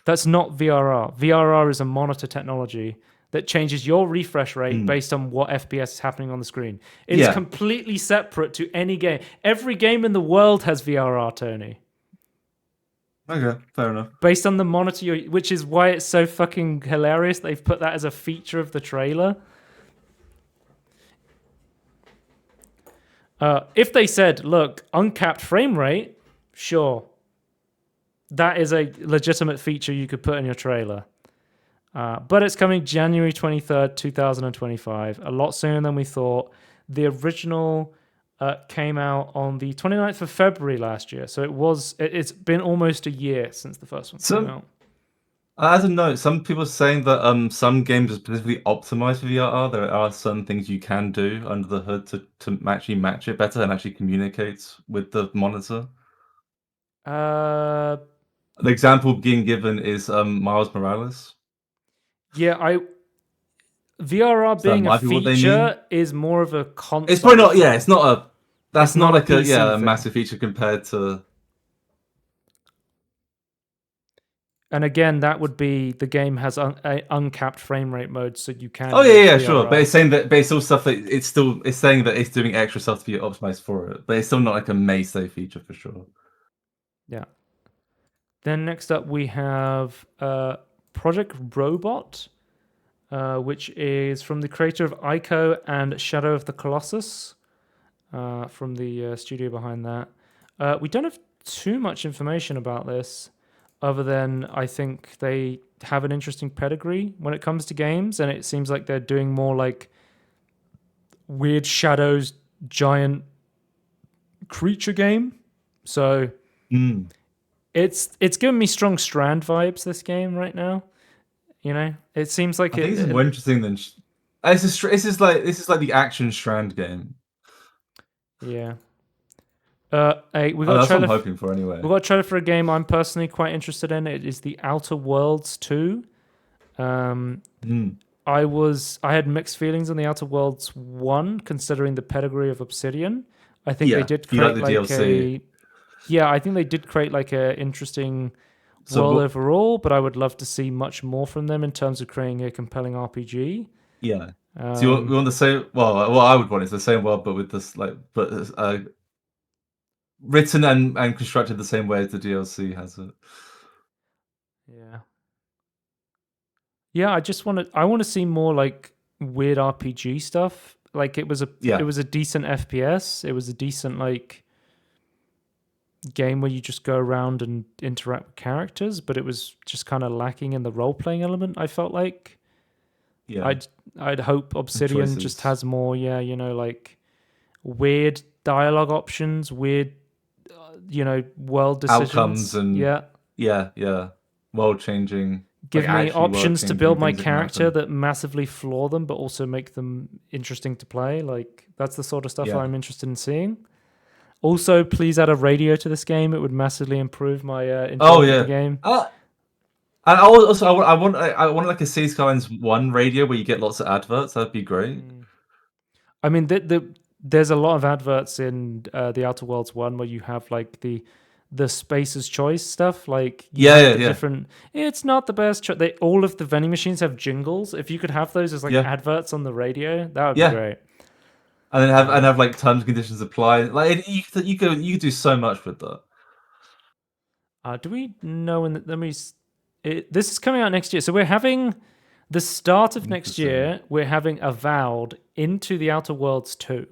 That's not VRR. VRR is a monitor technology that changes your refresh rate based on what FPS is happening on the screen. It is completely separate to any game. Every game in the world has VRR, Tony. Okay, fair enough. Based on the monitor, which is why it's so fucking hilarious. They've put that as a feature of the trailer. If they said, look, uncapped frame rate, sure. That is a legitimate feature you could put in your trailer. But it's coming January 23rd, 2025. A lot sooner than we thought. The original came out on the 29th of February last year. So it's been almost a year since the first one came out. As a note, some people are saying that some games are specifically optimized for VRR. There are certain things you can do under the hood to actually match it better and actually communicates with the monitor. The example being given is Miles Morales. Yeah, VRR being a feature is more of a console. It's probably not. Yeah, it's not a. That's not like a a massive feature compared to. And again, that would be the game has uncapped frame rate mode, so you can. Oh yeah, sure. But it's saying that, but it's all stuff that it's saying that it's doing extra stuff to be optimized for it. But it's still not like a mainstay feature for sure. Yeah. Then next up we have Project Robot, which is from the creator of Ico and Shadow of the Colossus, from the studio behind that. We don't have too much information about this. other than I think they have an interesting pedigree when it comes to games, and it seems like they're doing more like weird shadows, giant creature game. So it's giving me strong Strand vibes, this game right now. You know, it seems like I think it's more interesting than. This is like the action Strand game. Yeah. We got that's a what trailer. I'm hoping for anyway. We got a trailer for a game I'm personally quite interested in. It is the Outer Worlds 2. I had mixed feelings on the Outer Worlds 1, considering the pedigree of Obsidian. I think they did create the DLC. I think they did create like a interesting world overall, but I would love to see much more from them in terms of creating a compelling RPG. Yeah. So you want the same? Well, what I would want is the same world, but with this written and constructed the same way as the DLC has it. Yeah. Yeah, I want to see more like weird RPG stuff. Like it was a decent FPS. It was a decent like game where you just go around and interact with characters, but it was just kind of lacking in the role playing element. I felt like. Yeah. I'd hope Obsidian just has more. Yeah, like weird dialogue options, weird, world decisions, outcomes, and world changing. Give me options to build my character that massively flaw them, but also make them interesting to play. Like that's the sort of stuff I'm interested in seeing. Also, please add a radio to this game. It would massively improve my enjoyment of the game. And I want like a Sea Skylines 1 radio where you get lots of adverts. That'd be great. I mean, there's a lot of adverts in the Outer Worlds 1 where you have like the Spacer's Choice stuff, like different. It's not the best. All of the vending machines have jingles. If you could have those as like adverts on the radio, that would be great. And then have like terms and conditions apply. Like you could do so much with that. Do we know when? This is coming out next year, so we're having the start of next year. We're having Avowed into the Outer Worlds 2.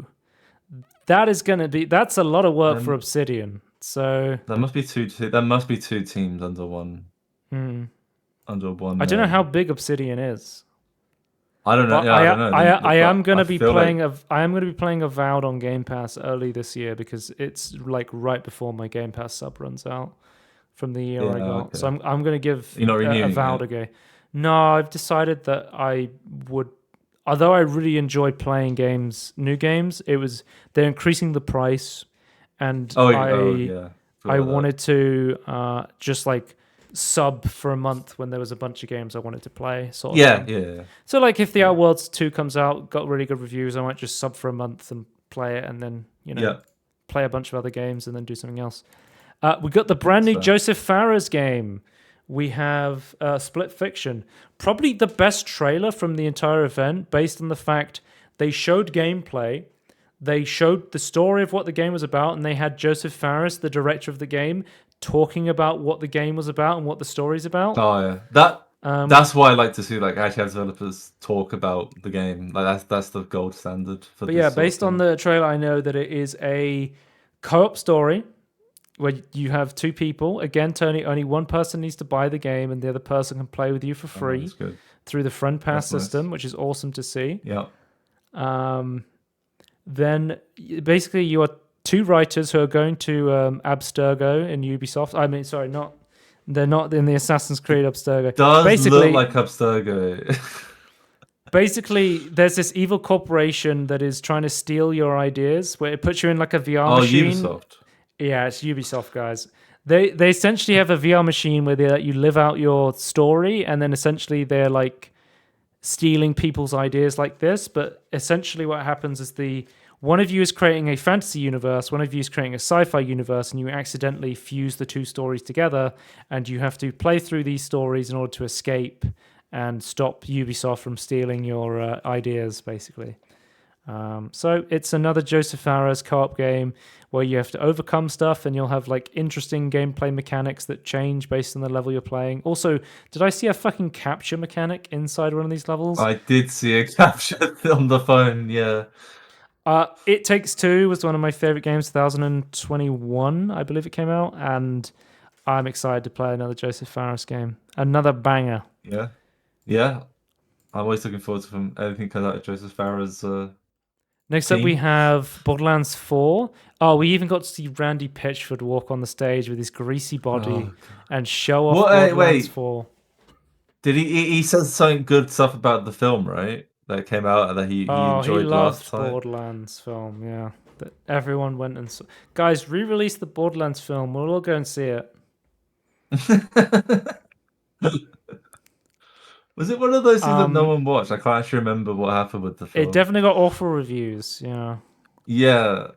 That's a lot of work for Obsidian. So there must be two teams under one. Under one. I don't know how big Obsidian is. I don't know. I am going to be playing. I am going to be playing Avowed on Game Pass early this year because it's like right before my Game Pass sub runs out from the year I got. Okay. So I'm going to give Avowed a go. No, I've decided that I would. Although I really enjoy playing new games, they're increasing the price. And I wanted to just like sub for a month when there was a bunch of games I wanted to play. So like if the Outer Worlds 2 comes out, got really good reviews, I might just sub for a month and play it, and then play a bunch of other games and then do something else. We got the brand new Joseph Fares game. We have Split Fiction, probably the best trailer from the entire event, based on the fact they showed gameplay. They showed the story of what the game was about, and they had Joseph Fares, the director of the game, talking about what the game was about and what the story's about. Oh yeah, that's why I like to see like actually have developers talk about the game. Like that's the gold standard for. But yeah, based on the trailer, I know that it is a co-op story where you have two people. Again, Tony, only one person needs to buy the game, and the other person can play with you for free through the Friend Pass system, which is awesome to see. Yeah. Then basically you are two writers who are going to Abstergo in Ubisoft. I mean, sorry, they're not in the Assassin's Creed Abstergo. Does look like Abstergo. Basically, there's this evil corporation that is trying to steal your ideas, where it puts you in like a VR machine. Ubisoft. Yeah, it's Ubisoft, guys. They essentially have a VR machine where they let you live out your story, and then essentially they're like stealing people's ideas like this. But essentially what happens is one of you is creating a fantasy universe, one of you is creating a sci-fi universe, and you accidentally fuse the two stories together, and you have to play through these stories in order to escape and stop Ubisoft from stealing your ideas, basically. So it's another Joseph Fares co-op game where you have to overcome stuff, and you'll have like interesting gameplay mechanics that change based on the level you're playing. Also, did I see a fucking capture mechanic inside one of these levels? I did see a capture on the phone, yeah. It Takes Two was one of my favorite games, 2021, I believe it came out, and I'm excited to play another Joseph Fares game. Another banger. Yeah. Yeah. I'm always looking forward to anything comes out of Joseph Farah's Next up, we team. have Borderlands 4. Oh, we even got to see Randy Pitchford walk on the stage with his greasy body and show off Borderlands 4. Did he said something good stuff about the film, right? That came out and that he enjoyed last time. Borderlands film, yeah. That everyone went and saw. Guys, re-release the Borderlands film. We'll all go and see it. Was it one of those things that no one watched? I can't actually remember what happened with the film. It definitely got awful reviews, yeah. Yeah.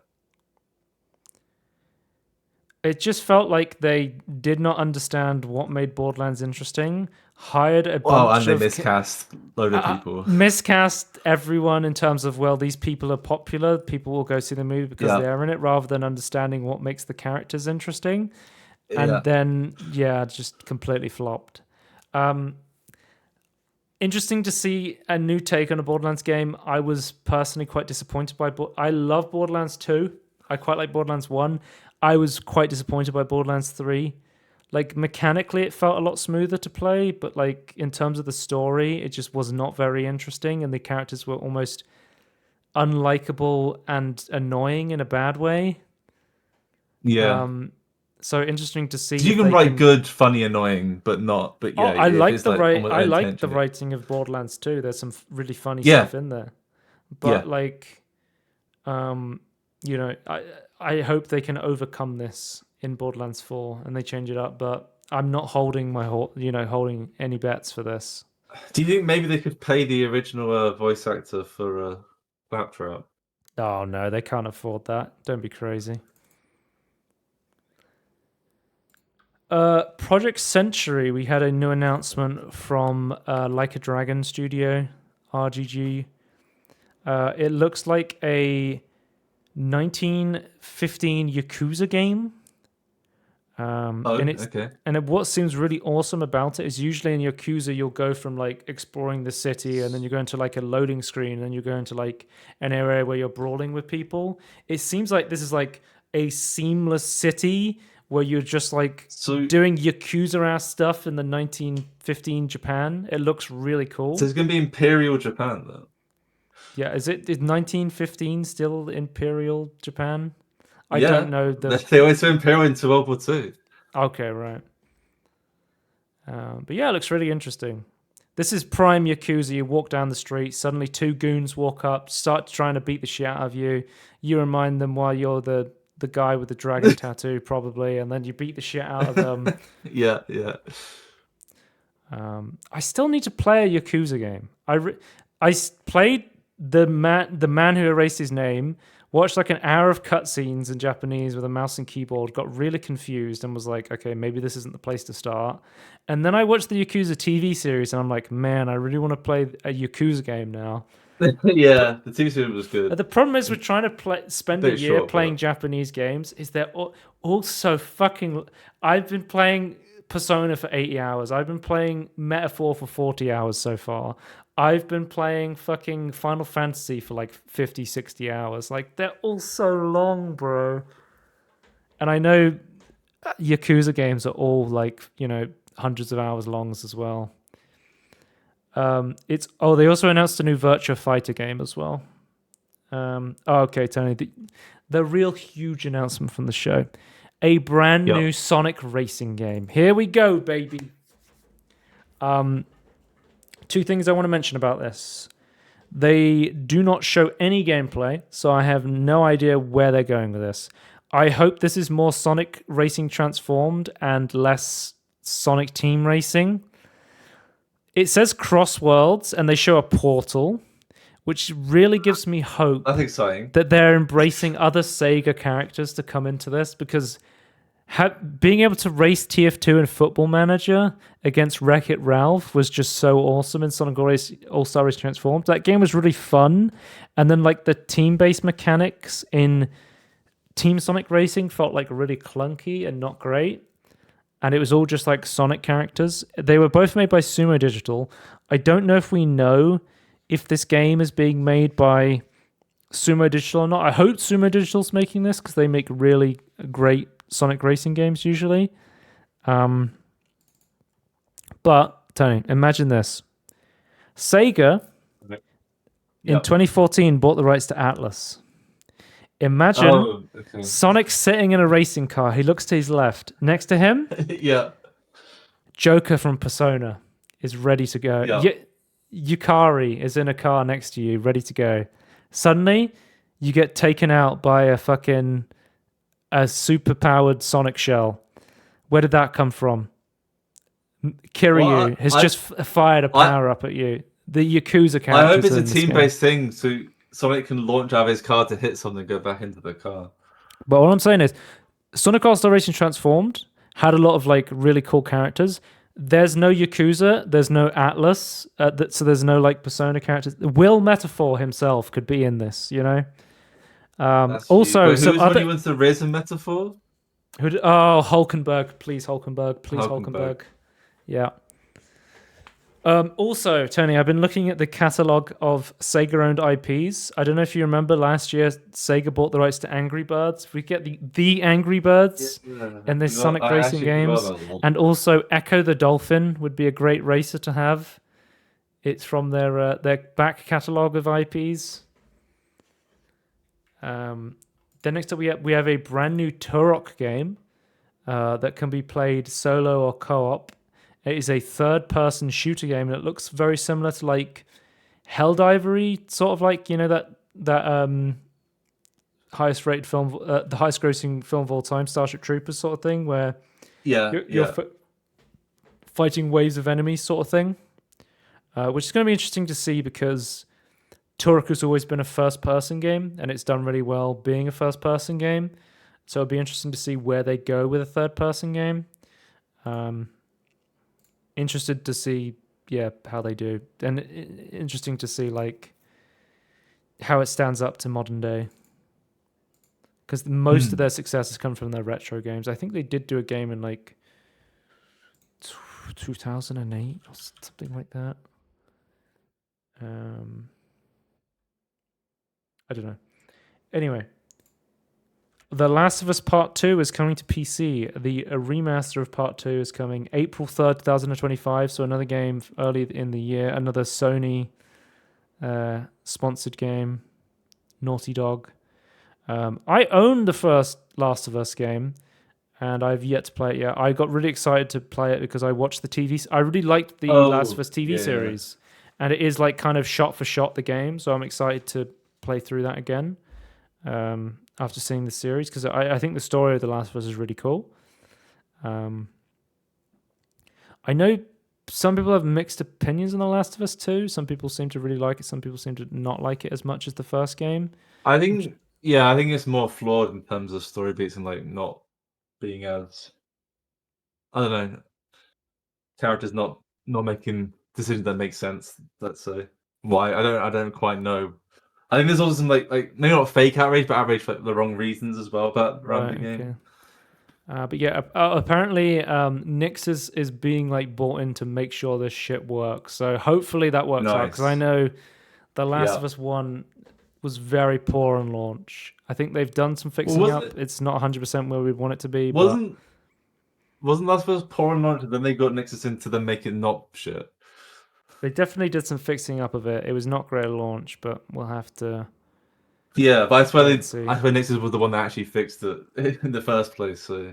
It just felt like they did not understand what made Borderlands interesting. Hired a bunch and of they miscast a load of people. Miscast everyone in terms of, well, these people are popular. People will go see the movie because they're in it, rather than understanding what makes the characters interesting. And then, just completely flopped. Interesting to see a new take on a Borderlands game. I was personally quite disappointed by. I love Borderlands 2. I quite like Borderlands 1. I was quite disappointed by Borderlands 3. Like, mechanically, it felt a lot smoother to play, but like in terms of the story, it just was not very interesting, and the characters were almost unlikable and annoying in a bad way. Yeah. So interesting to see. You can write good, funny, annoying, but not. But yeah, I like the I like the writing of Borderlands 2. There's some really funny stuff in there, but I hope they can overcome this in Borderlands 4 and they change it up. But I'm not holding holding any bets for this. Do you think maybe they could pay the original voice actor for Claptrap? Oh no, they can't afford that. Don't be crazy. Project Century, we had a new announcement from Like a Dragon Studio, RGG. It looks like a 1915 Yakuza game. And what seems really awesome about it is usually in Yakuza, you'll go from like exploring the city and then you go into like a loading screen and then you go into like an area where you're brawling with people. It seems like this is like a seamless city where you're just like doing Yakuza-ass stuff in the 1915 Japan. It looks really cool. So it's going to be Imperial Japan, though. Yeah, is 1915 still Imperial Japan? I don't know. They always say Imperial into World War II. Okay, right. But yeah, it looks really interesting. This is prime Yakuza. You walk down the street, suddenly two goons walk up, start trying to beat the shit out of you. You remind them why you're the guy with the dragon tattoo, probably, and then you beat the shit out of them. Yeah. I still need to play a Yakuza game. I played the man who erased his name, watched like an hour of cutscenes in Japanese with a mouse and keyboard, got really confused and was like, okay, maybe this isn't the place to start. And then I watched the Yakuza TV series and I'm like, man, I really want to play a Yakuza game now. Yeah, the TV series was good. The problem is we're trying to spend a year playing Japanese games. Is they're all so fucking... I've been playing Persona for 80 hours. I've been playing Metaphor for 40 hours so far. I've been playing fucking Final Fantasy for like 50, 60 hours. Like, they're all so long, bro. And I know Yakuza games are all like, hundreds of hours long as well. They also announced a new Virtua Fighter game as well. Okay, Tony, the real huge announcement from the show. A brand new Sonic racing game. Here we go, baby. Two things I want to mention about this. They do not show any gameplay, so I have no idea where they're going with this. I hope this is more Sonic Racing Transformed and less Sonic Team Racing. It says Cross Worlds, and they show a portal, which really gives me hope. That's exciting. That they're embracing other Sega characters to come into this, because being able to race TF2 and Football Manager against Wreck-It Ralph was just so awesome in Sonic All-Star Race Transformed. That game was really fun, and then like the team-based mechanics in Team Sonic Racing felt like really clunky and not great. And it was all just like Sonic characters. They were both made by Sumo Digital. I don't know if we know if this game is being made by Sumo Digital or not. I hope Sumo Digital's making this because they make really great Sonic racing games usually. But Tony, imagine this: Sega in Yep. 2014 bought the rights to Atlas. Imagine Oh, okay. Sonic sitting in a racing car. He looks to his left. Next to him, Yeah. Joker from Persona is ready to go. Yeah. Yukari is in a car next to you, ready to go. Suddenly, you get taken out by a super-powered Sonic shell. Where did that come from? Kiryu has just fired a power-up at you. The Yakuza character. I hope it's a team-based thing, so Sonic can launch out of his car to hit something and go back into the car. But what I'm saying is, Sonic All-Star Racing Transformed had a lot of like really cool characters. There's no Yakuza, there's no Atlas, so there's no like Persona characters. Will Metaphor himself could be in this, you know. Also, some other. Who wants to raise a Metaphor? Hulkenberg, please, Hulkenberg. Yeah. Also, Tony, I've been looking at the catalog of Sega-owned IPs. I don't know if you remember last year, Sega bought the rights to Angry Birds. We get the Angry Birds in this Sonic racing games. And also Echo the Dolphin would be a great racer to have. It's from their back catalog of IPs. Then next up we have a brand new Turok game that can be played solo or co-op. It is a third-person shooter game that looks very similar to like Helldivery, sort of like, you know, that highest-rated film, the highest-grossing film of all time, Starship Troopers sort of thing, where you're fighting waves of enemies sort of thing, which is going to be interesting to see because Turok has always been a first-person game, and it's done really well being a first-person game. So it'll be interesting to see where they go with a third-person game. Interested to see, how they do, and interesting to see like how it stands up to modern day. Because most of their success has come from their retro games. I think they did do a game in like 2008 or something like that. I don't know. Anyway, The Last of Us Part 2 is coming to PC. The remaster of Part 2 is coming April 3rd, 2025. So another game early in the year. Another Sony sponsored game. Naughty Dog. I own the first Last of Us game, and I've yet to play it yet. I got really excited to play it because I watched the TV. I really liked the Last of Us TV series. And it is like kind of shot for shot the game. So I'm excited to play through that again. After seeing the series, because I think the story of The Last of Us is really cool. I know some people have mixed opinions on The Last of Us 2. Some people seem to really like it. Some people seem to not like it as much as the first game. I think it's more flawed in terms of story beats and like not being as, I don't know, characters not making decisions that make sense. Let's say why I don't quite know. I think there's also some like maybe not fake outrage, but outrage for the wrong reasons as well about around the game. Okay. But yeah, apparently Nyx is being like brought in to make sure this shit works. So hopefully that works out, because I know The Last of Us 1 was very poor on launch. I think they've done some fixing up. It's not 100% where we want it to be. Wasn't Last of Us poor on launch, and then they got Nexus in to then make it not shit? They definitely did some fixing up of it. It was not great at launch, but we'll have to. Yeah, but I swear Nexus was the one that actually fixed it in the first place. So,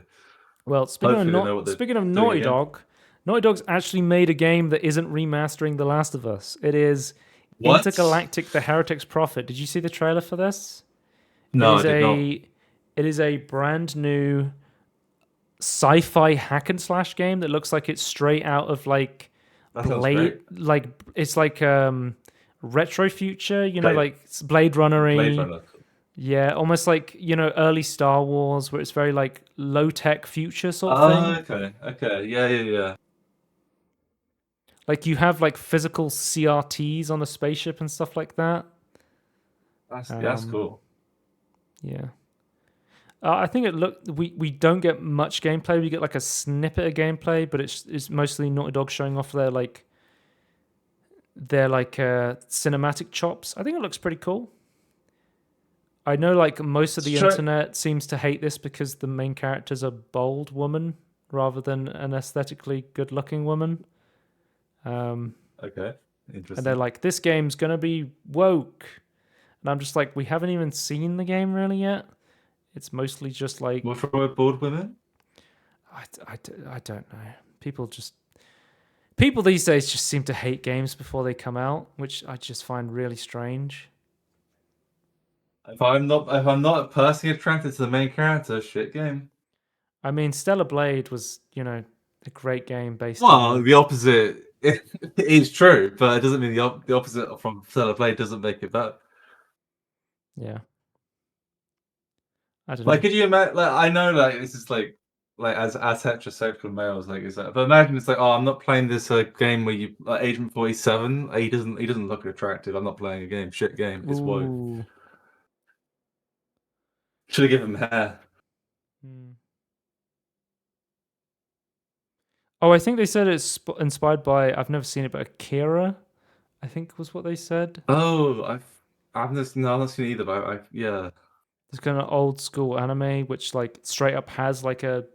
well, speaking of Naughty Dog, Naughty Dog's actually made a game that isn't remastering The Last of Us. It is Intergalactic: The Heretic's Prophet. Did you see the trailer for this? No, I did not. It is a brand new sci-fi hack and slash game that looks like it's straight out of like. It's like retro future, you know, like Blade Runner-y. Yeah, almost like, you know, early Star Wars, where it's very like low tech future sort of thing. Okay, yeah. Like you have like physical CRTs on a spaceship and stuff like that. That's cool. Yeah. I think we don't get much gameplay. We get like a snippet of gameplay, but it's mostly Naughty Dog showing off their cinematic chops. I think it looks pretty cool. I know like most of the internet seems to hate this because the main character's a bald woman rather than an aesthetically good-looking woman. Okay, interesting. And they're like, this game's going to be woke. And I'm just like, we haven't even seen the game really yet. It's mostly just like... More from bored women? I don't know. People these days just seem to hate games before they come out, which I just find really strange. If I'm not personally attracted to the main character, shit game. I mean, Stellar Blade was, a great game based Well, on... the opposite is true, but it doesn't mean the opposite from Stellar Blade doesn't make it better. Yeah. I don't Like, know. could you imagine? Like, I know, like, this is like as heterosexual males, like, is that? But imagine it's like, oh, I'm not playing this game where you Agent 47. He doesn't look attractive. I'm not playing a game. Shit game. It's woke. Ooh. Should have given him hair. Oh, I think they said it's inspired by, I've never seen it, but Akira, I think was what they said. Oh, I've not seen it either, but yeah. It's kind of old school anime, which like straight up has like a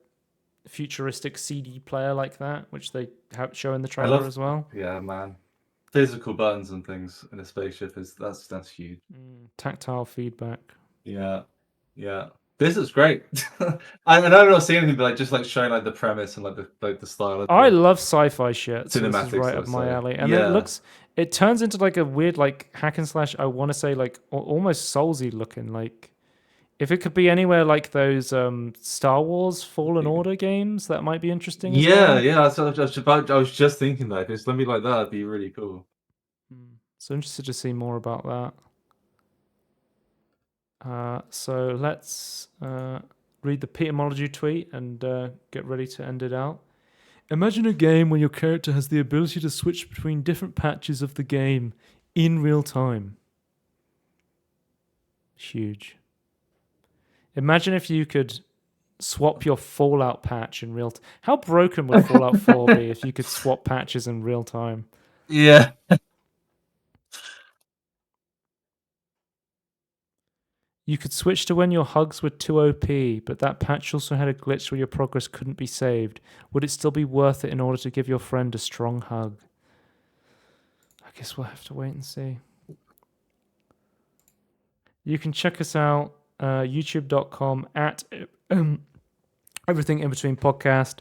futuristic CD player like that, which they show in the trailer as well. Yeah, man. Physical buttons and things in a spaceship that's huge. Tactile feedback. Yeah. This is great. I know I'm not seeing anything, but just showing the premise and the style. I love sci-fi shit. So this is Cinematics, right up my alley, and yeah. it turns into like a weird hack and slash. I want to say almost Soulsy looking. Like if it could be anywhere like those Star Wars Fallen Order games, that might be interesting. As well. Yeah. I was just thinking that. If it's something like that, it'd be really cool. So interested to see more about that. So let's read the Peter Molydeux tweet and get ready to end it out. Imagine a game where your character has the ability to switch between different patches of the game in real time. Huge. Imagine if you could swap your Fallout patch in real time. How broken would Fallout 4 be if you could swap patches in real time? Yeah. You could switch to when your hugs were too OP, but that patch also had a glitch where your progress couldn't be saved. Would it still be worth it in order to give your friend a strong hug? I guess we'll have to wait and see. You can check us out, youtube.com at Everything In Between Podcast,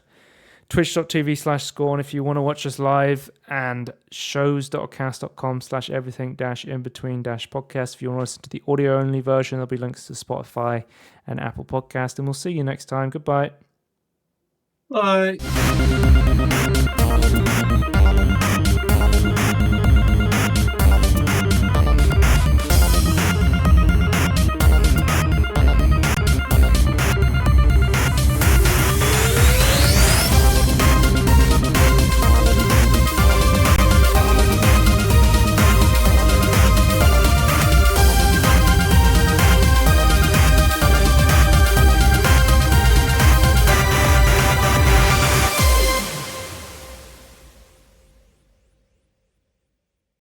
twitch.tv/Scorn if you want to watch us live, and shows.cast.com/everything-in-between-podcast if you want to listen to the audio only version. There'll be links to Spotify and Apple Podcast, and we'll see you next time. Goodbye. Bye.